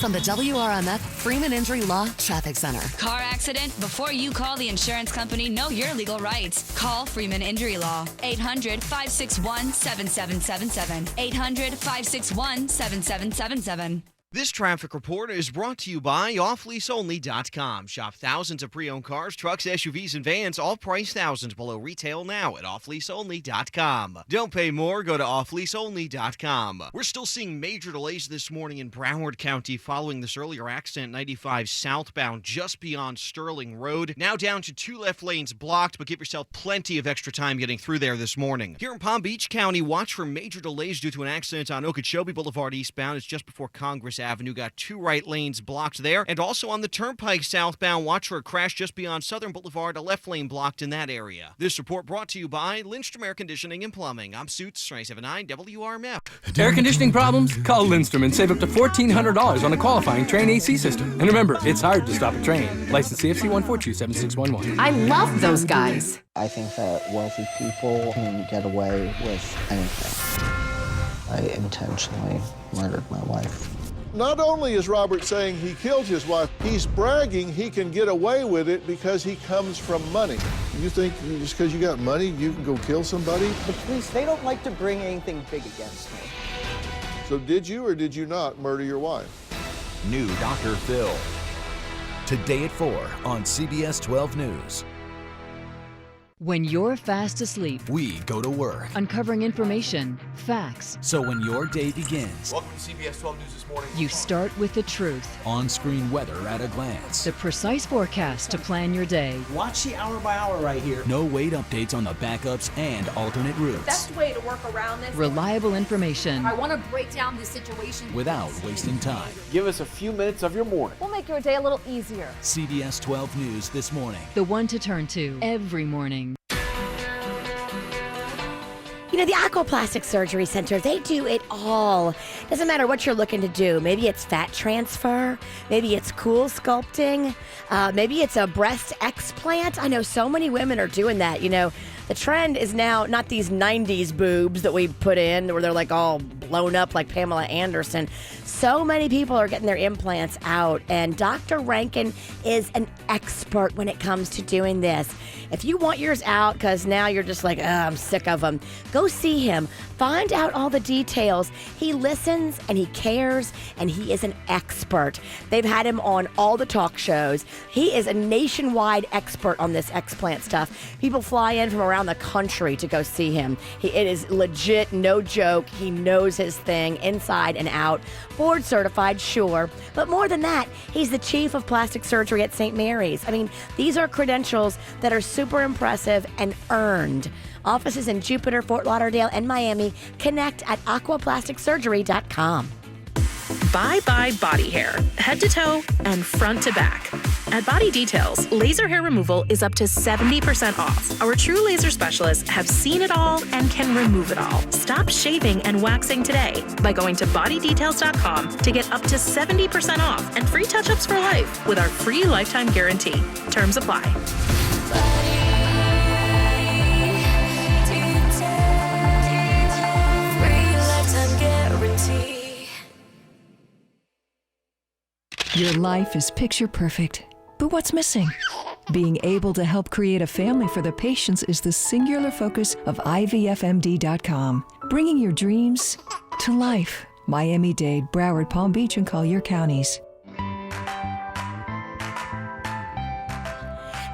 From the WRMF Freeman Injury Law Traffic Center. Car accident? Before you call the insurance company, know your legal rights. Call Freeman Injury Law. 800-561-7777. 800-561-7777. This traffic report is brought to you by offleaseonly.com. Shop thousands of pre-owned cars, trucks, SUVs, and vans, all priced thousands below retail now at offleaseonly.com. Don't pay more, go to offleaseonly.com. We're still seeing major delays this morning in Broward County following this earlier accident, 95 southbound just beyond Sterling Road. Now down to 2 left lanes blocked, but give yourself plenty of extra time getting through there this morning. Here in Palm Beach County, watch for major delays due to an accident on Okeechobee Boulevard eastbound. It's just before Congress Cypress Avenue. Got 2 right lanes blocked there. And also on the Turnpike southbound, watch for a crash just beyond Southern Boulevard, a left lane blocked in that area. This report brought to you by Lindstrom Air Conditioning and Plumbing. I'm Suits, 279 WRMF. Air conditioning problems? Call Lindstrom and save up to $1,400 on a qualifying train AC system. And remember, it's hard to stop a train. License CFC 1427611. I love those guys. I think that wealthy people can get away with anything. I intentionally murdered my wife. Not only is Robert saying he killed his wife, he's bragging he can get away with it because he comes from money. You think just because you got money, you can go kill somebody? The police, they don't like to bring anything big against me. So did you or did you not murder your wife? New Dr. Phil. Today at 4 on CBS 12 News. When you're fast asleep, We go to work. uncovering information, facts, So when your day begins, Welcome to CBS 12 News this morning. you start with the truth. on-screen weather at a glance. The precise forecast to plan your day. Watch the hour by hour right here. No wait updates on the backups and alternate routes. Best way to work around this. Reliable information. I want to break down this situation Without wasting time. Give us a few minutes of your morning. We'll make your day a little easier. CBS 12 News this morning. The one to turn to every morning. You know, the Aquaplastic Surgery Center, they do it all. Doesn't matter what you're looking to do. Maybe it's fat transfer. Maybe it's cool sculpting. Maybe it's a breast explant. I know so many women are doing that. You know, the trend is now not these 90s boobs that we put in where they're like all blown up like Pamela Anderson. So many people are getting their implants out, and Dr. Rankin is an expert when it comes to doing this. If you want yours out because now you're just like, I'm sick of them, go see him. Find out all the details. He listens and he cares, and he is an expert. They've had him on all the talk shows. He is a nationwide expert on this explant stuff. People fly in from around the country to go see him. It is legit, no joke. He knows his thing inside and out. Board certified, sure. But more than that, he's the chief of plastic surgery at St. Mary's. I mean, these are credentials that are super impressive and earned. Offices in Jupiter, Fort Lauderdale, and Miami. Connect at aquaplasticsurgery.com. Bye-bye body hair, head to toe and front to back. At Body Details, laser hair removal is up to 70% off. Our true laser specialists have seen it all and can remove it all. Stop shaving and waxing today by going to bodydetails.com to get up to 70% off and free touch-ups for life with our free lifetime guarantee. Terms apply. Your life is picture perfect, but what's missing? Being able to help create a family for the patients is the singular focus of IVFMD.com, bringing your dreams to life. Miami-Dade, Broward, Palm Beach, and Collier counties.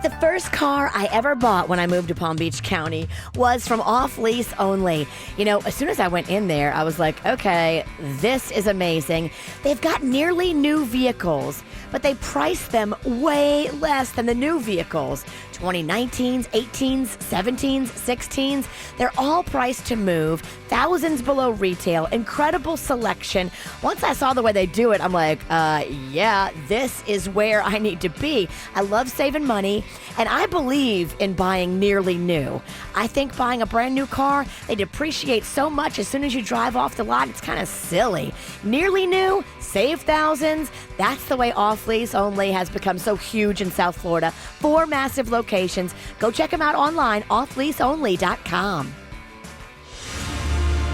The first car I ever bought when I moved to Palm Beach County was from Off Lease Only. You know, as soon as I went in there, I was like, okay, this is amazing. They've got nearly new vehicles, but they price them way less than the new vehicles. 2019s, 18s, 17s, 16s, they're all priced to move, thousands below retail, incredible selection. Once I saw the way they do it, I'm like, yeah, this is where I need to be. I love saving money, and I believe in buying nearly new. I think buying a brand new car, they depreciate so much as soon as you drive off the lot, it's kind of silly. Nearly new, save thousands. That's the way Off Lease Only has become so huge in South Florida. 4 massive locations. Go check them out online, offleaseonly.com.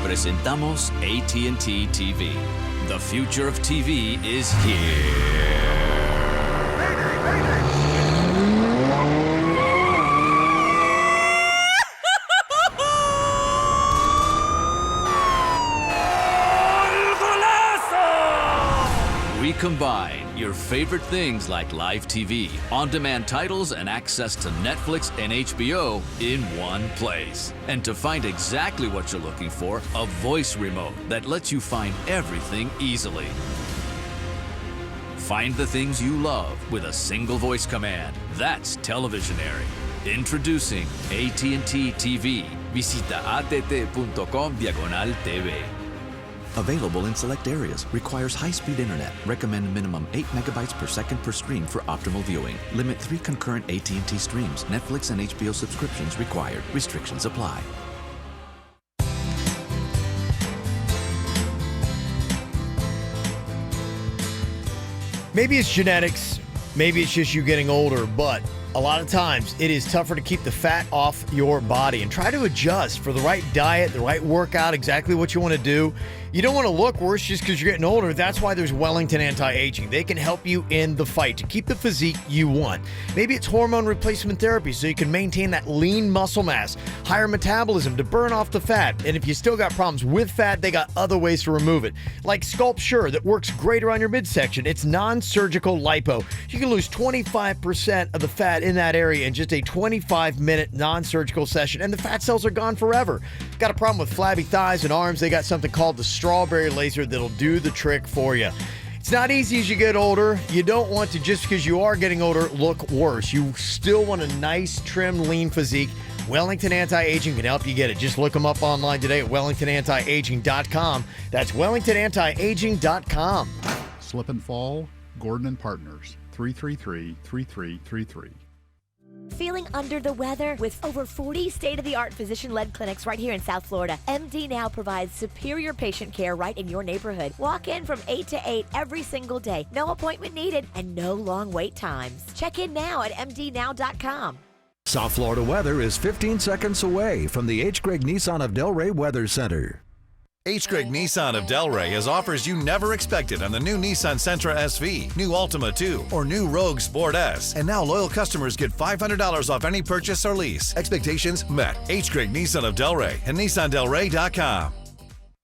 Presentamos AT&T TV. The future of TV is here. We combine your favorite things like live TV, on-demand titles, and access to Netflix and HBO in one place. And to find exactly what you're looking for, a voice remote that lets you find everything easily. Find the things you love with a single voice command. That's Televisionary. Introducing AT&T TV. Visita att.com/TV. Available in select areas. Requires high-speed internet. Recommend minimum 8 megabytes per second per stream for optimal viewing. Limit 3 concurrent AT&T streams. Netflix and HBO subscriptions required. Restrictions apply. Maybe it's genetics, maybe it's just you getting older, but a lot of times it is tougher to keep the fat off your body and try to adjust for the right diet, the right workout, exactly what you want to do. You don't want to look worse just because you're getting older. That's why there's Wellington Anti-Aging. They can help you in the fight to keep the physique you want. Maybe it's hormone replacement therapy so you can maintain that lean muscle mass, higher metabolism to burn off the fat. And if you still got problems with fat, they got other ways to remove it. Like Sculpture that works great around your midsection. It's non-surgical lipo. You can lose 25% of the fat in that area in just a 25-minute non-surgical session, and the fat cells are gone forever. Got a problem with flabby thighs and arms? They got something called the strawberry laser that'll do the trick for you. It's not easy as you get older. You don't want to, just because you are getting older, look worse. You still want a nice, trim, lean physique. Wellington Anti-Aging can help you get it. Just look them up online today at wellingtonantiaging.com. That's wellingtonantiaging.com. Slip and Fall, Gordon and Partners, 333-3333. Feeling under the weather? With over 40 state-of-the-art physician-led clinics right here in South Florida, MD Now provides superior patient care right in your neighborhood. Walk in from 8 to 8 every single day. No appointment needed and no long wait times. Check in now at mdnow.com. South Florida weather is 15 seconds away from the H. Gregg Nissan of Delray Weather Center. H. Gregg Nissan of Delray has offers you never expected on the new Nissan Sentra SV, new Altima 2, or new Rogue Sport S. And now loyal customers get $500 off any purchase or lease. Expectations met. H. Gregg Nissan of Delray and NissanDelray.com.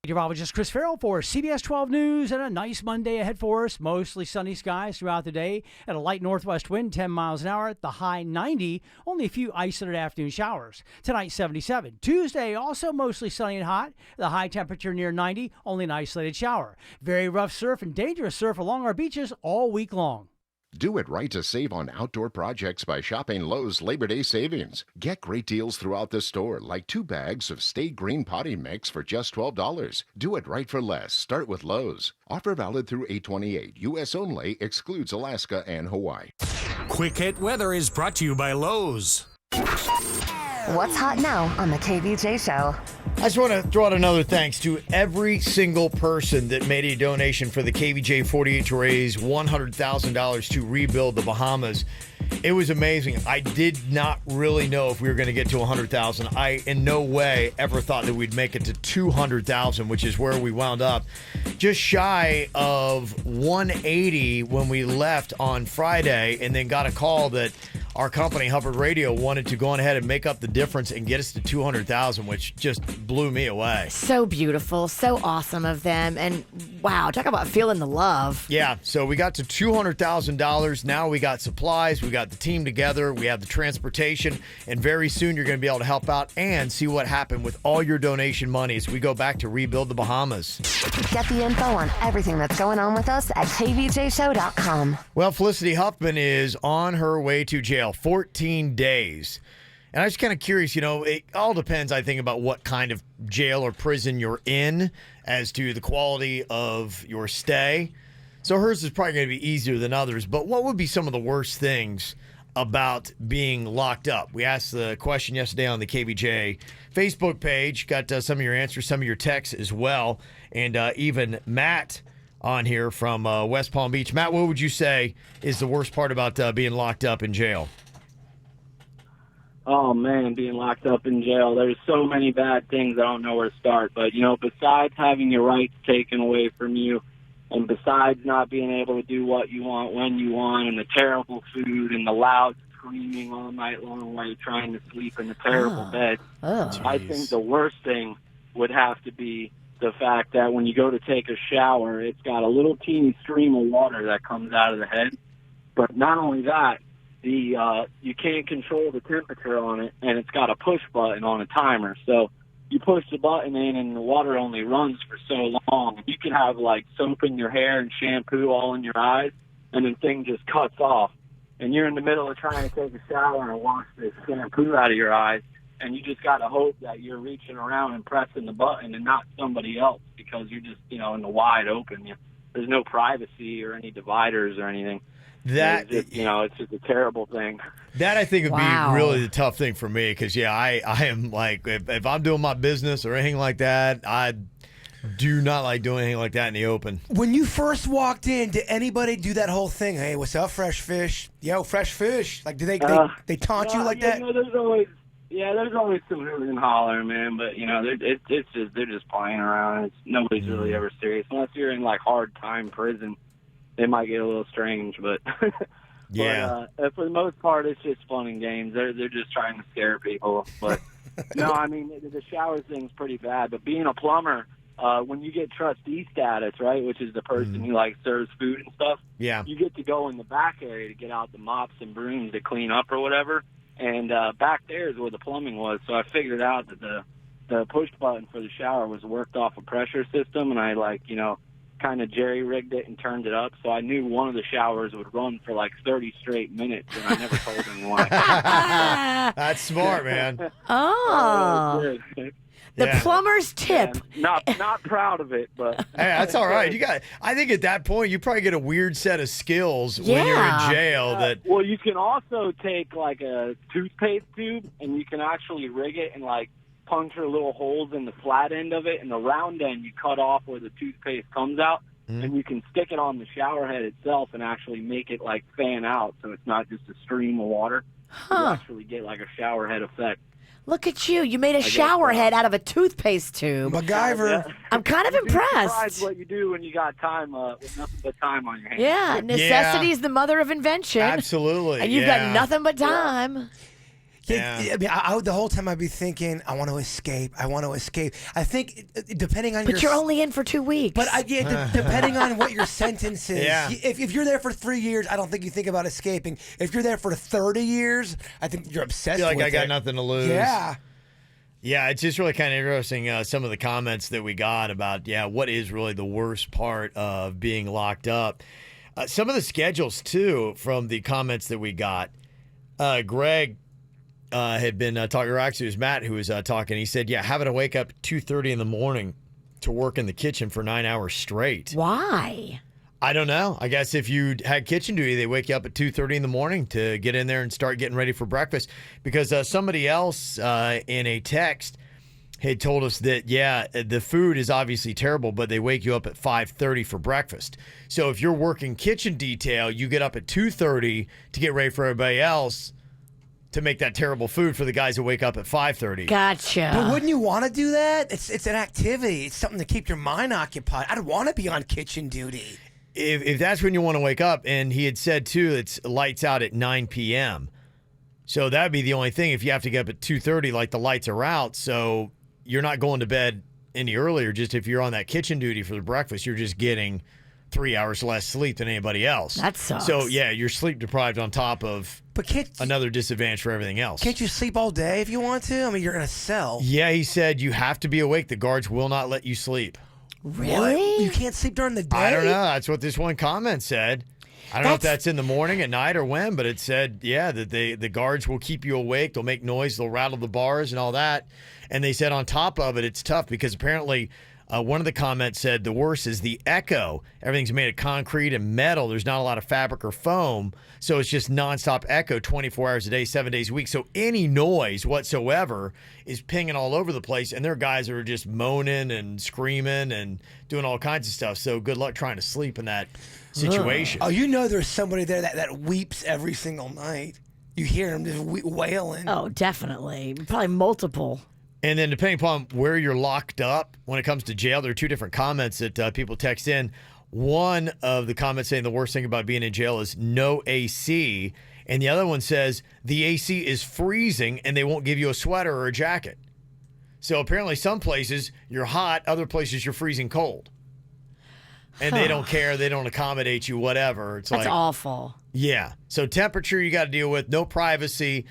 Meteorologist Chris Farrell for CBS 12 News, and a nice Monday ahead for us. Mostly sunny skies throughout the day and a light northwest wind, 10 miles an hour at the high 90. Only a few isolated afternoon showers. Tonight, 77. Tuesday, also mostly sunny and hot. The high temperature near 90, only an isolated shower. Very rough surf and dangerous surf along our beaches all week long. Do it right to save on outdoor projects by shopping Lowe's Labor Day savings. Get great deals throughout the store, like 2 bags of Stay Green potting mix for just $12. Do it right for less. Start with Lowe's. Offer valid through 8/28. U.S. only. Excludes Alaska and Hawaii. Quick Hit Weather is brought to you by Lowe's. What's hot now on the KVJ Show? I just want to throw out another thanks to every single person that made a donation for the KVJ 48 to raise $100,000 to rebuild the Bahamas. It was amazing. I did not really know if we were going to get to 100,000. I in no way ever thought that we'd make it to 200,000, which is where we wound up. Just shy of 180 when we left on Friday, and then got a call that our company, Hubbard Radio, wanted to go on ahead and make up the difference and get us to 200,000, which just blew me away. So beautiful, so awesome of them, and wow, talk about feeling the love. Yeah, so we got to $200,000. Now we got supplies, we got the team together, we have the transportation, and very soon you're going to be able to help out and see what happened with all your donation money as we go back to rebuild the Bahamas. Get the info on everything that's going on with us at kvjshow.com. Well, Felicity Huffman is on her way to jail, 14 days. And I was kind of curious, you know, it all depends, I think, about what kind of jail or prison you're in as to the quality of your stay. So hers is probably going to be easier than others. But what would be some of the worst things about being locked up? We asked the question yesterday on the KVJ Facebook page. Got some of your answers, some of your texts as well. And even Matt on here from West Palm Beach. Matt, what would you say is the worst part about being locked up in jail? Oh, man, being locked up in jail. There's so many bad things. I don't know where to start. But, you know, besides having your rights taken away from you, and besides not being able to do what you want when you want, and the terrible food and the loud screaming all night long while you're trying to sleep in a terrible bed, I think the worst thing would have to be the fact that when you go to take a shower, it's got a little teeny stream of water that comes out of the head. But not only that, you can't control the temperature on it, and it's got a push button on a timer. So you push the button in, and the water only runs for so long. You can have, like, soap in your hair and shampoo all in your eyes, and the thing just cuts off. And you're in the middle of trying to take a shower and wash the shampoo out of your eyes, and you just got to hope that you're reaching around and pressing the button and not somebody else, because you're just, in the wide open. There's no privacy or any dividers or anything. That it's just, it's just a terrible thing. That I think would be really the tough thing for me, because I am like, if I'm doing my business or anything like that, I do not like doing anything like that in the open. When you first walked in, did anybody do that whole thing? Hey, what's up, fresh fish? Yo, fresh fish. Like, do they taunt you like that? There's always some hooting and hollering, man. But they're just playing around. Nobody's really ever serious, unless you're in like hard time prison. They might get a little strange, but yeah. But, for the most part, it's just fun and games. They're just trying to scare people. But no, I mean the shower thing's pretty bad. But being a plumber, when you get trustee status, right, which is the person who like serves food and stuff, you get to go in the back area to get out the mops and brooms to clean up or whatever. And back there is where the plumbing was. So I figured out that the push button for the shower was worked off a pressure system, and I kind of jerry-rigged it and turned it up, so I knew one of the showers would run for like 30 straight minutes, and I never told anyone. That's smart, man. Oh. The plumber's tip. Yeah, not proud of it, but hey, that's all right. I think at that point you probably get a weird set of skills when you're in jail. Well, you can also take like a toothpaste tube, and you can actually rig it and like puncture little holes in the flat end of it, and the round end you cut off where the toothpaste comes out, and you can stick it on the shower head itself and actually make it like fan out, so it's not just a stream of water. You actually get like a shower head effect. Look at you. You made a shower head out of a toothpaste tube. MacGyver. I'm kind of impressed. Surprised what you do when you got time, with nothing but time on your hands. Yeah, necessity is the mother of invention. Absolutely. And you've got nothing but time. Yeah. I mean, the whole time I'd be thinking, I want to escape. I think depending on But you're only in for 2 weeks. But depending on what your sentence is. If you're there for 3 years, I don't think you think about escaping. If you're there for 30 years, I think you're obsessed with it. I got nothing to lose. Yeah. Yeah, it's just really kind of interesting, some of the comments that we got about, what is really the worst part of being locked up. Some of the schedules, too, from the comments that we got. Greg had been talking, or actually it was Matt who was talking. He said, having to wake up at 2:30 in the morning to work in the kitchen for 9 hours straight. Why? I don't know. I guess if you had kitchen duty, they wake you up at 2:30 in the morning to get in there and start getting ready for breakfast. Because somebody else in a text had told us that, the food is obviously terrible, but they wake you up at 5:30 for breakfast. So if you're working kitchen detail, you get up at 2:30 to get ready for everybody else to make that terrible food for the guys who wake up at 5:30. Gotcha. But wouldn't you want to do that? It's an activity. It's something to keep your mind occupied. I'd want to be on kitchen duty. If that's when you want to wake up, and he had said, too, it's lights out at 9 p.m. So that'd be the only thing. If you have to get up at 2:30, like the lights are out, so you're not going to bed any earlier. Just if you're on that kitchen duty for the breakfast, you're just getting 3 hours less sleep than anybody else. That sucks. So, you're sleep deprived on top of another disadvantage for everything else. Can't you sleep all day if you want to? I mean, you're in a cell. Yeah, he said you have to be awake. The guards will not let you sleep. Really? What? You can't sleep during the day? I don't know. That's what this one comment said. I don't know if that's in the morning, at night, or when, but it said, that the guards will keep you awake. They'll make noise. They'll rattle the bars and all that. And they said on top of it, it's tough because apparently one of the comments said the worst is the echo. Everything's made of concrete and metal. There's not a lot of fabric or foam. So it's just nonstop echo 24 hours a day, 7 days a week. So any noise whatsoever is pinging all over the place. And there are guys that are just moaning and screaming and doing all kinds of stuff. So good luck trying to sleep in that situation. Oh, there's somebody there that weeps every single night. You hear them just wailing. Oh, definitely. Probably multiple. And then depending upon where you're locked up, when it comes to jail, there are two different comments that people text in. One of the comments saying the worst thing about being in jail is no AC. And the other one says the AC is freezing and they won't give you a sweater or a jacket. So apparently some places you're hot, other places you're freezing cold. And they don't care. They don't accommodate you, whatever. That's awful. Yeah. So temperature you got to deal with, no privacy.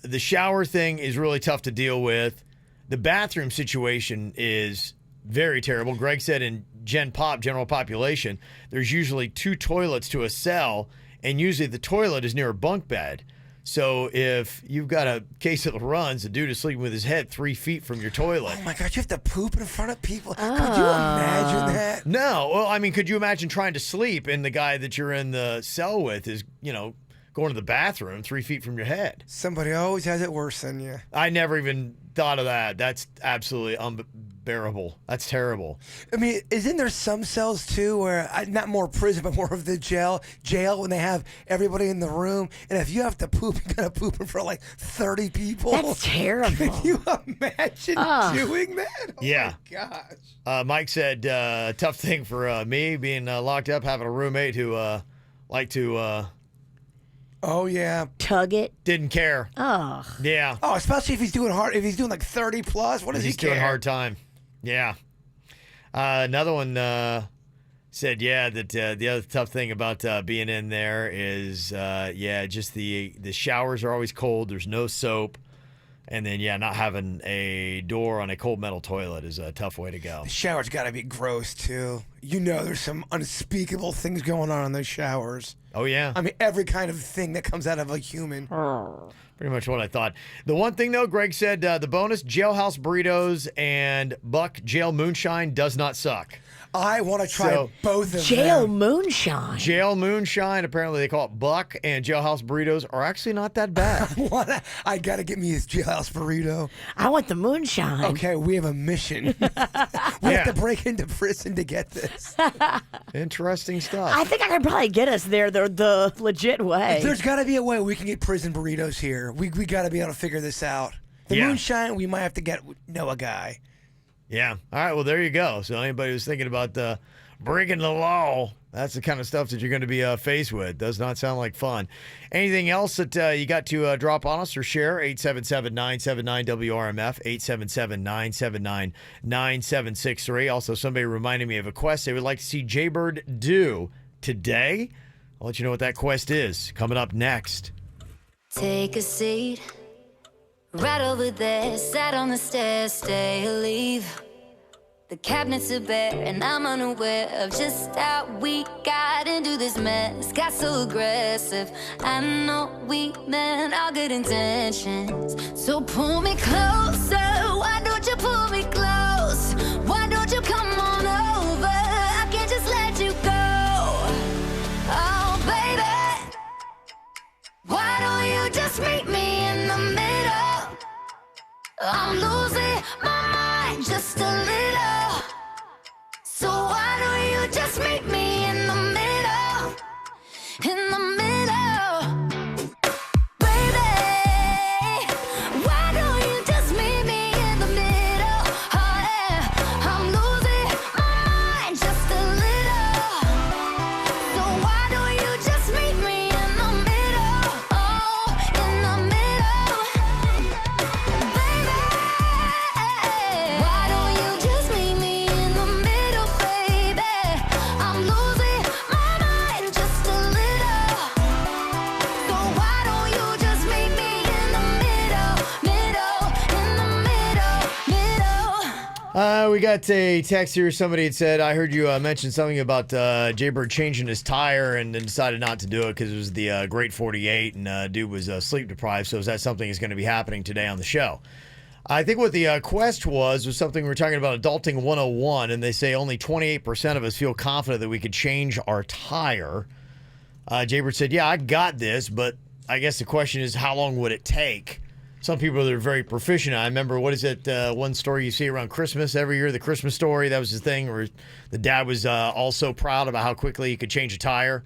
The shower thing is really tough to deal with. The bathroom situation is very terrible. Greg said in general population, there's usually 2 toilets to a cell, and usually the toilet is near a bunk bed. So if you've got a case of the runs, the dude is sleeping with his head 3 feet from your toilet. Oh my God, you have to poop in front of people. Could you imagine that? No. Well, I mean, could you imagine trying to sleep and the guy that you're in the cell with is, going to the bathroom 3 feet from your head? Somebody always has it worse than you. I never even thought of that. That's absolutely unbearable. That's terrible. I mean, isn't there some cells too where, not more prison, but more of the jail when they have everybody in the room, and if you have to poop, you gotta poop in front of like 30 people? That's terrible. Can you imagine doing that? Oh yeah. my gosh. Mike said, tough thing for me being locked up, having a roommate who liked to... oh yeah, tug it. Didn't care. Oh yeah. Oh, especially if he's doing hard. If he's doing like 30 plus, what does he care? He's doing hard time. Yeah. Another one said, that the other tough thing about being in there is, just the showers are always cold. There's no soap. And then, not having a door on a cold metal toilet is a tough way to go. The shower's got to be gross, too. There's some unspeakable things going on in those showers. Oh, yeah. I mean, every kind of thing that comes out of a human. Pretty much what I thought. The one thing, though, Greg said, the bonus jailhouse burritos and Buck jail moonshine does not suck. I want to try both of them. Jail moonshine. Jail moonshine. Apparently, they call it Buck, and jailhouse burritos are actually not that bad. I got to get me his jailhouse burrito. I want the moonshine. Okay, we have a mission. We have to break into prison to get this. Interesting stuff. I think I can probably get us there the legit way. There's got to be a way we can get prison burritos here. We got to be able to figure this out. The moonshine, we might have to know a guy. Yeah. All right. Well, there you go. So anybody who's thinking about breaking the law, that's the kind of stuff that you're going to be faced with. Does not sound like fun. Anything else that you got to drop on us or share? 877-979-WRMF, 877-979-9763. Also, somebody reminded me of a quest they would like to see Jaybird do today. I'll let you know what that quest is coming up next. Take a seat. Right over there, sat on the stairs, stay or leave. The cabinets are bare and I'm unaware of just how we got into this mess. Got so aggressive, I know we meant all good intentions. So pull me closer, why don't you pull me close? Why don't you come on over, I can't just let you go. Oh baby, why don't you just meet me in the middle? I'm losing my mind just a little. So why don't you just meet me in the middle? In the middle. Baby, why don't you just meet me in the middle? Oh yeah, I'm losing my mind just a little. So why don't you just meet me in the middle? Oh, in the middle. Why don't you just meet me in the middle, baby? I'm losing my mind just a little. So why don't you just meet me in the middle, We got a text here. Somebody had said, I heard you mention something about Jaybird changing his tire and then decided not to do it because it was the Great 48 and dude was sleep deprived. So is that something that's going to be happening today on the show? I think what the quest was something we were talking about, Adulting 101, and they say only 28% of us feel confident that we could change our tire. Jaybird said, I got this, but I guess the question is how long would it take? Some people are very proficient. I remember, what is it, one story you see around Christmas every year, the Christmas story, that was his thing, where the dad was all so proud about how quickly he could change a tire.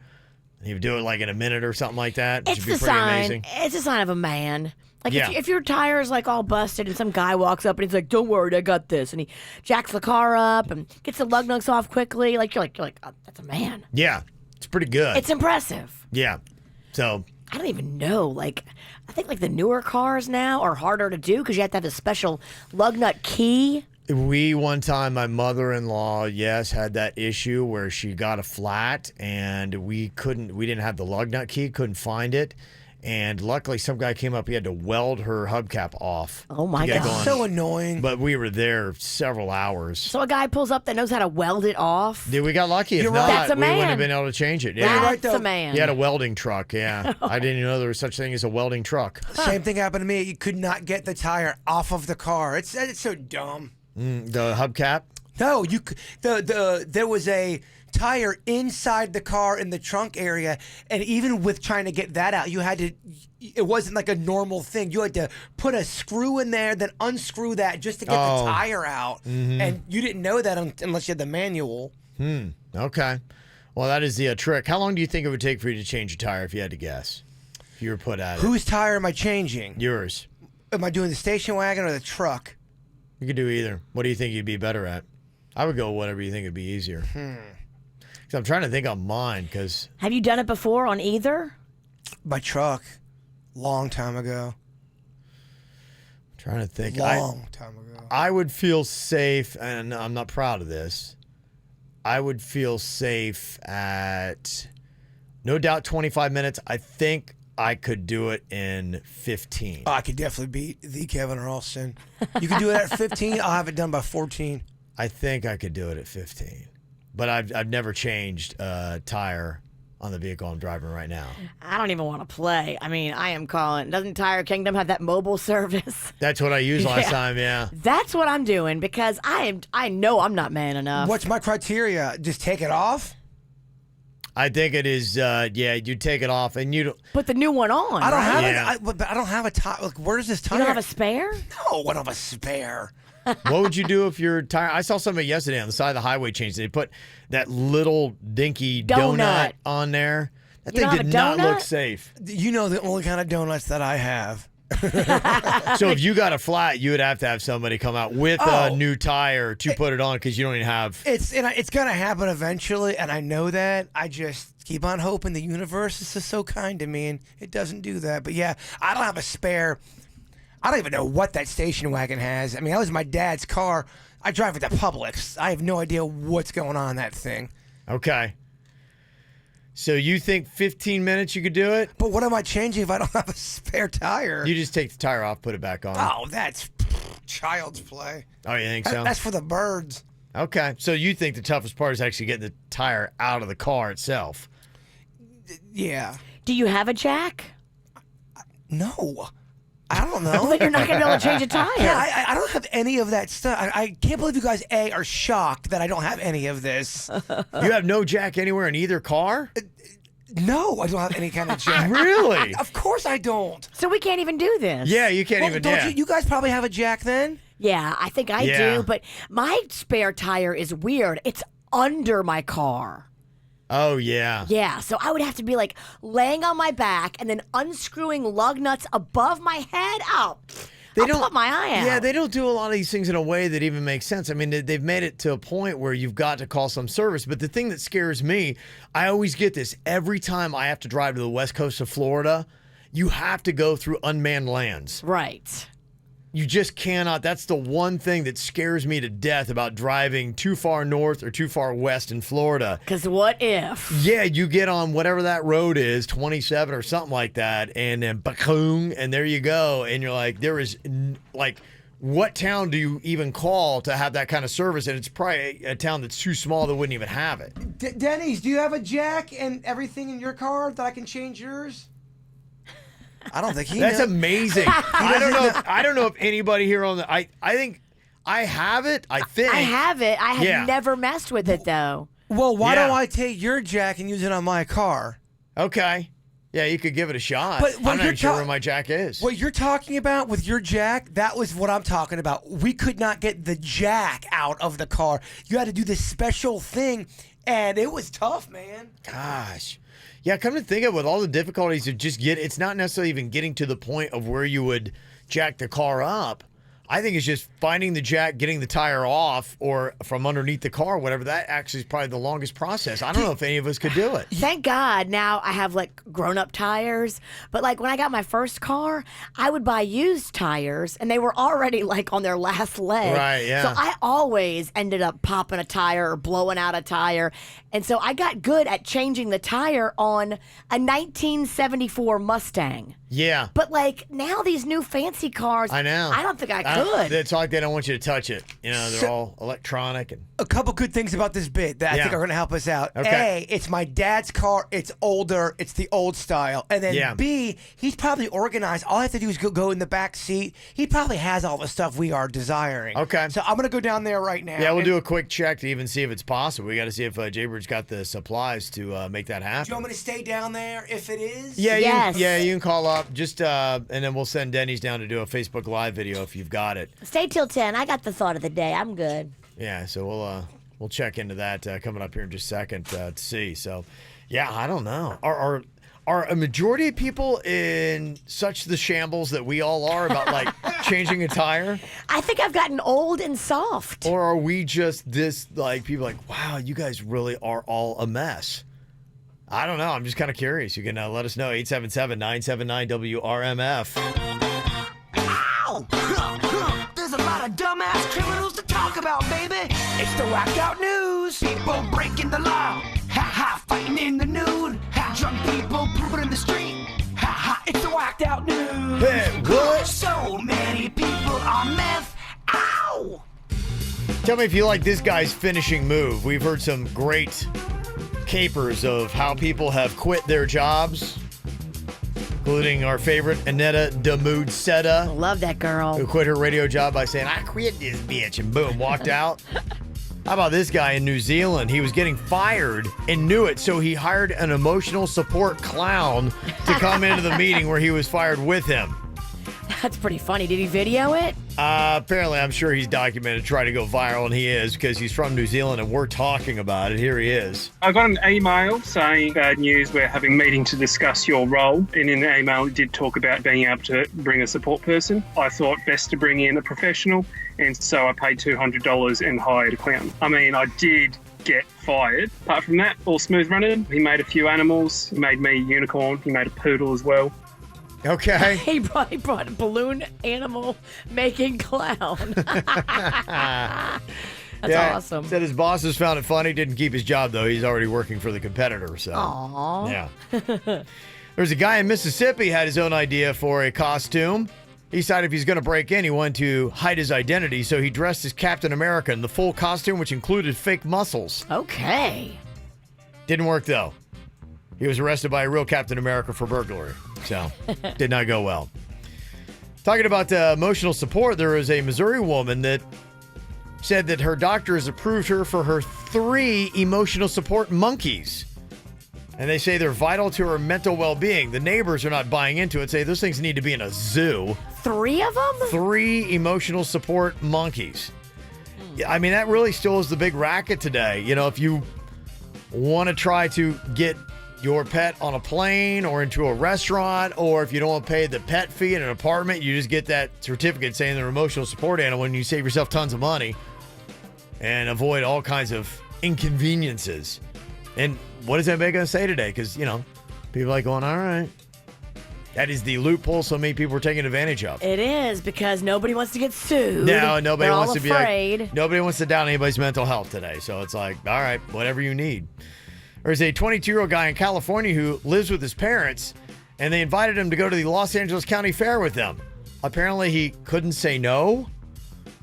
He would do it like in a minute or something like that, which would be pretty amazing. It's a sign of a man. Like if your tire is like all busted and some guy walks up and he's like, "Don't worry, I got this," and he jacks the car up and gets the lug nuts off quickly, you're like, oh, that's a man. Yeah, it's pretty good. It's impressive. Yeah, so I don't even know. Like, I think like the newer cars now are harder to do because you have to have a special lug nut key. One time, my mother-in-law, had that issue where she got a flat and we didn't have the lug nut key, couldn't find it. And luckily, some guy came up. He had to weld her hubcap off. Oh, my to get God. going. So annoying. But we were there several hours. So a guy pulls up that knows how to weld it off. Dude, we got lucky. If You're not, right. That's a we wouldn't man. have been able to change it. Yeah. That's right, though. a man. He had a welding truck, yeah. I didn't even know there was such thing as a welding truck. Same thing happened to me. You could not get the tire off of the car. It's so dumb. The hubcap? No, you there was a tire inside the car in the trunk area, and even with trying to get that out, you had to. It wasn't like a normal thing. You had to put a screw in there, then unscrew that just to get the tire out, and you didn't know that unless you had the manual. Okay. Well, that is the trick. How long do you think it would take for you to change a tire if you had to guess? If you were put at it. Whose tire am I changing? Yours. Am I doing the station wagon or the truck? You could do either. What do you think you'd be better at? I would go whatever you think would be easier. Because I'm trying to think on mine. Because Have you done it before on either? My truck. Long time ago. I'm trying to think. Long time ago. I would feel safe, and I'm not proud of this. I would feel safe at, no doubt, 25 minutes. I think I could do it in 15. Oh, I could definitely beat the Kevin Ralston. You can do it at 15. I'll have it done by 14. I think I could do it at 15. But I've never changed a tire on the vehicle I'm driving right now. I don't even want to play. I mean, I am calling. Doesn't Tire Kingdom have that mobile service? That's what I used last time, yeah. That's what I'm doing because I know I'm not man enough. What's my criteria? Just take it off? I think it is, you take it off and you don't. Put the new one on. I don't right? have I don't have a tire. Like, where does this tire? You don't have a spare? No, I don't have a spare. What would you do if your tire? I saw somebody yesterday on the side of the highway changed. They put that little dinky donut on there. That thing did not look safe. You know the only kind of donuts that I have. So if you got a flat, you would have to have somebody come out with a new tire to put it on because you don't even have. It's gonna happen eventually, and I know that. I just keep on hoping the universe is just so kind to me, and it doesn't do that. But yeah, I don't have a spare. I don't even know what that station wagon has. I mean, that was my dad's car. I drive it to Publix. I have no idea what's going on in that thing. Okay. So you think 15 minutes you could do it? But what am I changing if I don't have a spare tire? You just take the tire off, put it back on. Oh, that's child's play. Oh, you think so? That's for the birds. Okay. So you think the toughest part is actually getting the tire out of the car itself? Yeah. Do you have a jack? No. I don't know. But you're not going to be able to change a tire. Yeah, I don't have any of that stuff. I can't believe you guys, are shocked that I don't have any of this. You have no jack anywhere in either car? No, I don't have any kind of jack. Really? Of course I don't. So we can't even do this. Yeah, you can't even. Don't you guys probably have a jack then? Yeah, I think I do. But my spare tire is weird. It's under my car. Oh, yeah. Yeah, so I would have to be like laying on my back and then unscrewing lug nuts above my head. Oh, I'll put my eye out. Yeah, they don't do a lot of these things in a way that even makes sense. I mean, they've made it to a point where you've got to call some service. But the thing that scares me, I always get this. Every time I have to drive to the west coast of Florida, you have to go through unmanned lands. Right. You just cannot. That's the one thing that scares me to death about driving too far north or too far west in Florida. Because what if? Yeah, you get on whatever that road is, 27 or something like that, and then bakoong, and there you go. And you're like, there is, like, what town do you even call to have that kind of service? And it's probably a town that's too small that wouldn't even have it. Denny's, do you have a jack and everything in your car that I can change yours? I don't think he That's knows. amazing. I don't know if anybody here on the I think I have it. I think I have it. I have never messed with it though. Well, why don't I take your jack and use it on my car? Okay. Yeah, you could give it a shot. But I'm not even sure where my jack is. What you're talking about with your jack, that was what I'm talking about. We could not get the jack out of the car. You had to do this special thing, and it was tough, man. Gosh. Yeah, come to think of it, with all the difficulties of it's not necessarily even getting to the point of where you would jack the car up, I think it's just finding the jack, getting the tire off or from underneath the car, whatever. That actually is probably the longest process. I don't know if any of us could do it. Thank God now I have like grown-up tires. But like when I got my first car, I would buy used tires and they were already like on their last leg. Right, yeah. So I always ended up popping a tire or blowing out a tire. And so I got good at changing the tire on a 1974 Mustang. Yeah. But like now these new fancy cars, I know. I don't think I could. It's like they don't want you to touch it. You know, they're all electronic. And A couple good things about this bit that I think are going to help us out. Okay. A, it's my dad's car. It's older. It's the old style. And then B, he's probably organized. All I have to do is go in the back seat. He probably has all the stuff we are desiring. Okay. So I'm going to go down there right now. Yeah, we'll do a quick check to even see if it's possible. We got to see if Jaybird's got the supplies to make that happen. Do you want me to stay down there if it is? Yeah, you can call up. Just and then we'll send Denny's down to do a Facebook Live video if you've got it. Stay till 10. I got the thought of the day. I'm good. Yeah, so we'll check into that coming up here in just a second to see. So, yeah, I don't know. Are a majority of people in such the shambles that we all are about like changing a tire? I think I've gotten old and soft. Or are we just this like people like, wow, you guys really are all a mess? I don't know. I'm just kind of curious. You can let us know. 877-979-WRMF. Ow! There's a lot of dumbass criminals to talk about, baby. It's the whacked out news. People breaking the law. Ha ha, fighting in the nude. Ha, drunk people pooping in the street. Ha ha, it's the whacked out news. Hey, what? So many people on meth. Ow! Tell me if you like this guy's finishing move. We've heard some great capers of how people have quit their jobs, including our favorite Annetta Damoud-Seta. Love that girl. Who quit her radio job by saying, I quit this bitch, and boom, walked out. How about this guy in New Zealand? He was getting fired and knew it, so he hired an emotional support clown to come into the meeting where he was fired with him. That's pretty funny. Did he video it? Apparently, I'm sure he's documented, trying to go viral, and he is, because he's from New Zealand, and we're talking about it. Here he is. I got an email saying, bad news, we're having a meeting to discuss your role. And in the email, it did talk about being able to bring a support person. I thought best to bring in a professional, and so I paid $200 and hired a clown. I mean, I did get fired. Apart from that, all smooth running. He made a few animals. He made me a unicorn. He made a poodle as well. Okay. He brought a balloon animal making clown. That's awesome. Said his bosses found it funny. Didn't keep his job, though. He's already working for the competitor. So. Aww. Yeah. There's a guy in Mississippi had his own idea for a costume. He decided if he's going to break in, he wanted to hide his identity, so he dressed as Captain America in the full costume, which included fake muscles. Okay. Didn't work, though. He was arrested by a real Captain America for burglary, so did not go well. Talking about emotional support, there is a Missouri woman that said that her doctor has approved her for her 3 emotional support monkeys. And they say they're vital to her mental well-being. The neighbors are not buying into it, say those things need to be in a zoo. 3 of them? 3 emotional support monkeys. Yeah, I mean, that really still is the big racket today. You know, if you want to try to get your pet on a plane or into a restaurant, or if you don't want to pay the pet fee in an apartment, you just get that certificate saying they're emotional support animal, and you save yourself tons of money and avoid all kinds of inconveniences. And what is everybody going to say today? Because, you know, people are like going, all right. That is the loophole so many people are taking advantage of. It is, because nobody wants to get sued. No, nobody They're wants all to afraid. be like, nobody wants to down anybody's mental health today. So it's like, all right, whatever you need. There's a 22-year-old guy in California who lives with his parents, and they invited him to go to the Los Angeles County Fair with them. Apparently, he couldn't say no,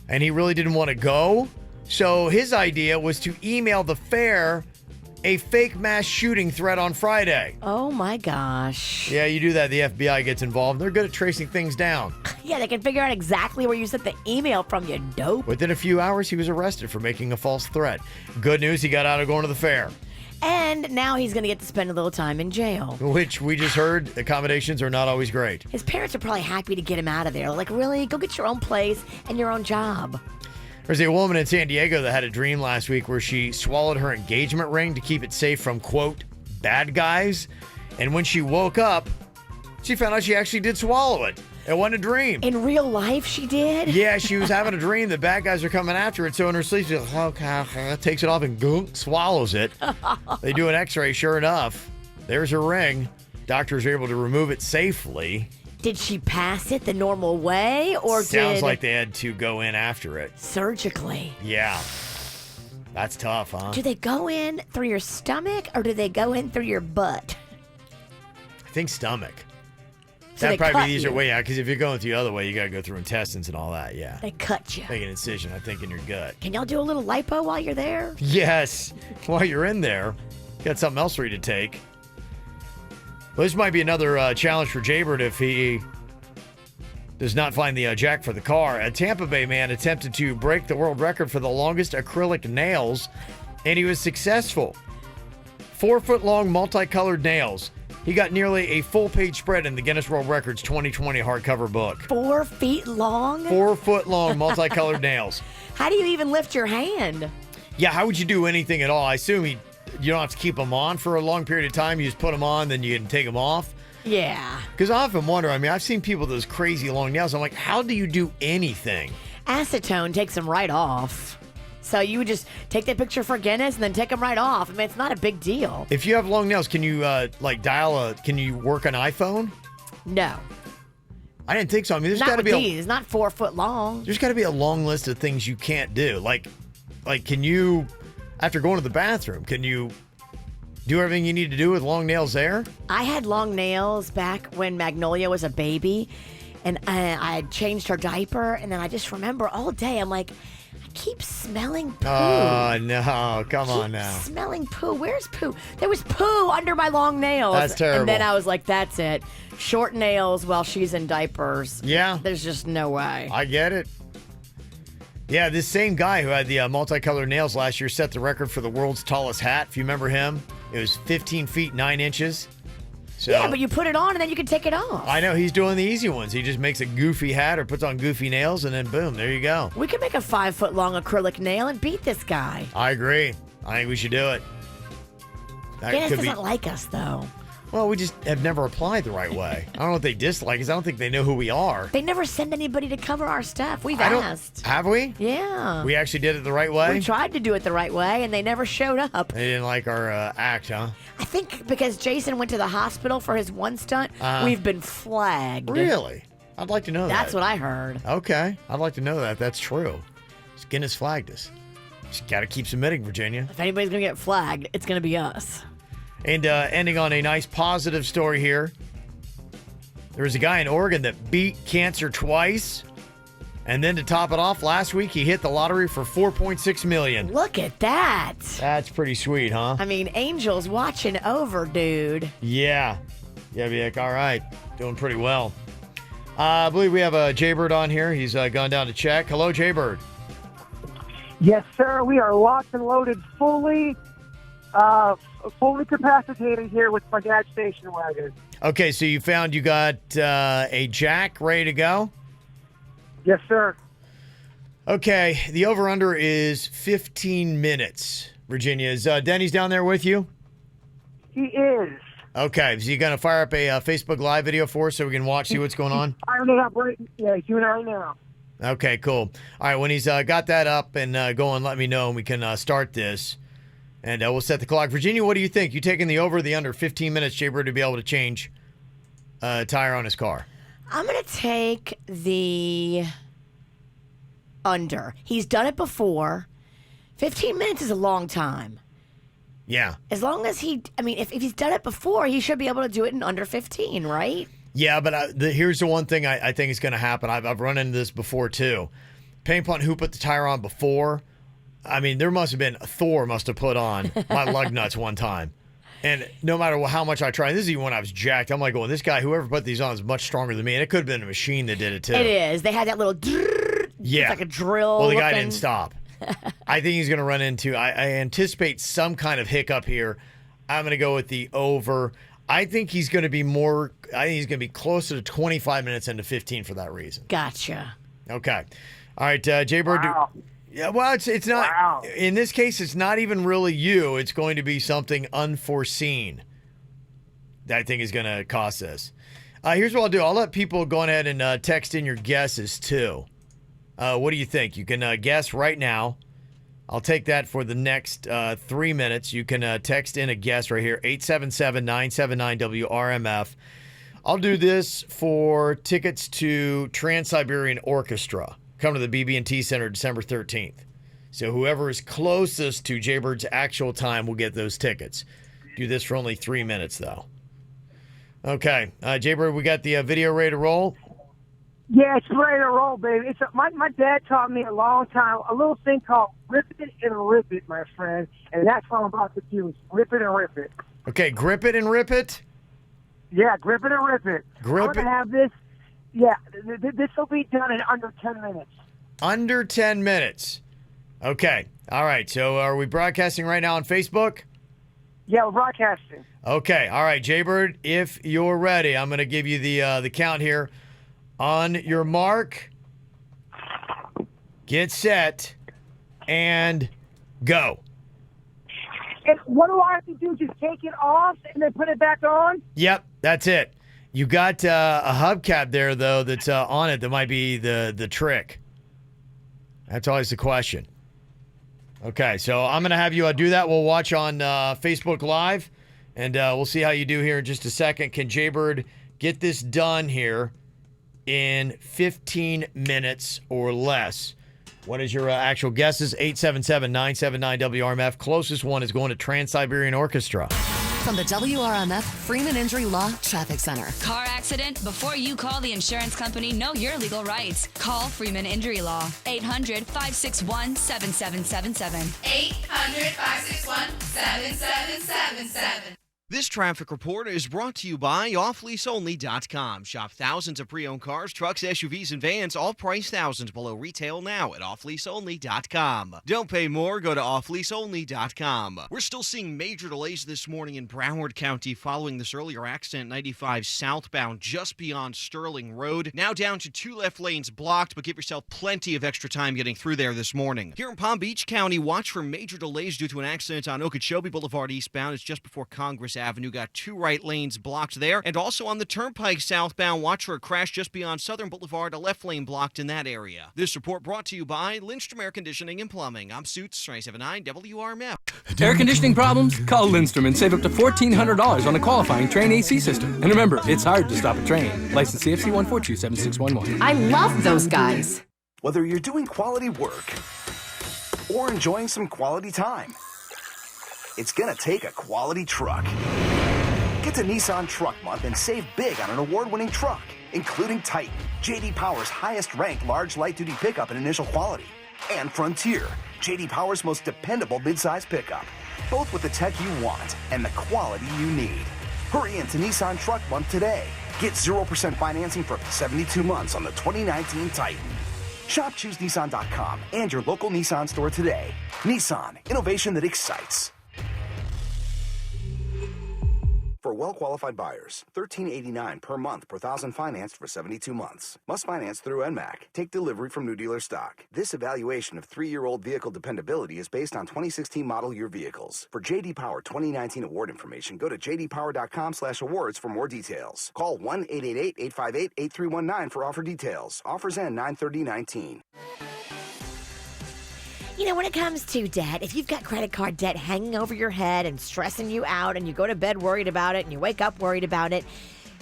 and he really didn't want to go. So his idea was to email the fair a fake mass shooting threat on Friday. Oh, my gosh. Yeah, you do that, the FBI gets involved. They're good at tracing things down. Yeah, they can figure out exactly where you sent the email from, you dope. Within a few hours, he was arrested for making a false threat. Good news, he got out of going to the fair. And now he's going to get to spend a little time in jail. Which we just heard, accommodations are not always great. His parents are probably happy to get him out of there. Like, really? Go get your own place and your own job. There's a woman in San Diego that had a dream last week where she swallowed her engagement ring to keep it safe from, quote, bad guys. And when she woke up, she found out she actually did swallow it. It wasn't a dream. In real life, she did? Yeah, she was having a dream. The bad guys are coming after it. So in her sleep, she goes, okay, takes it off and goop, swallows it. They do an x-ray. Sure enough, there's her ring. Doctors are able to remove it safely. Did she pass it the normal way, or Sounds like they had to go in after it. surgically? Yeah. That's tough, huh? Do they go in through your stomach, or do they go in through your butt? I think stomach. So That'd they probably cut be the easier you. way, yeah, because if you're going the other way, you got to go through intestines and all that, yeah. They cut you. Make an incision, I think, in your gut. Can y'all do a little lipo while you're there? Yes. While you're in there, got something else for you to take. Well, this might be another challenge for Jaybird if he does not find the jack for the car. A Tampa Bay man attempted to break the world record for the longest acrylic nails, and he was successful. 4-foot-long multicolored nails. He got nearly a full-page spread in the Guinness World Records 2020 hardcover book. 4 feet long? 4-foot-long multicolored nails. How do you even lift your hand? Yeah, how would you do anything at all? I assume you don't have to keep them on for a long period of time. You just put them on, then you can take them off. Yeah. Because I often wonder, I mean, I've seen people with those crazy long nails. I'm like, how do you do anything? Acetone takes them right off. So you would just take that picture for Guinness and then take them right off. I mean, it's not a big deal. If you have long nails, can you can you work an iPhone? No. I didn't think so. I mean, there's Not got to with be these. Not 4 foot long. there's got to be a long list of things you can't do. Like can you, after going to the bathroom, can you do everything you need to do with long nails there? I had long nails back when Magnolia was a baby, and I had changed her diaper, and then I just remember all day, I'm like, I keep smelling poo. Oh, no. Come on now. Smelling poo. Where's poo? There was poo under my long nails. That's terrible. And then I was like, that's it. Short nails while she's in diapers. Yeah. There's just no way. I get it. Yeah, this same guy who had the multicolored nails last year set the record for the world's tallest hat. If you remember him, it was 15 feet 9 inches. So, yeah, but you put it on and then you can take it off. I know he's doing the easy ones. He just makes a goofy hat or puts on goofy nails, and then boom, there you go. We could make a 5 foot long acrylic nail and beat this guy. I agree. I think we should do it. That Guinness could be. doesn't like us, though. Well, we just have never applied the right way. I don't know what they dislike us. I don't think they know who we are. They never send anybody to cover our stuff. We've I don't- asked. Have we? Yeah. We actually did it the right way? We tried to do it the right way, and they never showed up. They didn't like our act, huh? I think because Jason went to the hospital for his one stunt, we've been flagged. Really? I'd like to know that. That's what I heard. Okay. I'd like to know that. That's true. Guinness flagged us. Just got to keep submitting, Virginia. If anybody's going to get flagged, it's going to be us. And ending on a nice positive story here. There was a guy in Oregon that beat cancer twice. And then to top it off, last week he hit the lottery for $4.6 million. Look at that. That's pretty sweet, huh? I mean, Angel's watching over, dude. Yeah. Yeah, be like, all right, doing pretty well. I believe we have a Jaybird on here. He's gone down to check. Hello, Jaybird. Yes, sir. We are locked and loaded, fully capacitated here with my dad's station wagon. Okay, so you found you got a jack ready to go? Yes, sir. Okay, the over-under is 15 minutes. Virginia, is Denny's down there with you? He is. Okay, so you going to fire up a Facebook Live video for us so we can watch, see what's going on? Firing it up right, yeah, he's doing it right now. Okay, cool. All right, when he's got that up and going, let me know, and we can start this. And we'll set the clock. Virginia, what do you think? You taking the over or the under 15 minutes, Jaybird, to be able to change a tire on his car? I'm going to take the under. He's done it before. 15 minutes is a long time. Yeah. As long as if he's done it before, he should be able to do it in under 15, right? Yeah, but here's the one thing I think is going to happen. I've run into this before, too. Depending upon who put the tire on before, I mean, there must have been, Thor must have put on my lug nuts one time. And no matter how much I tried, this is even when I was jacked, I'm like, well, this guy, whoever put these on is much stronger than me. And it could have been a machine that did it, too. It is. They had that little yeah. It's like a drill. Well, the guy looking. didn't stop. I think he's going to run into, I anticipate some kind of hiccup here. I'm going to go with the over. I think he's going to be closer to 25 minutes into 15 for that reason. Gotcha. Okay. All right, Jaybird. Wow. Yeah, well, it's not. Wow. In this case, it's not even really you. It's going to be something unforeseen that I think is going to cost us. Here's what I'll do. I'll let people go ahead and text in your guesses, too. What do you think? You can guess right now. I'll take that for the next 3 minutes. You can text in a guess right here, 877-979-WRMF. I'll do this for tickets to Trans-Siberian Orchestra. Come to the BB&T Center December 13th. So whoever is closest to Jaybird's actual time will get those tickets. Do this for only 3 minutes, though. Okay. Jaybird, we got the video ready to roll? Yeah, it's ready to roll, baby. My dad taught me a long time a little thing called rip it and rip it, my friend. And that's what I'm about to do. Rip it and rip it. Okay, grip it and rip it? Yeah, grip it and rip it. Grip I'm going to have this. Yeah, this will be done in under 10 minutes. Under 10 minutes. Okay. All right. So are we broadcasting right now on Facebook? Yeah, we're broadcasting. Okay. All right, Jaybird, if you're ready, I'm going to give you the count here. On your mark, get set, and go. And what do I have to do? Just take it off and then put it back on? Yep, that's it. You got a hubcap there, though, that's on it that might be the trick. That's always the question. Okay, so I'm going to have you do that. We'll watch on Facebook Live, and we'll see how you do here in just a second. Can Jaybird get this done here in 15 minutes or less? What is your actual guesses? 877-979-WRMF. Closest one is going to Trans-Siberian Orchestra. From the WRMF Freeman Injury Law Traffic Center. Car accident? Before you call the insurance company, know your legal rights. Call Freeman Injury Law. 800-561-7777. 800-561-7777. This traffic report is brought to you by offleaseonly.com. Shop thousands of pre-owned cars, trucks, SUVs, and vans, all priced thousands below retail now at offleaseonly.com. Don't pay more, go to offleaseonly.com. We're still seeing major delays this morning in Broward County following this earlier accident, 95 southbound just beyond Sterling Road. Now down to 2 left lanes blocked, but give yourself plenty of extra time getting through there this morning. Here in Palm Beach County, watch for major delays due to an accident on Okeechobee Boulevard eastbound. It's just before Congress Avenue, got 2 right lanes blocked there. And also on the Turnpike southbound, watch for a crash just beyond Southern Boulevard, a left lane blocked in that area. This report brought to you by Lindstrom Air Conditioning and Plumbing. I'm Suits 279 WRMF. Air conditioning problems? Call Lindstrom and save up to $1,400 on a qualifying Train AC system. And remember, it's hard to stop a train. License CFC 1427611. I love those guys. Whether you're doing quality work or enjoying some quality time, it's gonna take a quality truck. Get to Nissan Truck Month and save big on an award-winning truck, including Titan, J.D. Power's highest-ranked large light-duty pickup in initial quality, and Frontier, J.D. Power's most dependable midsize pickup, both with the tech you want and the quality you need. Hurry into Nissan Truck Month today. Get 0% financing for 72 months on the 2019 Titan. Shop ChooseNissan.com and your local Nissan store today. Nissan, innovation that excites. For well-qualified buyers, $13.89 per month per thousand financed for 72 months. Must finance through NMAC. Take delivery from new dealer stock. This evaluation of 3-year-old vehicle dependability is based on 2016 model year vehicles. For J.D. Power 2019 award information, go to jdpower.com/awards for more details. Call 1-888-858-8319 for offer details. Offers end 9/30/19. You know, when it comes to debt, if you've got credit card debt hanging over your head and stressing you out, and you go to bed worried about it and you wake up worried about it,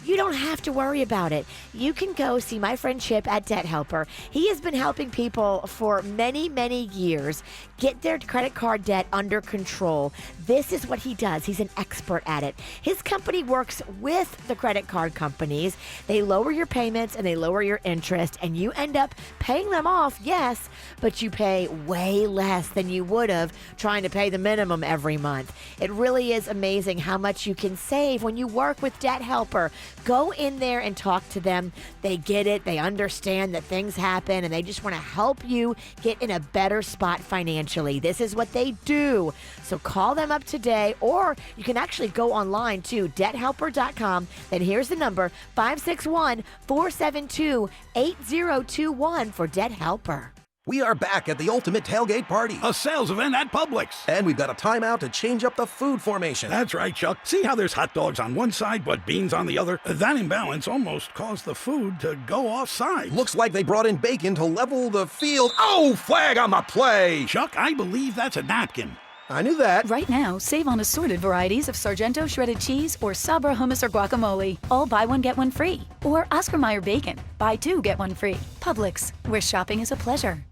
you don't have to worry about it. You can go see my friend Chip at Debt Helper. He has been helping people for many, many years get their credit card debt under control. This is what he does. He's an expert at it. His company works with the credit card companies. They lower your payments and they lower your interest, and you end up paying them off, yes, but you pay way less than you would have trying to pay the minimum every month. It really is amazing how much you can save when you work with Debt Helper. Go in there and talk to them. They get it. They understand that things happen, and they just want to help you get in a better spot financially. This is what they do. So call them up today, or you can actually go online to debthelper.com. Then here's the number, 561-472-8021 for Debt Helper. We are back at the ultimate tailgate party. A sales event at Publix. And we've got a timeout to change up the food formation. That's right, Chuck. See how there's hot dogs on one side but beans on the other? That imbalance almost caused the food to go offside. Looks like they brought in bacon to level the field. Oh, flag on the play! Chuck, I believe that's a napkin. I knew that. Right now, save on assorted varieties of Sargento shredded cheese or Sabra hummus or guacamole. All buy one, get one free. Or Oscar Mayer bacon. Buy two, get one free. Publix, where shopping is a pleasure.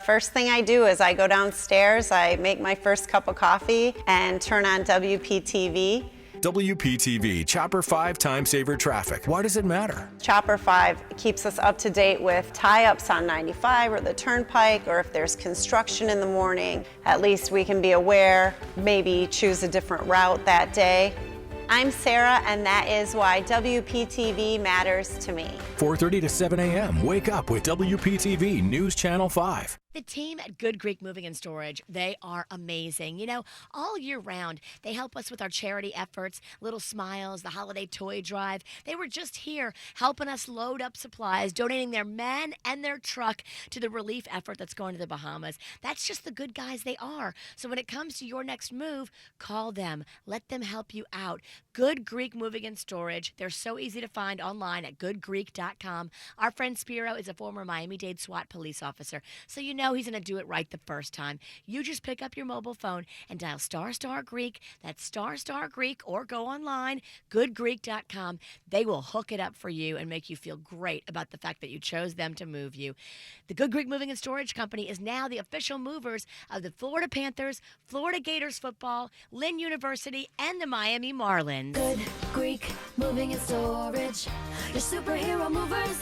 First thing I do is I go downstairs, I make my first cup of coffee and turn on WPTV. WPTV, Chopper 5 Time Saver Traffic. Why does it matter? Chopper 5 keeps us up to date with tie-ups on 95 or the Turnpike, or if there's construction in the morning, at least we can be aware, maybe choose a different route that day. I'm Sarah, and that is why WPTV matters to me. 4:30 to 7 a.m. Wake up with WPTV News Channel 5. The team at Good Greek Moving and Storage, they are amazing. You know, all year round, they help us with our charity efforts, Little Smiles, the holiday toy drive. They were just here helping us load up supplies, donating their men and their truck to the relief effort that's going to the Bahamas. That's just the good guys they are. So when it comes to your next move, call them. Let them help you out. Good Greek Moving and Storage. They're so easy to find online at goodgreek.com. Our friend Spiro is a former Miami-Dade SWAT police officer, so you know he's going to do it right the first time. You just pick up your mobile phone and dial ** Greek. That's ** Greek, or go online, goodgreek.com. They will hook it up for you and make you feel great about the fact that you chose them to move you. The Good Greek Moving and Storage Company is now the official movers of the Florida Panthers, Florida Gators football, Lynn University, and the Miami Marlins. Good Greek Moving and Storage, your superhero movers.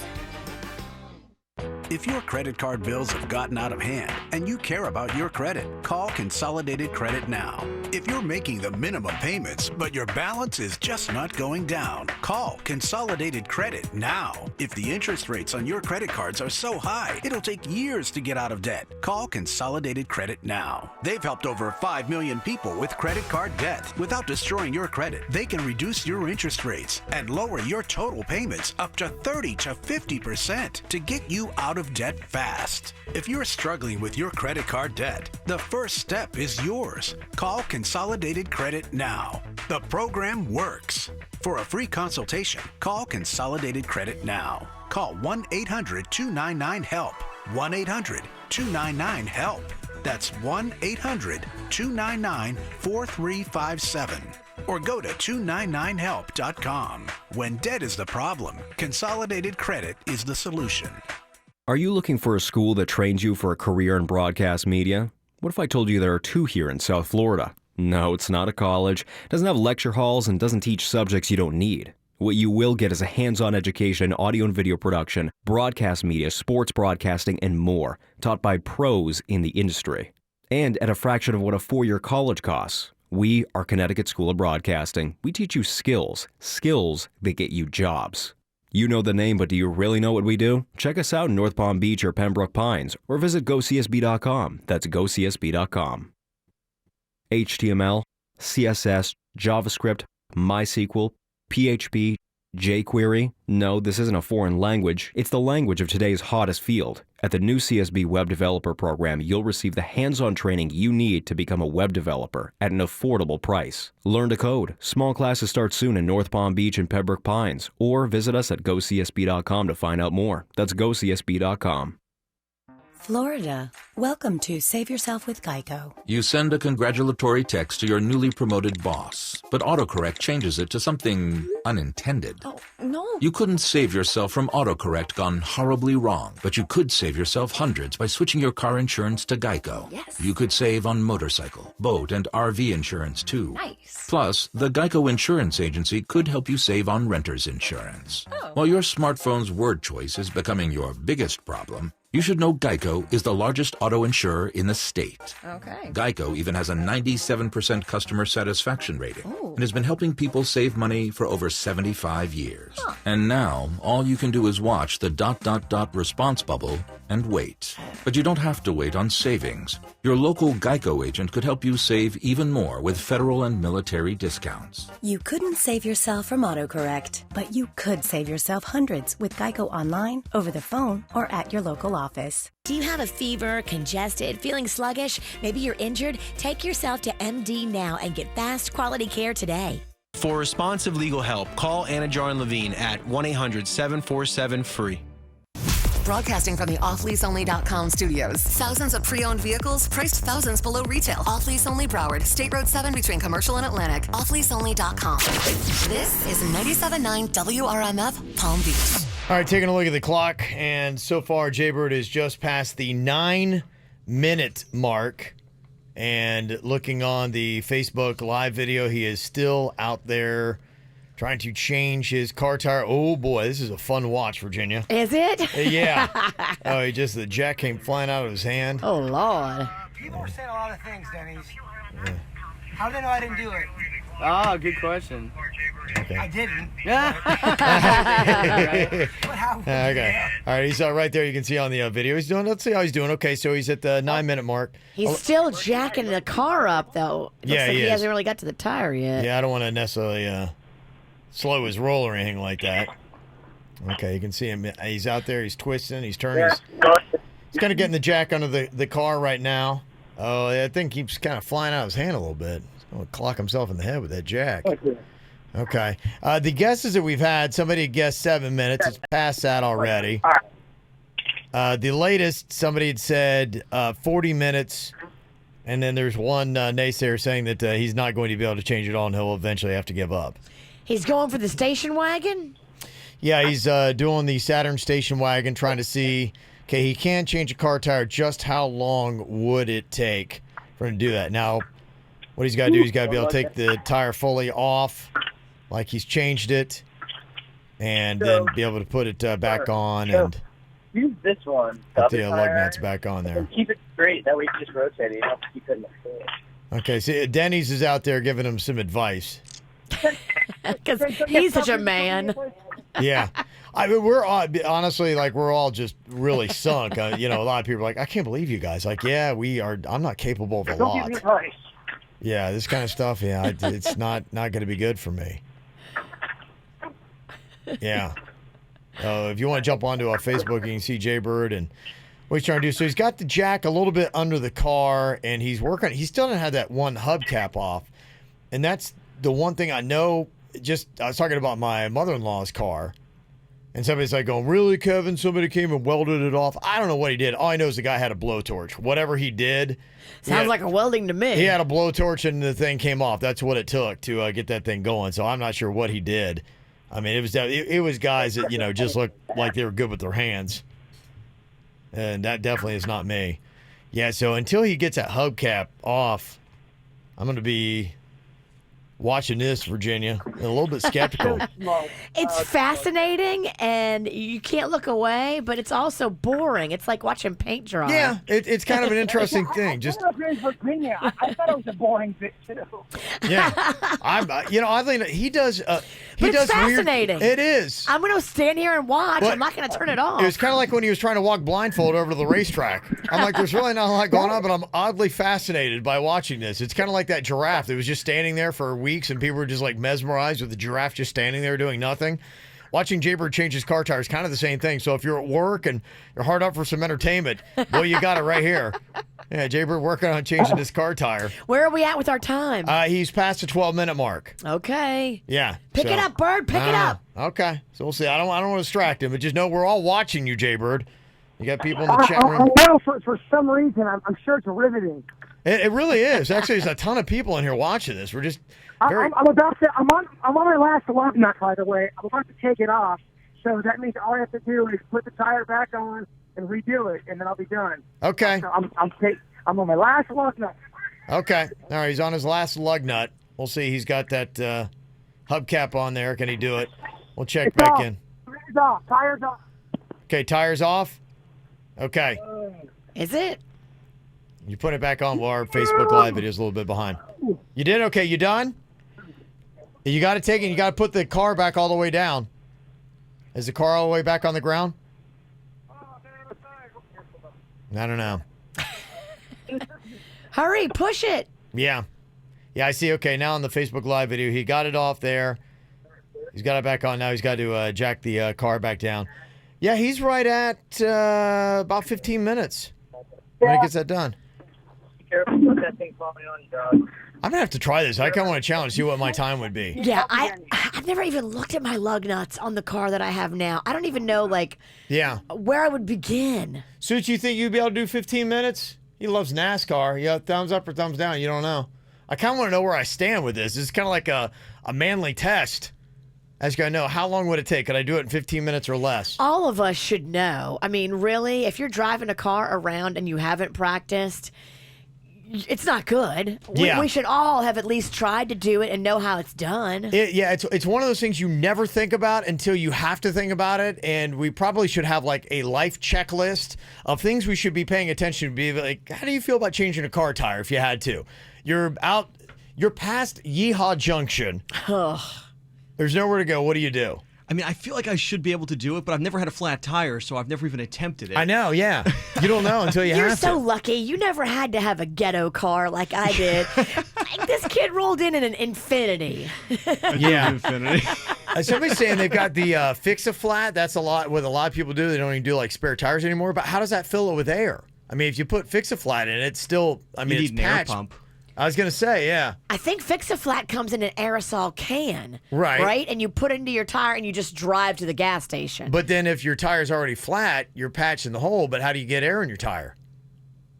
If your credit card bills have gotten out of hand and you care about your credit, call Consolidated Credit now. If you're making the minimum payments, but your balance is just not going down, call Consolidated Credit now. If the interest rates on your credit cards are so high, it'll take years to get out of debt. Call Consolidated Credit now. They've helped over 5 million people with credit card debt. Without destroying your credit, they can reduce your interest rates and lower your total payments up to 30 to 50% to get you out of debt fast. If you're struggling with your credit card debt, the first step is yours. Call Consolidated Credit now. The program works. For a free consultation, call Consolidated Credit now. Call 1-800-299-HELP. 1-800-299-HELP. That's 1-800-299-4357. Or go to 299help.com. When debt is the problem, Consolidated Credit is the solution. Are you looking for a school that trains you for a career in broadcast media? What if I told you there are two here in South Florida? No, it's not a college, doesn't have lecture halls, and doesn't teach subjects you don't need. What you will get is a hands-on education in audio and video production, broadcast media, sports broadcasting, and more, taught by pros in the industry. And at a fraction of what a four-year college costs. We are Connecticut School of Broadcasting. We teach you skills that get you jobs. You know the name, but do you really know what we do? Check us out in North Palm Beach or Pembroke Pines, or visit GoCSB.com. That's GoCSB.com. HTML, CSS, JavaScript, MySQL, PHP, jQuery. No, this isn't a foreign language. It's the language of today's hottest field. At the new CSB Web Developer Program, you'll receive the hands-on training you need to become a web developer at an affordable price. Learn to code. Small classes start soon in North Palm Beach and Pembroke Pines. Or visit us at GoCSB.com to find out more. That's GoCSB.com. Florida, welcome to Save Yourself with Geico. You send a congratulatory text to your newly promoted boss, but autocorrect changes it to something unintended. Oh, no. You couldn't save yourself from autocorrect gone horribly wrong, but you could save yourself hundreds by switching your car insurance to Geico. Yes. You could save on motorcycle, boat, and RV insurance, too. Nice. Plus, the Geico Insurance Agency could help you save on renter's insurance. Oh. While your smartphone's word choice is becoming your biggest problem, you should know Geico is the largest auto insurer in the state. Okay. Geico even has a 97% customer satisfaction rating and has been helping people save money for over 75 years. Huh. And now, all you can do is watch the ... response bubble and wait. But you don't have to wait on savings. Your Your local Geico agent could help you save even more with federal and military discounts. You couldn't save yourself from autocorrect, but you could save yourself hundreds with Geico online, over the phone, or at your local office. Do you have a fever, congested, feeling sluggish? Maybe you're injured? Take yourself to MD now and get fast, quality care today. For responsive legal help, call Anna Jar Levine at 1-800-747-FREE. Broadcasting from the offleaseonly.com studios. Thousands of pre-owned vehicles priced thousands below retail. Off-lease only Broward. State Road 7 between Commercial and Atlantic. Offleaseonly.com. This is 97.9 WRMF Palm Beach. All right, taking a look at the clock, and so far Jaybird is just past the 9-minute mark. And looking on the Facebook live video, he is still out there trying to change his car tire. Oh, boy, this is a fun watch, Virginia. Is it? Yeah. Oh, the jack came flying out of his hand. Oh, Lord. People are saying a lot of things, Denny's. Yeah. How do they know I didn't do it? Oh, good question. Okay. I didn't. Okay. All right, he's right there. You can see on the video. Let's see how he's doing. Okay, so he's at the 9-minute mark. He's still jacking the car up, though. It looks like he hasn't really got to the tire yet. Yeah, I don't want to necessarily slow his roll or anything like that. Okay, you can see him. He's out there. He's twisting. He's turning. He's kind of getting the jack under the car right now. Oh, that thing keeps kind of flying out of his hand a little bit. He's going to clock himself in the head with that jack. Okay. The guesses that we've had, somebody guessed 7 minutes. It's past that already. The latest, somebody had said 40 minutes. And then there's one naysayer saying that he's not going to be able to change it all and he'll eventually have to give up. He's going for the station wagon? Yeah, he's doing the Saturn station wagon, trying to see, okay, he can change a car tire. Just how long would it take for him to do that? Now, what he's got to do, he's got to be able to take the tire fully off, like he's changed it, and then be able to put it back on and use this one. put the lug nuts back on there. And keep it straight. That way you can just rotate it. You don't have to keep it in the face. Okay, see, Denny's is out there giving him some advice. Because he's such a man. Yeah. I mean, we're honestly, like, we're all just really sunk. A lot of people are like, I can't believe you guys. Like, yeah, we are. I'm not capable of a Don't lot. give me advice. Yeah, this kind of stuff, yeah, it's not going to be good for me. Yeah. If you want to jump onto our Facebook, you can see Jaybird and what he's trying to do. So he's got the jack a little bit under the car, and he's working. He still doesn't have that one hubcap off. And that's the one thing I know. I was talking about my mother-in-law's car, and somebody's like going, really, Kevin? Somebody came and welded it off? I don't know what he did. All I know is the guy had a blowtorch. Whatever he did. Sounds like a welding to me. He had a blowtorch, and the thing came off. That's what it took to get that thing going. So I'm not sure what he did. I mean, it was guys that, just looked like they were good with their hands. And that definitely is not me. Yeah, so until he gets that hubcap off, I'm going to be watching this, Virginia, and a little bit skeptical. It's fascinating, and you can't look away, but it's also boring. It's like watching paint dry. Yeah, it's kind of an interesting thing. I thought it was a boring bit, too. Yeah. Oddly enough, he does... But it's fascinating. It is. I'm going to stand here and watch. But I'm not going to turn it off. It was kind of like when he was trying to walk blindfold over to the racetrack. I'm like, there's really not a lot going on, but I'm oddly fascinated by watching this. It's kind of like that giraffe that was just standing there for weeks, and people were just like mesmerized with the giraffe just standing there doing nothing. Watching Jaybird change his car tire is kind of the same thing. So if you're at work and you're hard up for some entertainment, well, you got it right here. Yeah, Jaybird working on changing his car tire. Where are we at with our time? He's past the 12-minute mark. Okay. Yeah. Pick it up, Bird. Pick it up. Okay. So we'll see. I don't want to distract him, but just know we're all watching you, Jaybird. You got people in the chat room. I know for some reason, I'm sure it's riveting. It really is. Actually, there's a ton of people in here watching this. We're just very... I'm on my last lug nut, by the way. I'm about to take it off. So that means all I have to do is put the tire back on and redo it, and then I'll be done. Okay. So I'm on my last lug nut. Okay. All right, he's on his last lug nut. We'll see. He's got that hubcap on there. Can he do it? We'll check back off. in. Tires off. Tires off. Okay, tires off? Okay. Is it? You put it back on. Well, our Facebook Live video is a little bit behind. You did? Okay, you done? You got to take it. You got to put the car back all the way down. Is the car all the way back on the ground? I don't know. Hurry, push it. Yeah. Yeah, I see. Okay, now on the Facebook Live video, he got it off there. He's got it back on now. He's got to jack the car back down. Yeah, he's right at about 15 minutes when he gets that done. Be careful with that thing falling on you, dog. I'm going to have to try this. I kind of want to challenge, see what my time would be. Yeah, I've never even looked at my lug nuts on the car that I have now. I don't even know, where I would begin. Suits, you think you'd be able to do 15 minutes? He loves NASCAR. Yeah, thumbs up or thumbs down. You don't know. I kind of want to know where I stand with this. It's kind of like a manly test. I just got to know, how long would it take? Could I do it in 15 minutes or less? All of us should know. I mean, really, if you're driving a car around and you haven't practiced, it's not good. Yeah. We should all have at least tried to do it and know how it's done. It's one of those things you never think about until you have to think about it. And we probably should have like a life checklist of things we should be paying attention to. Be like, how do you feel about changing a car tire if you had to? You're past Yeehaw Junction. There's nowhere to go. What do you do? I mean, I feel like I should be able to do it, but I've never had a flat tire, so I've never even attempted it. I know, yeah. You don't know until you You're have so to. lucky. You never had to have a ghetto car like I did. This kid rolled in an Infinity. Yeah. Infinity. Somebody's saying they've got the Fix-A-Flat. That's what a lot of people do. They don't even do like spare tires anymore. But how does that fill it with air? I mean, if you put Fix-A-Flat in it, it's still, you need it's an air patched. pump. I was going to say, yeah. I think Fix-A-Flat comes in an aerosol can. Right. Right? And you put it into your tire and you just drive to the gas station. But then if your tire's already flat, you're patching the hole. But how do you get air in your tire?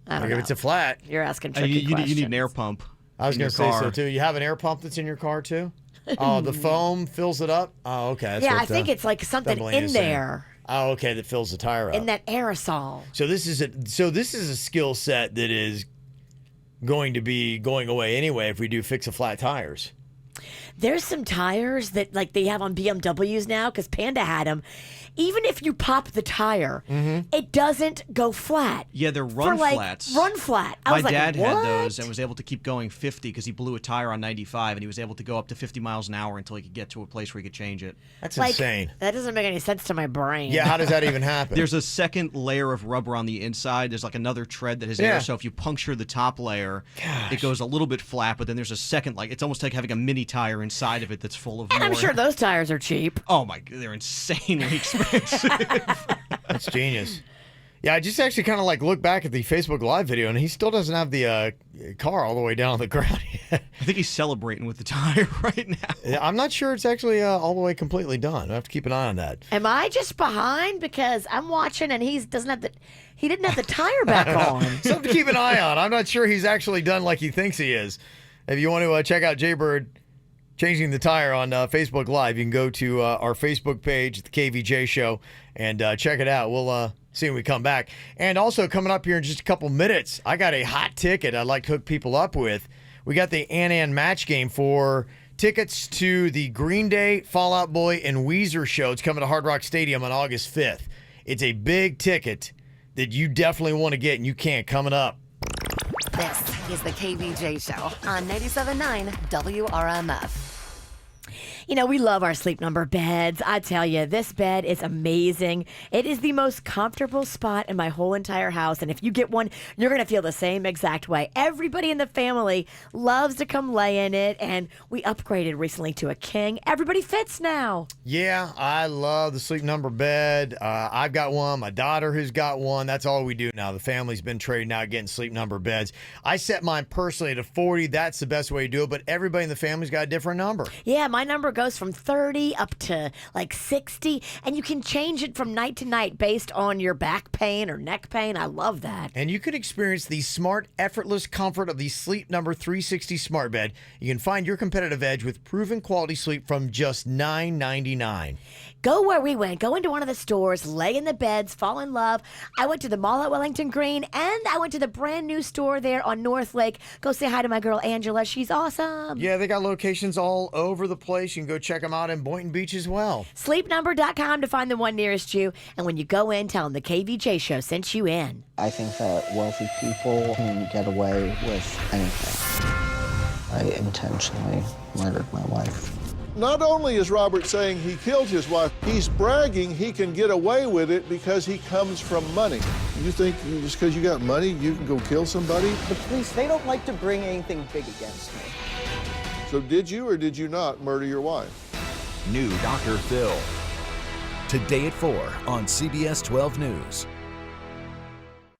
I don't know. If it's a flat. You're asking tricky questions. You need an air pump. I was going to say so, too. You have an air pump that's in your car, too? Oh, the foam fills it up? Oh, okay. That's I think it's like something in there. Oh, okay, that fills the tire up. In that aerosol. So this is a skill set that is going to be going away anyway if we do Fix-A-Flat tires. There's some tires that like they have on BMWs now because Panda had them. Even if you pop the tire, it doesn't go flat. Yeah, they're run flats. Run flat. My dad had those and was able to keep going 50 because he blew a tire on 95 and he was able to go up to 50 miles an hour until he could get to a place where he could change it. That's insane. That doesn't make any sense to my brain. Yeah, how does that even happen? There's a second layer of rubber on the inside. There's like another tread that has air. So if you puncture the top layer, it goes a little bit flat, but then there's a second, it's almost like having a mini tire inside of it that's full of And I'm sure those tires are cheap. Oh my God, they're insanely expensive. That's genius. Yeah, I just actually kind of look back at the Facebook Live video, and he still doesn't have the car all the way down on the ground yet. I think he's celebrating with the tire right now. I'm not sure it's actually all the way completely done. I have to keep an eye on that. Am I just behind because I'm watching and he didn't have the tire back on? Something to keep an eye on. I'm not sure he's actually done like he thinks he is. If you want to check out Jaybird changing the tire on Facebook Live, you can go to our Facebook page, the KVJ Show, and check it out. We'll see when we come back. And also coming up here in just a couple minutes, I got a hot ticket I'd like to hook people up with. We got the Ann match game for tickets to the Green Day, Fall Out Boy, and Weezer show. It's coming to Hard Rock Stadium on August 5th. It's a big ticket that you definitely want to get, and you can't. Coming up. This is the KVJ Show on 97.9 WRMF. You know, we love our Sleep Number beds. I tell you, this bed is amazing. It is the most comfortable spot in my whole entire house. And if you get one, you're going to feel the same exact way. Everybody in the family loves to come lay in it. And we upgraded recently to a king. Everybody fits now. Yeah, I love the Sleep Number bed. I've got one. My daughter has got one. That's all we do now. The family's been trading out getting Sleep Number beds. I set mine personally to 40. That's the best way to do it. But everybody in the family's got a different number. Yeah, my number goes from 30 up to 60, and you can change it from night to night based on your back pain or neck pain. I love that. And you can experience the smart, effortless comfort of the Sleep Number 360 smart bed. You can find your competitive edge with proven quality sleep from just $9.99. Go where we went. Go into one of the stores, lay in the beds, fall in love. I went to the mall at Wellington Green, and I went to the brand new store there on North Lake. Go say hi to my girl Angela. She's awesome. Yeah, they got locations all over the place. You can go check them out in Boynton Beach as well. Sleepnumber.com to find the one nearest you. And when you go in, tell them the KVJ Show sent you in. I think that wealthy people can get away with anything. I intentionally murdered my wife. Not only is Robert saying he killed his wife, he's bragging he can get away with it because he comes from money. You think just because you got money, you can go kill somebody? The police, they don't like to bring anything big against me. So did you or did you not murder your wife? New Dr. Phil. Today at 4 on CBS 12 News.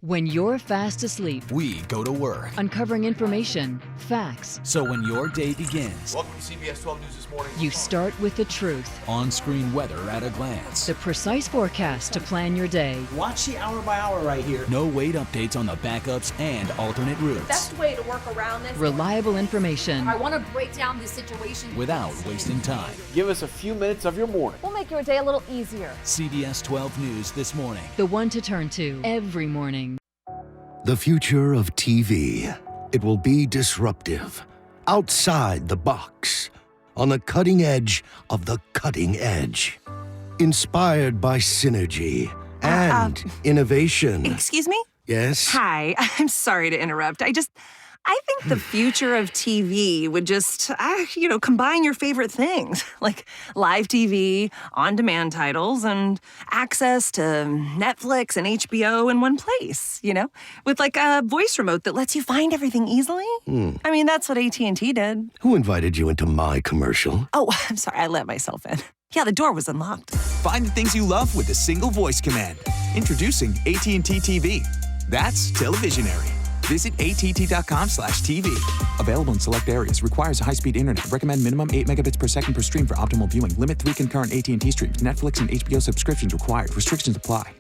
When you're fast asleep, We go to work. uncovering information, facts, So when your day begins, Welcome to CBS 12 News this morning. you start with the truth. on-screen weather at a glance. The precise forecast to plan your day. Watch the hour by hour right here. No wait updates on the backups and alternate routes. Best way to work around this. Reliable information I want to break down the situation. Without wasting time. Give us a few minutes of your morning. We'll make your day a little easier. CBS 12 News this morning. The one to turn to every morning. The future of TV. It will be disruptive, outside the box, on the cutting edge of the cutting edge. Inspired by synergy and innovation. Excuse me? Yes? Hi, I'm sorry to interrupt. I think the future of TV would just, combine your favorite things, like live TV, on-demand titles, and access to Netflix and HBO in one place, with like a voice remote that lets you find everything easily. I mean, that's what AT&T did. Who invited you into my commercial? Oh, I'm sorry, I let myself in. Yeah, the door was unlocked. Find the things you love with a single voice command. Introducing AT&T TV. That's televisionary. Visit att.com/TV. Available in select areas. Requires a high-speed internet. Recommend minimum 8 megabits per second per stream for optimal viewing. Limit 3 concurrent AT&T streams. Netflix and HBO subscriptions required. Restrictions apply.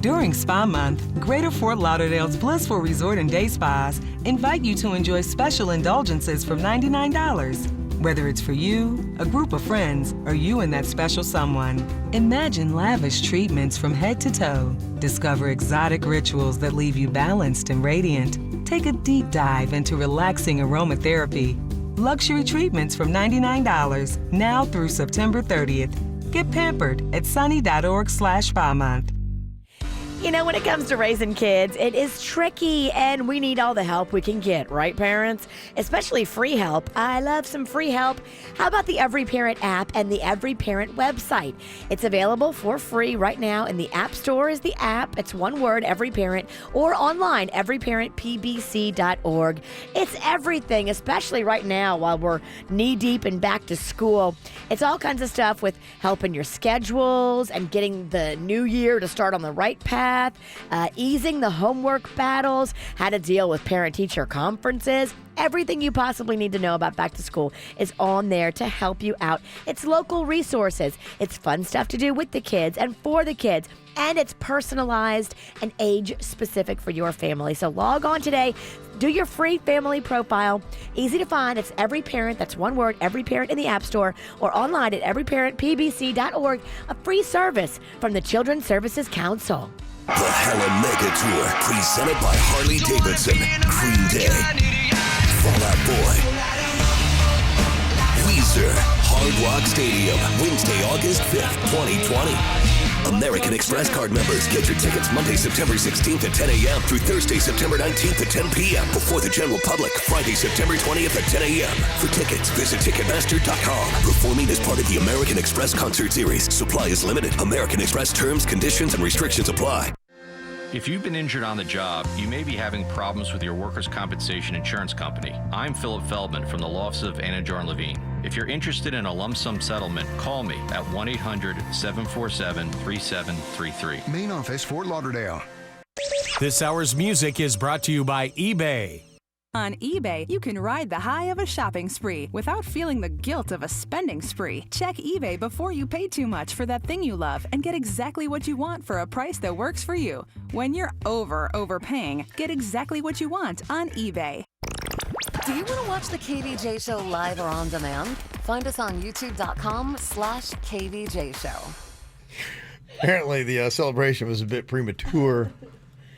During Spa Month, Greater Fort Lauderdale's Blissful Resort and Day Spas invite you to enjoy special indulgences from $99. Whether it's for you, a group of friends, or you and that special someone, imagine lavish treatments from head to toe. Discover exotic rituals that leave you balanced and radiant. Take a deep dive into relaxing aromatherapy. Luxury treatments from $99, now through September 30th. Get pampered at sunny.org/spa month. You know, when it comes to raising kids, it is tricky, and we need all the help we can get, right, parents? Especially free help. I love some free help. How about the Every Parent app and the Every Parent website? It's available for free right now in the App Store is the app. It's one word, Every Parent, or online, everyparentpbc.org. It's everything, especially right now while we're knee-deep in back to school. It's all kinds of stuff with helping your schedules and getting the new year to start on the right path. Easing the homework battles, how to deal with parent-teacher conferences. Everything you possibly need to know about back to school is on there to help you out. It's local resources. It's fun stuff to do with the kids and for the kids. And it's personalized and age-specific for your family. So log on today. Do your free family profile. Easy to find. It's Every Parent. That's one word, Every Parent in the App Store or online at everyparentpbc.org. A free service from the Children's Services Council. The Hella Mega Tour, presented by Harley Davidson, Green Day, Fall Out Boy, Weezer, Hard Rock Stadium, Wednesday, August 5th, 2020. American Express card members, get your tickets Monday, September 16th at 10 a.m. through Thursday, September 19th at 10 p.m. before the general public, Friday, September 20th at 10 a.m. For tickets, visit Ticketmaster.com. Performing as part of the American Express Concert Series. Supply is limited. American Express terms, conditions, and restrictions apply. If you've been injured on the job, you may be having problems with your workers' compensation insurance company. I'm Philip Feldman from the law office of Anajar & Levine. If you're interested in a lump sum settlement, call me at 1-800-747-3733. Main office, Fort Lauderdale. This hour's music is brought to you by eBay. On eBay, you can ride the high of a shopping spree without feeling the guilt of a spending spree. Check eBay before you pay too much for that thing you love and get exactly what you want for a price that works for you. When you're overpaying, get exactly what you want on eBay. Do you want to watch the KVJ Show live or on demand? Find us on youtube.com/KVJ Show. Apparently, the celebration was a bit premature.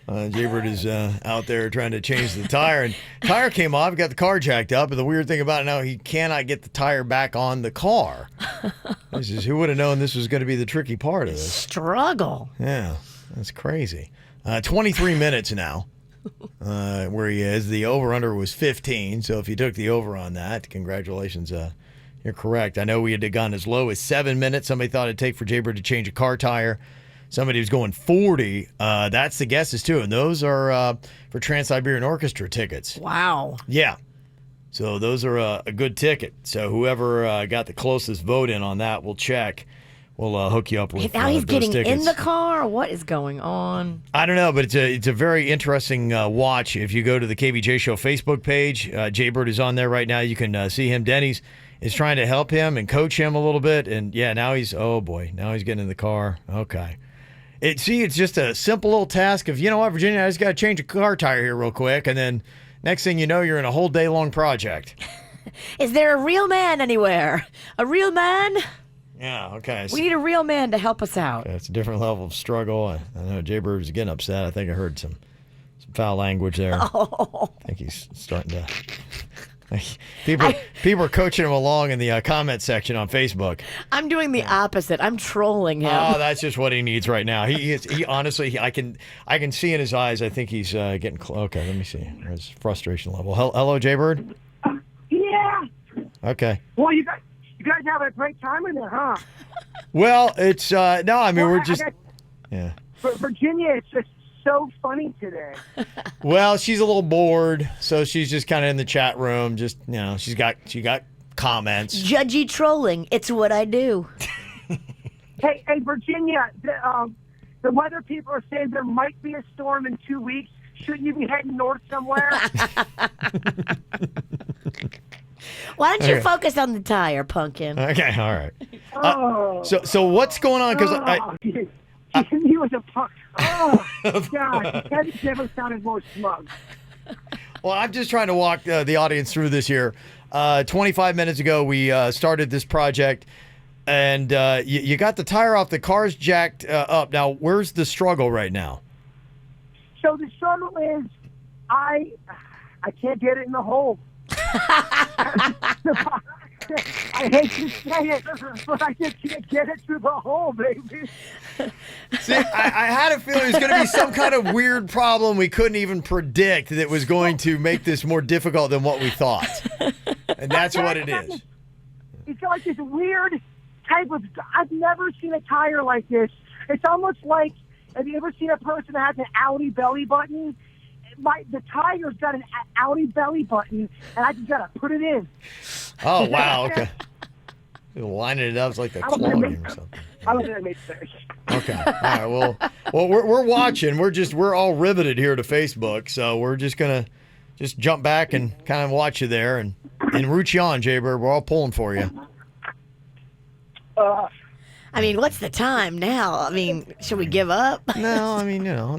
Jaybird is out there trying to change the tire, and tire came off, got the car jacked up, and the weird thing about it now, he cannot get the tire back on the car. Who would have known this was going to be the tricky part of this? Struggle. Yeah, that's crazy. 23 minutes now where he is. The over-under was 15, so if you took the over on that, congratulations. You're correct. I know we had gone as low as 7 minutes. Somebody thought it'd take for Jaybird to change a car tire. Somebody was going 40. That's the guesses, too, and those are for Trans-Siberian Orchestra tickets. Wow. Yeah. So those are a good ticket. So whoever got the closest vote in on that, we'll check. We'll hook you up with Now he's those getting tickets. in the car? What is going on? I don't know, but it's a very interesting watch. If you go to the KVJ Show Facebook page, Jaybird is on there right now. You can see him. Denny's is trying to help him and coach him a little bit. And, yeah, now he's getting in the car. Okay. It's just a simple little task of, you know what, Virginia, I just got to change a car tire here real quick. And then next thing you know, you're in a whole day-long project. Is there a real man anywhere? A real man? Yeah, okay. We need a real man to help us out. It's a different level of struggle. I know Jaybird is getting upset. I think I heard some foul language there. Oh. I think he's starting to... People are coaching him along in the comment section on Facebook. I'm doing the opposite. I'm trolling him. Oh, that's just what he needs right now. He honestly, I can see in his eyes. I think he's getting close. Okay, let me see his frustration level. Hello, Jaybird. Yeah. Okay. Well, you guys have a great time in there, huh? Well, it's no. I mean, we're just yeah. For Virginia, it's just so funny today. Well, she's a little bored, so she's just kind of in the chat room. Just she got comments. Judgy trolling. It's what I do. Hey, Virginia. The weather people are saying there might be a storm in 2 weeks. Shouldn't you be heading north somewhere? Why don't you focus on the tire, pumpkin? Okay, all right. So what's going on? Because he was a punk. Oh, God. He's never sounded more smug. Well, I'm just trying to walk the audience through this here. 25 minutes ago, we started this project, and you got the tire off. The car's jacked up. Now, where's the struggle right now? So the struggle is I can't get it in the hole. I hate to say it, but I just can't get it through the hole, baby. See, I had a feeling it was going to be some kind of weird problem we couldn't even predict that was going to make this more difficult than what we thought. And that's what it is. It's like this weird type of... I've never seen a tire like this. It's almost like... Have you ever seen a person that has an Audi belly button? The tire's got an Audi belly button, and I just got to put it in. Oh, wow, okay. You're lining it up it's like a claw game or something. I don't think that makes sense. Okay. All right. Well, we're watching. We're all riveted here to Facebook, so we're just gonna jump back and kind of watch you there and root you on, Jaybird. We're all pulling for you. I mean, what's the time now? I mean, should we give up? No, I mean, no.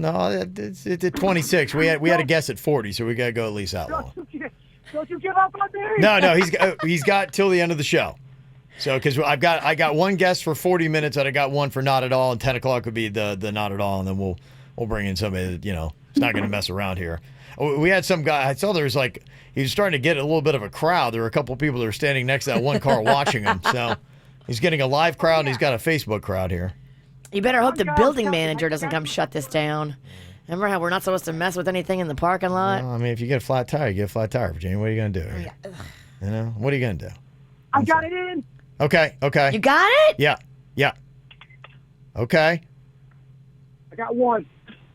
It's at 26. We had a guess at 40, so we got to go at least that long. Don't you give up on me? No. He's got till the end of the show. So, because I got one guess for 40 minutes, and I got one for not at all, and 10 o'clock would be the not at all, and then we'll bring in somebody that is not going to mess around here. We had some guy. I saw there was he was starting to get a little bit of a crowd. There were a couple of people that were standing next to that one car watching him. So he's getting a live crowd, and he's got a Facebook crowd here. You better hope the building manager doesn't come shut this down. Remember how we're not supposed to mess with anything in the parking lot? Well, I mean, if you get a flat tire, you get a flat tire, Virginia. What are you going to do here? Yeah. What are you going to do? I got it in. Okay. You got it? Yeah. Okay. I got one.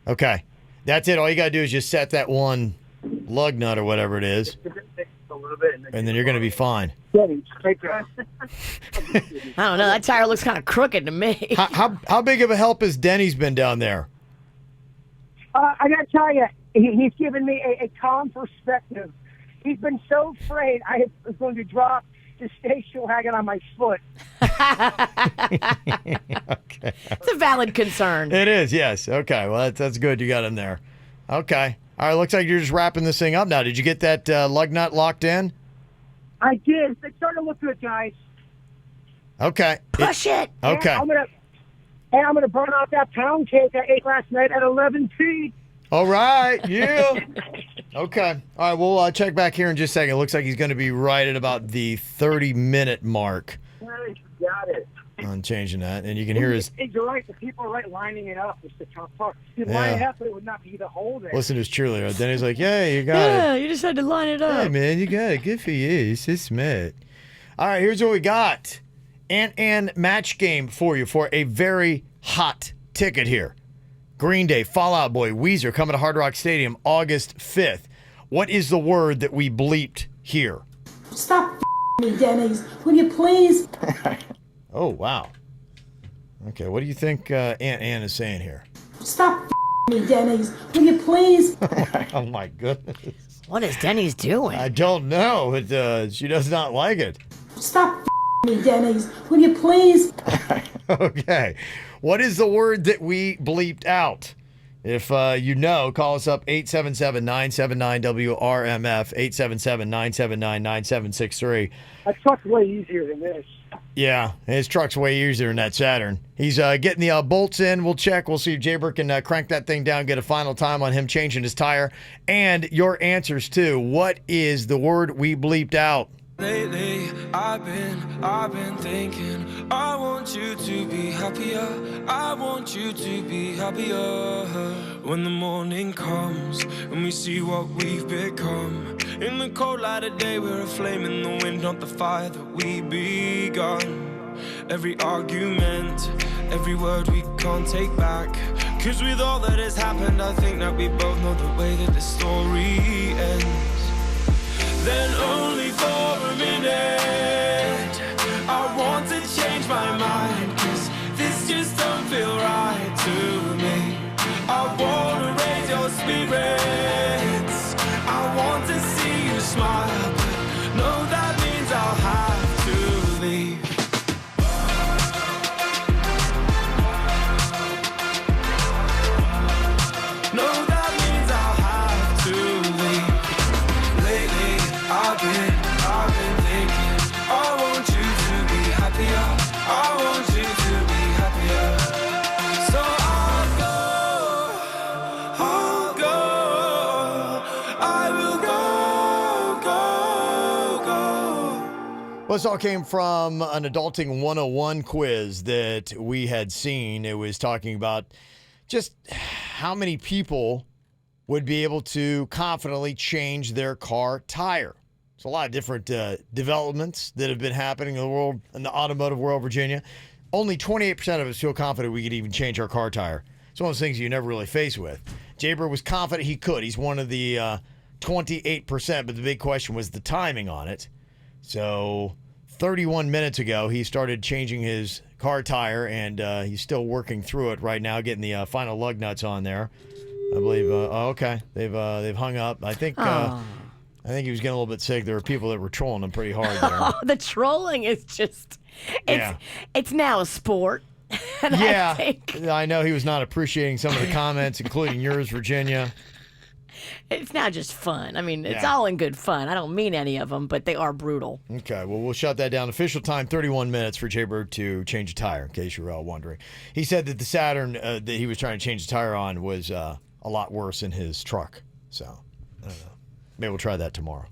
Okay. That's it. All you got to do is just set that one lug nut or whatever it is. And then you're going to be fine. I don't know. That tire looks kind of crooked to me. How big of a help has Denny's been down there? I got to tell you, he's given me a calm perspective. He's been so afraid I was going to drop the station wagon on my foot. Okay. It's a valid concern. It is, yes. Okay, well, that's good. You got him there. Okay. All right, looks like you're just wrapping this thing up now. Did you get that lug nut locked in? I did. It's starting to look good, guys. Okay. Push it. Okay. I'm gonna burn out that pound cake I ate last night at 11 feet. All right. Yeah. Okay. All right, we'll check back here in just a second. It looks like he's going to be right at about the 30-minute mark. Nice. Got it. on changing that. And you can hear his... You're right. The people are right lining it up. It's the tough part. You'd line it up, but it would not be the hole there. Listen to his cheerleader. Then he's like, yeah, you got it. Yeah, you just had to line it up. Hey, man, you got it. Good for you. You're so smart. All right, here's what we got. Ant match game for you for a very hot ticket here. Green Day, Fall Out Boy, Weezer coming to Hard Rock Stadium August 5th. What is the word that we bleeped here? Stop me, Denny's. Will you please? Oh, wow. Okay, what do you think Aunt Ann is saying here? Stop me, Denny's. Will you please? Oh, my goodness. What is Denny's doing? I don't know. She does not like it. Stop me, Denny's. Will you please? Okay. What is the word that we bleeped out? If you know, call us up 877-979-WRMF, 877-979-9763. That truck's way easier than this. Yeah, his truck's way easier than that Saturn. He's getting the bolts in. We'll check. We'll see if Jaybird can crank that thing down, get a final time on him changing his tire. And your answers, too. What is the word we bleeped out? Lately, I've been thinking, I want you to be happier. I want you to be happier. When the morning comes, and we see what we've become. In the cold light of day, we're a flame in the wind, not the fire that we begun. Every argument, every word we can't take back. Cause with all that has happened, I think that we both know the way that the story ends. Then only for a minute I want to change my mind, cause this just don't feel right to me. I wanna raise your spirits, I want to see you smile, but no, that means I'll have to leave. No, that means I'll have to leave. Lately, I've been thinking, I want you to be happier. I want you to be happier. So I'll go, I will go. Well, this all came from an Adulting 101 quiz that we had seen. It was talking about just how many people would be able to confidently change their car tire. There's a lot of different developments that have been happening in the world, in the automotive world, Virginia. Only 28% of us feel confident we could even change our car tire. It's one of those things you never really face with. Jaybird was confident he could. He's one of the 28%, but the big question was the timing on it. So 31 minutes ago, he started changing his car tire, and he's still working through it right now, getting the final lug nuts on there. I believe. Okay, they've hung up. I think he was getting a little bit sick. There were people that were trolling him pretty hard there. Oh, the trolling is just, it's now a sport. Yeah, I know he was not appreciating some of the comments, including yours, Virginia. It's not just fun. I mean, it's all in good fun. I don't mean any of them, but they are brutal. Okay, well, we'll shut that down. Official time, 31 minutes for Jaybird to change a tire, in case you're all wondering. He said that the Saturn that he was trying to change the tire on was a lot worse in his truck. So, I don't know. Maybe we'll try that tomorrow.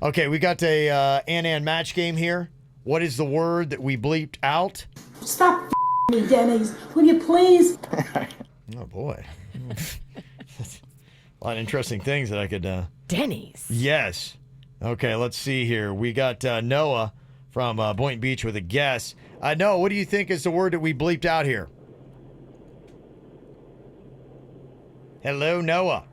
Okay, we got a Ann match game here. What is the word that we bleeped out? Stop me, Denny's. Will you please? Oh, boy. A lot of interesting things that I could... Denny's. Yes. Okay, let's see here. We got Noah from Boynton Beach with a guess. Noah, what do you think is the word that we bleeped out here? Hello, Noah.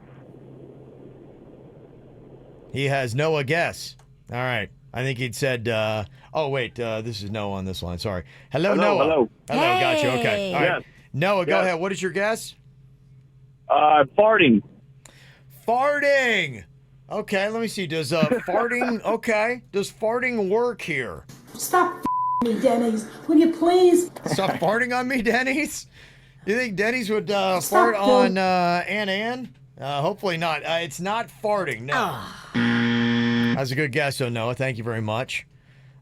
He has Noah guess. All right. I think he'd said, this is Noah on this line. Sorry. Hello, Noah. Hello. Hey. Gotcha. Okay. All right. Yes. Noah, go ahead. What is your guess? Farting. Farting. Okay, let me see. Does farting, does farting work here? Stop me, Denny's. Will you please? Stop farting on me, Denny's? You think Denny's would fart on Ann? Hopefully not. It's not farting, no. That's a good guess, though, Noah. Thank you very much.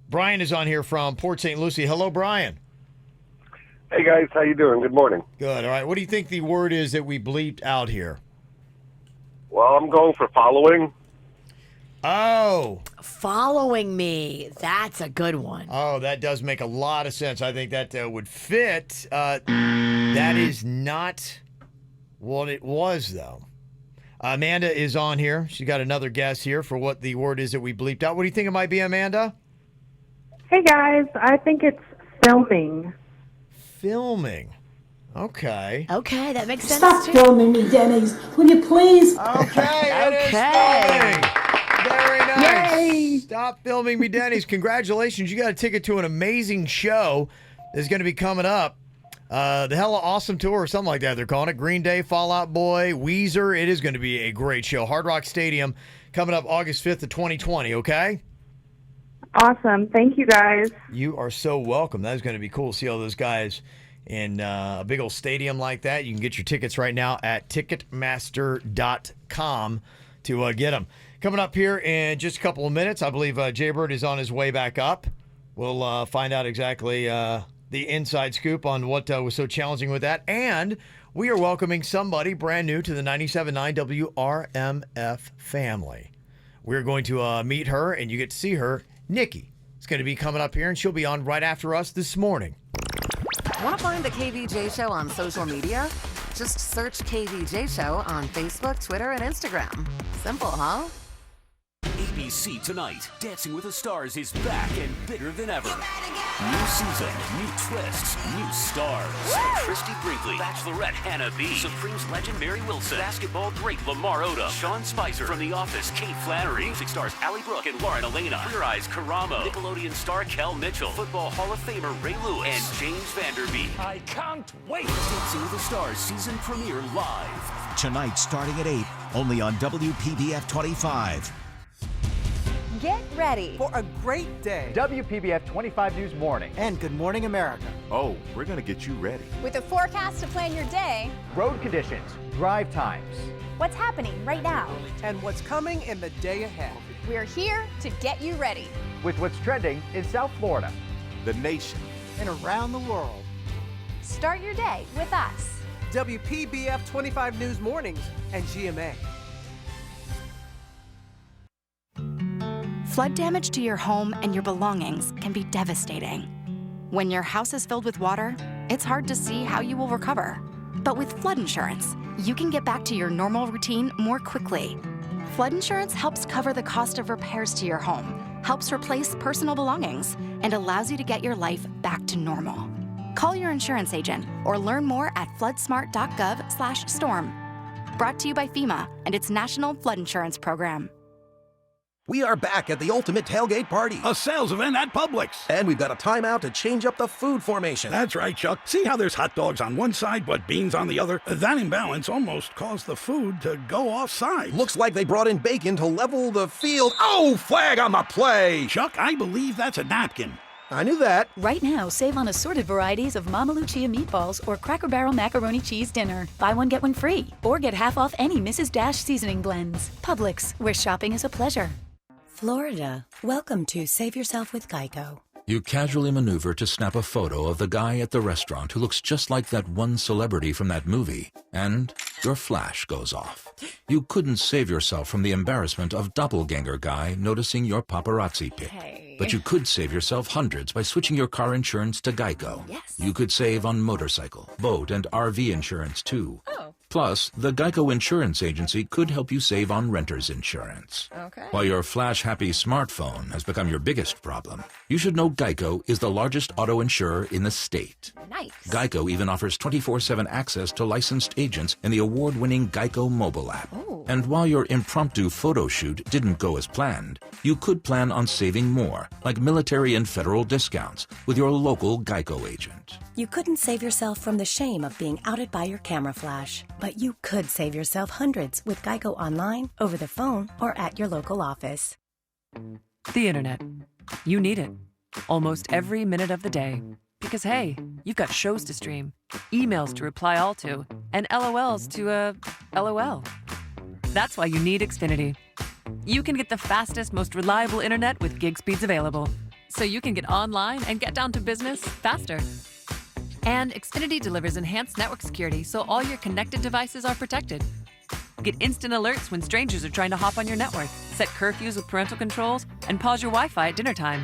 Brian is on here from Port St. Lucie. Hello, Brian. Hey, guys. How you doing? Good morning. Good. All right. What do you think the word is that we bleeped out here? Well, I'm going for following. Oh. Following me. That's a good one. Oh, that does make a lot of sense. I think that would fit. That is not what it was, though. Amanda is on here. She got another guess here for what the word is that we bleeped out. What do you think it might be, Amanda? Hey, guys. I think it's filming. Filming. Okay. Okay, that makes sense. Stop too. filming me, Denny's. Will you please? Okay, it is filming. Very nice. Yay. Stop filming me, Denny's. Congratulations. You got a ticket to an amazing show that's going to be coming up. The Hella Awesome Tour or something like that they're calling it. Green Day, Fall Out Boy, Weezer. It is going to be a great show. Hard Rock Stadium coming up August 5th of 2020, okay? Awesome. Thank you, guys. You are so welcome. That is going to be cool to see all those guys in a big old stadium like that. You can get your tickets right now at Ticketmaster.com to get them. Coming up here in just a couple of minutes, I believe Jaybird is on his way back up. We'll find out exactly the inside scoop on what was so challenging with that. And we are welcoming somebody brand new to the 97.9 WRMF family. We're going to meet her, and you get to see her. Nikki is going to be coming up here, and she'll be on right after us this morning. Want to find the KVJ Show on social media? Just search KVJ Show on Facebook, Twitter, and Instagram. Simple, huh? ABC Tonight, Dancing with the Stars is back and bigger than ever. New season, new twists, new stars. Christy Brinkley, Bachelorette Hannah B, Supremes legend Mary Wilson, basketball great Lamar Odom, Sean Spicer, from The Office Kate Flannery, music stars Allie Brooke and Lauren Elena, Queer Eyes Karamo, Nickelodeon star Kel Mitchell, Football Hall of Famer Ray Lewis, and James Vanderbeek. I can't wait! Dancing with the Stars season premiere live. Tonight starting at 8, only on WPBF 25. Get ready For a great day. WPBF 25 News Morning. And Good Morning America. Oh, we're going to get you ready. With a forecast to plan your day, Road conditions, drive times. what's happening right now. And what's coming in the day ahead. We're here to get you ready. With what's trending in South Florida, the nation, And around the world. Start your day with us. WPBF 25 News Mornings and GMA. Flood damage to your home and your belongings can be devastating. When your house is filled with water, it's hard to see how you will recover. But with flood insurance, you can get back to your normal routine more quickly. Flood insurance helps cover the cost of repairs to your home, helps replace personal belongings, and allows you to get your life back to normal. Call your insurance agent or learn more at floodsmart.gov/storm. Brought to you by FEMA and its National Flood Insurance Program. We are back at the ultimate tailgate party. A sales event at Publix. And we've got a timeout to change up the food formation. That's right, Chuck. See how there's hot dogs on one side but beans on the other? That imbalance almost caused the food to go offside. Looks like they brought in bacon to level the field. Oh, flag on the play! Chuck, I believe that's a napkin. I knew that. Right now, save on assorted varieties of Mama Lucia meatballs or Cracker Barrel macaroni cheese dinner. Buy one, get one free. Or get half off any Mrs. Dash seasoning blends. Publix, where shopping is a pleasure. Florida, welcome to Save Yourself with Geico. You casually maneuver to snap a photo of the guy at the restaurant who looks just like that one celebrity from that movie, and your flash goes off. You couldn't save yourself from the embarrassment of doppelganger guy noticing your paparazzi pic. But you could save yourself hundreds by switching your car insurance to Geico. Yes. You could save on motorcycle, boat, and RV insurance, too. Plus, the Geico Insurance Agency could help you save on renter's insurance. Okay. While your flash-happy smartphone has become your biggest problem, you should know Geico is the largest auto insurer in the state. Nice. Geico even offers 24/7 access to licensed agents in the award-winning Geico mobile app. Ooh. And while your impromptu photo shoot didn't go as planned, you could plan on saving more, like military and federal discounts, with your local Geico agent. You couldn't save yourself from the shame of being outed by your camera flash, but you could save yourself hundreds with Geico online, over the phone, or at your local office. The internet. You need it. Almost every minute of the day. Because hey, you've got shows to stream, emails to reply all to, and LOLs to, LOL. That's why you need Xfinity. You can get the fastest, most reliable internet with gig speeds available. So you can get online and get down to business faster. And Xfinity delivers enhanced network security so all your connected devices are protected. Get instant alerts when strangers are trying to hop on your network. set curfews with parental controls, and pause your Wi-Fi at dinner time.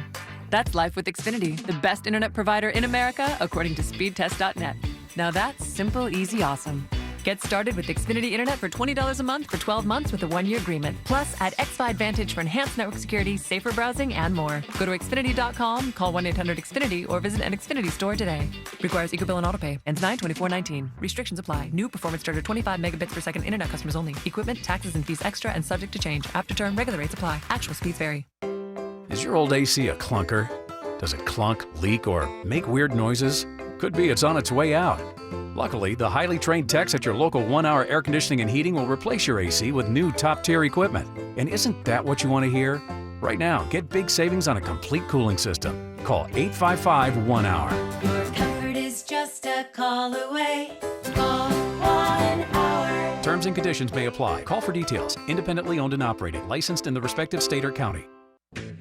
That's life with Xfinity, the best internet provider in America, according to speedtest.net. Now that's simple, easy, awesome. Get started with Xfinity Internet for $20 a month for 12 months with a 1-year agreement. Plus, add XFi Advantage for enhanced network security, safer browsing, and more. Go to Xfinity.com, call 1-800-XFINITY, or visit an Xfinity store today. Requires EcoBill and AutoPay. Ends 9/24/19. Restrictions apply. New performance charger 25 megabits per second internet customers only. Equipment, taxes, and fees extra and subject to change. After term, regular rates apply. Actual speeds vary. Is your old AC a clunker? Does it clunk, leak, or make weird noises? Could be it's on its way out. Luckily, the highly trained techs at your local 1-Hour Air Conditioning and Heating will replace your AC with new top-tier equipment. And isn't that what you want to hear? Right now, get big savings on a complete cooling system. Call 855-1-HOUR. Your comfort is just a call away. Call 1-Hour. Terms and conditions may apply. Call for details. Independently owned and operated. Licensed in the respective state or county.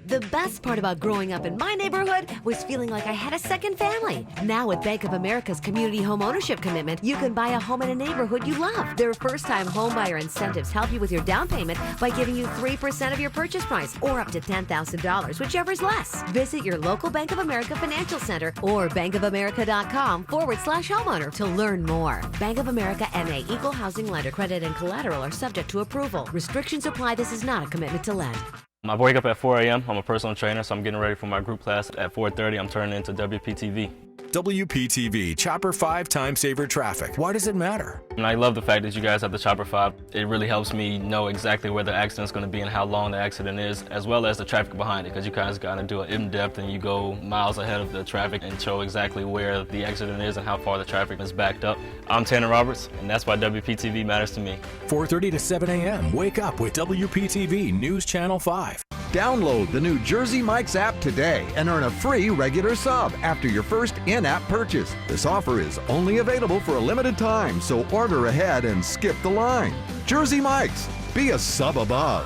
The best part about growing up in my neighborhood was feeling like I had a second family. Now with Bank of America's Community Home Ownership Commitment, you can buy a home in a neighborhood you love. Their first-time homebuyer incentives help you with your down payment by giving you 3% of your purchase price or up to $10,000, whichever is less. Visit your local Bank of America Financial Center or bankofamerica.com/homeowner to learn more. Bank of America N.A. Equal Housing Lender. Credit and collateral are subject to approval. Restrictions apply. This is not a commitment to lend. I wake up at 4 a.m. I'm a personal trainer, so I'm getting ready for my group class. At 4:30, I'm turning into WPTV. WPTV, Chopper 5 Time Saver Traffic. Why does it matter? And I love the fact that you guys have the Chopper 5. It really helps me know exactly where the accident's going to be and how long the accident is, as well as the traffic behind it, because you guys got to do it in-depth and you go miles ahead of the traffic and show exactly where the accident is and how far the traffic is backed up. I'm Tanner Roberts, and that's why WPTV matters to me. 4:30 to 7 a.m. Wake up with WPTV News Channel 5. Download the new Jersey Mike's app today and earn a free regular sub after your first in-app purchase. This offer is only available for a limited time, so order ahead and skip the line. Jersey Mike's, be a sub above.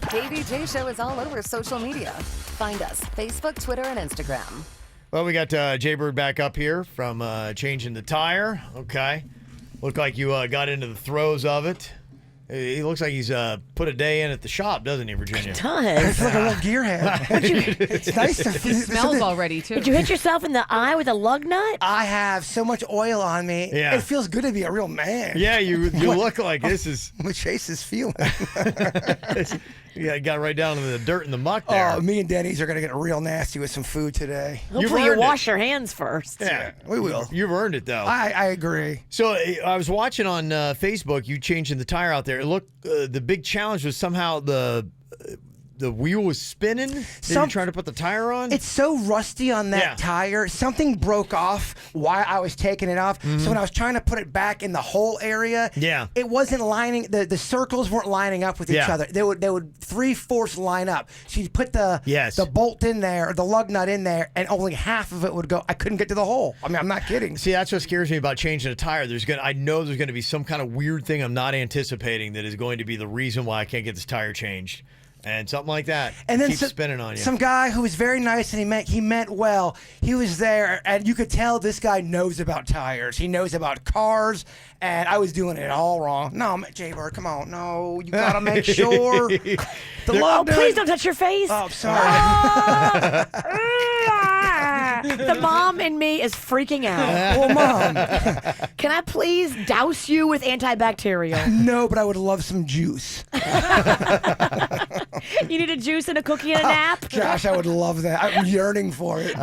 KVJ Show is all over social media. Find us, Facebook, Twitter, and Instagram. Well, we got Jaybird back up here from changing the tire. Okay. Looked like you got into the throes of it. He looks like he's put a day in at the shop, doesn't he, Virginia? It does. It's like a real gearhead. It's nice to It smells already, too. Did you hit yourself in the eye with a lug nut? I have so much oil on me. Yeah. It feels good to be a real man. Yeah, you look like this is... What Chase is feeling. Yeah, got right down in the dirt and the muck there. Oh, me and Denny's are going to get real nasty with some food today. Hopefully you wash your hands first. Yeah, we will. You've earned it, though. I agree. So I was watching on Facebook, you changing the tire out there. It looked, the big challenge was somehow the wheel was spinning. They were trying to put the tire on. It's so rusty on that tire. Something broke off while I was taking it off. So when I was trying to put it back in the hole area, it wasn't lining. The circles weren't lining up with each other. They would 3/4 line up. So you put the bolt in there, or the lug nut in there, and only half of it would go. I couldn't get to the hole. I mean, I'm not kidding. See, that's what scares me about changing a tire. I know there's gonna be some kind of weird thing I'm not anticipating that is going to be the reason why I can't get this tire changed. And something like that. And then keeps spinning on you. Some guy who was very nice and he meant well. He was there, and you could tell this guy knows about tires. He knows about cars, and I was doing it all wrong. No, Jaybird, come on. No, you got to make sure. Please don't touch your face. Oh, sorry. The mom in me is freaking out. Well, Mom. Can I please douse you with antibacterial? No, but I would love some juice. You need a juice and a cookie and a nap? Gosh, I would love that. I'm yearning for it.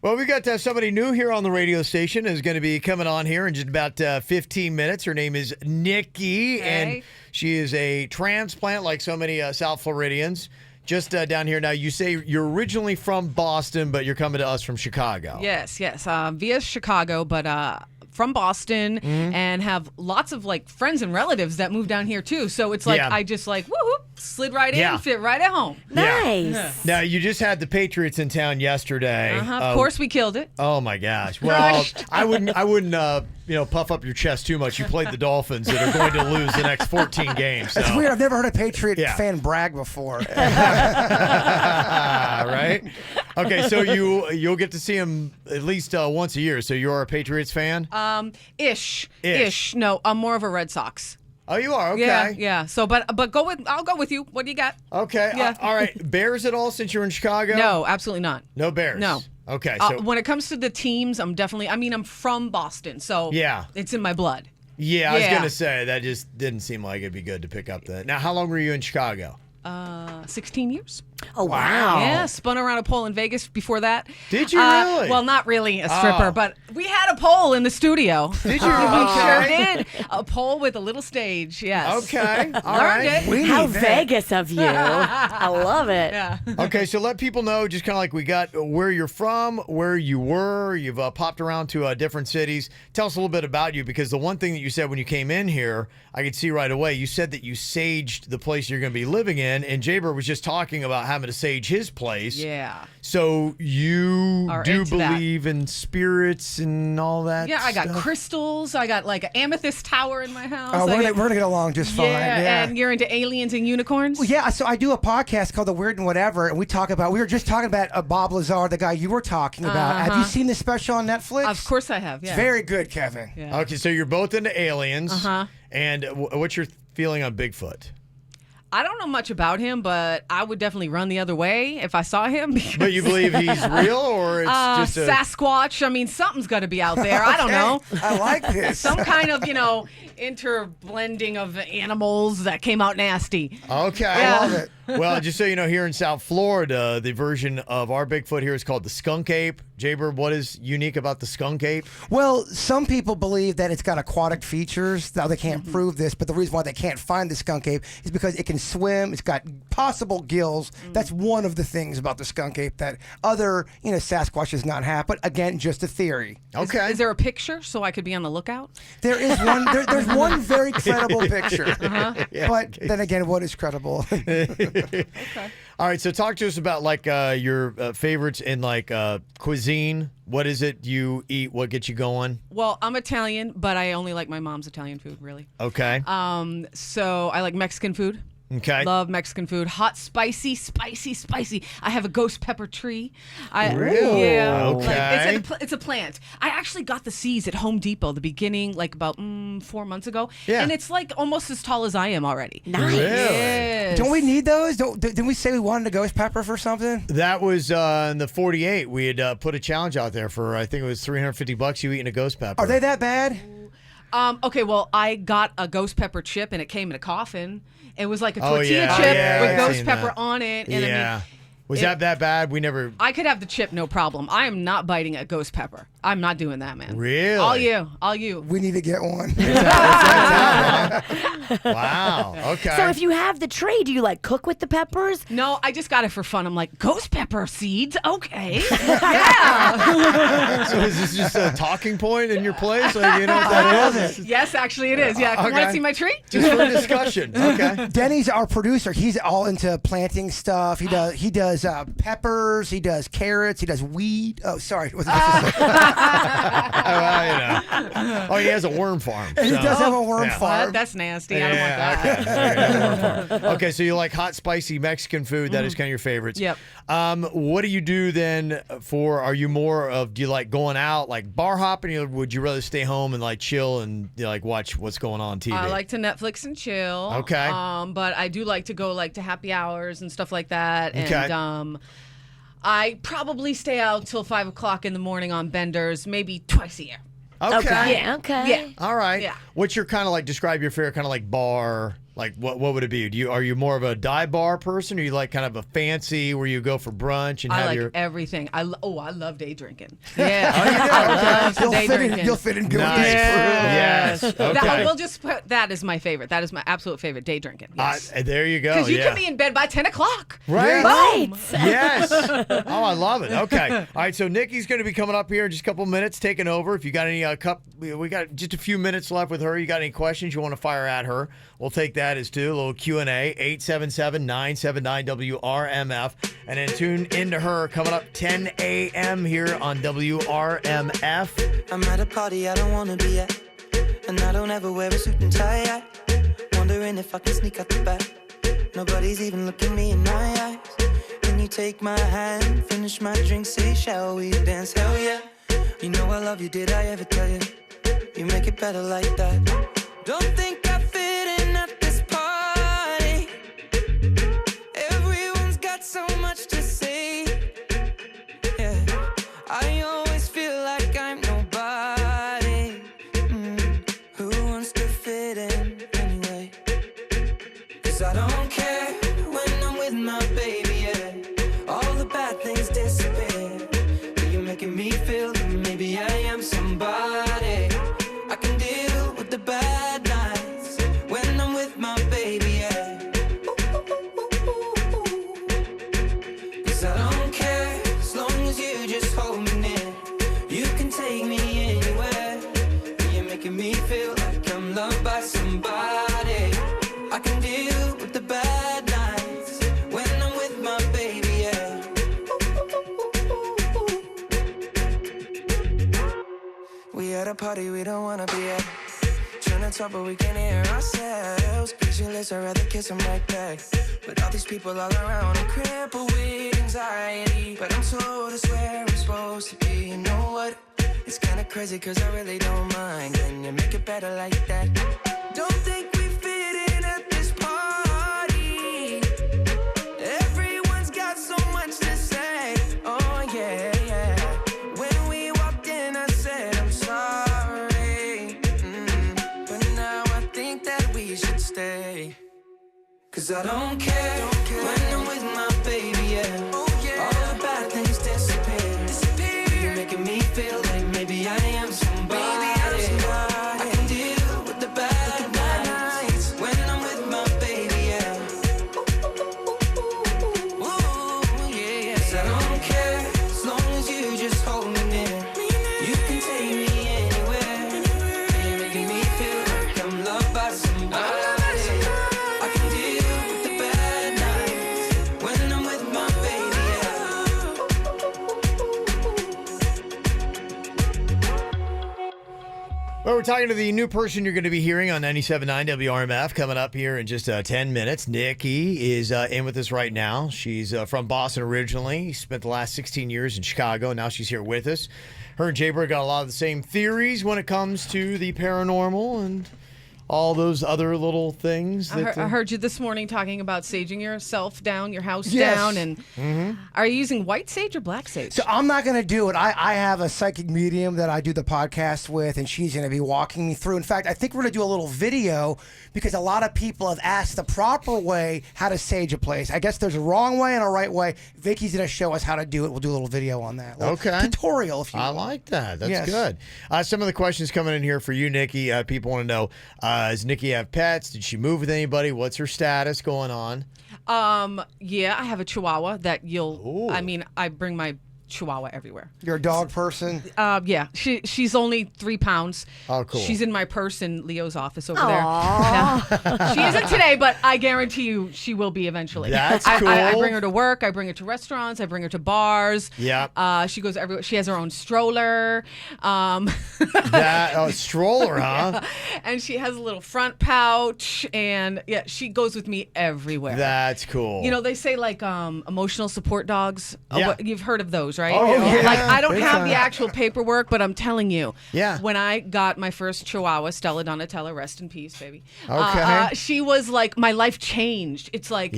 Well, we got somebody new here on the radio station who's going to be coming on here in just about 15 minutes. Her name is Nikki, and she is a transplant like so many South Floridians. Just down here now, you say you're originally from Boston, but you're coming to us from Chicago. Yes. Via Chicago, but from Boston, and have lots of friends and relatives that moved down here too. So it's like I just woo-hoo, slid right in, fit right at home. Nice. Yeah. Now you just had the Patriots in town yesterday. Of course, we killed it. Oh my gosh! Well, I wouldn't puff up your chest too much. You played the Dolphins that are going to lose the next 14 games. So. That's weird. I've never heard a Patriot fan brag before. Right? Okay, so you'll get to see him at least once a year. So you're a Patriots fan? Ish. No, I'm more of a Red Sox. Oh, you are? Okay. Yeah. So, but I'll go with you. What do you got? Okay. Yeah. All right. Bears at all since you're in Chicago? No, absolutely not. No Bears? No. Okay. So when it comes to the teams, I'm from Boston, so it's in my blood. Yeah, I was going to say, that just didn't seem like it'd be good to pick up that. Now, how long were you in Chicago? 16 years. Oh, wow. Yeah, spun around a pole in Vegas before that. Did you really? Well, not really a stripper, but we had a pole in the studio. Did you? We sure did. A pole with a little stage, yes. Okay. All Learned right. it. How Vegas of you. I love it. Yeah. Okay, so let people know just kind of like we got where you're from, where you were. You've popped around to different cities. Tell us a little bit about you, because the one thing that you said when you came in here, I could see right away, you said that you saged the place you're going to be living in, and Jaber was just talking about having to sage his place. Yeah. So you Are do into that. believe in spirits and all that Yeah, I got stuff? crystals. I got like an amethyst tower in my house. Oh, I we're got- gonna get along just fine. Yeah. And you're into aliens and unicorns? Well, yeah, so I do a podcast called The Weird and Whatever, and we were just talking about Bob Lazar, the guy you were talking about. Have you seen the special on Netflix? Of course I have, yeah. It's very good, Kevin. Yeah. Okay, so you're both into aliens. Uh-huh. And what's your feeling on Bigfoot? I don't know much about him, but I would definitely run the other way if I saw him. But you believe he's real, or it's just a... Sasquatch? I mean, something's got to be out there. I don't know. I like this. Some kind of, interblending of animals that came out nasty. Okay. Yeah. I love it. Well, just so you know, here in South Florida, the version of our Bigfoot here is called the skunk ape. Jaber, what is unique about the skunk ape? Well, some people believe that it's got aquatic features. Now, they can't prove this, but the reason why they can't find the skunk ape is because it can swim. It's got possible gills. That's one of the things about the skunk ape that other, Sasquatch does not have. But again, just a theory. Okay. Is there a picture so I could be on the lookout? There is one. There's one very credible picture. Yeah, but then again, what is credible? Okay. All right, so talk to us about your favorites in cuisine. What is it you eat? What gets you going? Well, I'm Italian, but I only like my mom's Italian food, really. Okay. So I like Mexican food. Okay. Love Mexican food. Hot, spicy. I have a ghost pepper tree. Really? Yeah. Okay. It's a plant. I actually got the seeds at Home Depot the beginning, about 4 months ago. Yeah. And it's almost as tall as I am already. Nice. Really? Yes. Don't we need those? Didn't we say we wanted a ghost pepper for something? That was in the 48. We had put a challenge out there for, I think it was $350 you eating a ghost pepper. Are they that bad? Okay, well, I got a ghost pepper chip, and it came in a coffin. It was like a Oh, tortilla yeah. chip Oh, yeah, with I've ghost seen pepper that. on it. And Yeah. Was it- that bad? We never... I could have the chip, no problem. I am not biting a ghost pepper. I'm not doing that, man. Really? All you. We need to get one. Wow. Okay. So if you have the tray, do you cook with the peppers? No, I just got it for fun. I'm like, ghost pepper seeds? Okay. Yeah. So is this just a talking point in your place? You know what that is? Yes, actually it is. Yeah. You want Okay. to see my tree? Just for discussion. Okay. Denny's our producer. He's all into planting stuff. He does peppers. He does carrots. He does weed. Oh, sorry. Wasn't supposed to say. Oh, he has a worm farm. He so- does have a worm Yeah. farm. That's nasty. I don't want that. Okay. Worm farm. Okay, so you like hot, spicy Mexican food. That is kind of your favorites. Yep. What do you do then are you more of, do you like going out, like bar hopping, or would you rather stay home and chill and watch what's going on TV? I like to Netflix and chill. Okay. But I do like to go to happy hours and stuff like that. Okay. And I probably stay out till 5 o'clock in the morning on benders, maybe twice a year. Okay. Yeah, okay. Yeah. All right. Yeah. What's your kind of describe your favorite kind of bar? What would it be? Are you more of a dive bar person, or you like kind of a fancy where you go for brunch and I have like your everything. I love day drinking. Yeah. I love You'll day fit in. drinking. You'll fit in good Nice. with this crew. Yes. Okay. We'll just put that is my favorite. That is my absolute favorite, day drinking. Yes. There you go. Because you yeah. can be in bed by 10 o'clock. Right. Right. Yes. Oh, I love it. Okay. All right. So Nikki's going to be coming up here in just a couple minutes, taking over. If you got any we got just a few minutes left with her. You got any questions you want to fire at her? We'll take that as too. A little Q&A. 877-979-WRMF. And then tune into her coming up 10 a.m. here on WRMF. I'm at a party I don't want to be at, and I don't ever wear a suit and tie yet. Wondering if I can sneak out the back. Nobody's even looking me in my eyes. Can you take my hand, finish my drink, say shall we dance? Hell yeah. You know I love you, did I ever tell you? You make it better like that. Don't think I fit in We at a party we don't wanna be at. Trying to talk but we can't hear ourselves. Pictureless, I'd rather kiss them right back. But all these people all around, I'm crippled with anxiety. But I'm told it's where I'm supposed to be. You know what? It's kinda crazy cause I really don't mind. Can you make it better like that? Don't think we fit in at this party. Everyone's got so much to say. Oh yeah, yeah. When we walked in I said I'm sorry. But now I think that we should stay. Cause I don't care when I'm with my baby, yeah. All the bad things disappear. You're making me feel like maybe I am somebody. I can deal with the bad nights when I'm with my baby, yeah. Ooh, yeah, yeah. 'Cause I don't care as long as you just hold me near. You can take me anywhere. You're making me feel like I'm loved by somebody. I can deal with the bad nights when I'm with my baby, Well, we're talking to the new person you're going to be hearing on 97.9 WRMF coming up here in just 10 minutes. Nikki is in with us right now. She's from Boston originally. Spent the last 16 years in Chicago. Now she's here with us. Her and Jaybird got a lot of the same theories when it comes to the paranormal and all those other little things. I heard you this morning talking about saging yourself down, your house down. And are you using white sage or black sage? So I'm not going to do it. I have a psychic medium that I do the podcast with, and she's going to be walking me through. In fact, I think we're going to do a little video because a lot of people have asked the proper way how to sage a place. I guess there's a wrong way and a right way. Vicky's going to show us how to do it. We'll do a little video on that. Okay. Tutorial, if you will. I like that. That's good. Some of the questions coming in here for you, Nikki. People want to know, does Nikki have pets? Did she move with anybody? What's her status going on? Yeah, I have a Chihuahua that I bring my Chihuahua everywhere. You're a dog person? Yeah. She's only 3 pounds. Oh, cool. She's in my purse in Leo's office over there. Now, she isn't today, but I guarantee you she will be eventually. That's cool. I bring her to work. I bring her to restaurants. I bring her to bars. Yeah. She goes everywhere. She has her own stroller. Stroller, huh? Yeah. And she has a little front pouch. And yeah, she goes with me everywhere. That's cool. You know, they say like emotional support dogs. Yeah. You've heard of those, right? Oh, yeah. Like I don't Big have time. the actual paperwork, but I'm telling you. Yeah. When I got my first Chihuahua, Stella Donatella, rest in peace, baby. Okay. She was like, my life changed. It's like,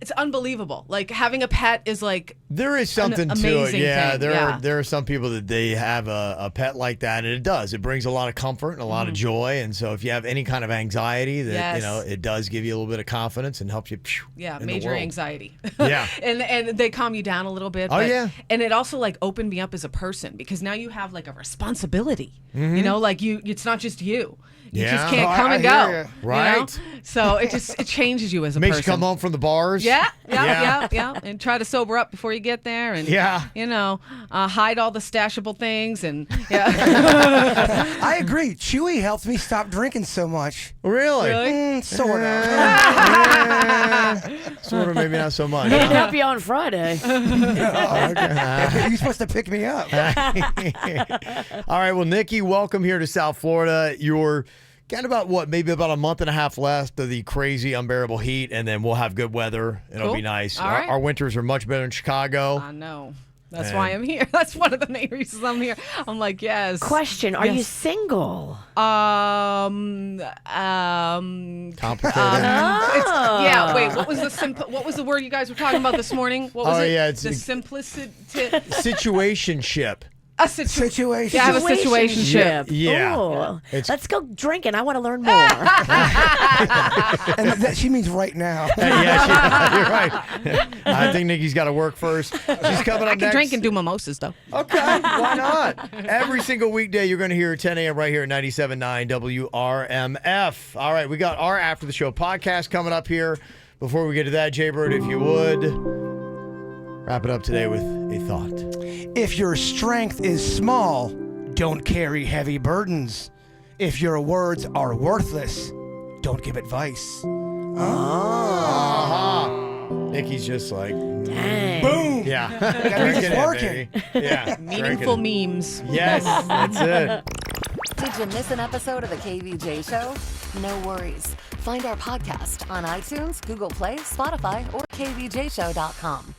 it's unbelievable. Like having a pet is like there is something an to it. amazing Yeah, thing. there are some people that they have a pet like that, and it does. It brings a lot of comfort and a lot of joy. And so if you have any kind of anxiety, that it does give you a little bit of confidence and helps you. Yeah, in the major world. anxiety. Yeah. and they calm you down a little bit. Oh, yeah. And it also like opened me up as a person because now you have like a responsibility. Mhm. You know, like it's not just you. You Yeah. just can't Oh, come I and hear go. ya. you Right. know? So it changes you as a Makes person. you come home from the bars. Yeah. And try to sober up before you get there. And hide all the stashable things and I agree. Chewy helped me stop drinking so much. Really? Sort of. Sort of, maybe not so much. He can help you on Friday. You're supposed to pick me up. All right. Well, Nikki, welcome here to South Florida. You're got maybe about a month and a half left of the crazy, unbearable heat, and then we'll have good weather. It'll Cool. be nice. All right. Our winters are much better in Chicago. I know. That's why I'm here. That's one of the main reasons I'm here. I'm like, yes. Question: Are you single? Complicated. Yeah. Wait. What was the word you guys were talking about this morning? What was it? Yeah, it's the simplicity. Situationship. A situation. Yeah, I have a situationship. Yeah. Ooh. It's- Let's go drinking. I want to learn more. And she means right now. You're right. I think Nikki's got to work first. She's coming up I can next. drink and do mimosas though. Okay, why not? Every single weekday, you're going to hear 10 a.m. right here at 97.9 WRMF. All right, we got our After the Show podcast coming up here. Before we get to that, Jaybird, if you would, wrap it up today with a thought. If your strength is small, don't carry heavy burdens. If your words are worthless, don't give advice. Uh-huh. Nikki's just like, Dang. Boom. Yeah. It's working. Yeah. Meaningful memes. Yes, that's it. Did you miss an episode of the KVJ Show? No worries. Find our podcast on iTunes, Google Play, Spotify, or kvjshow.com.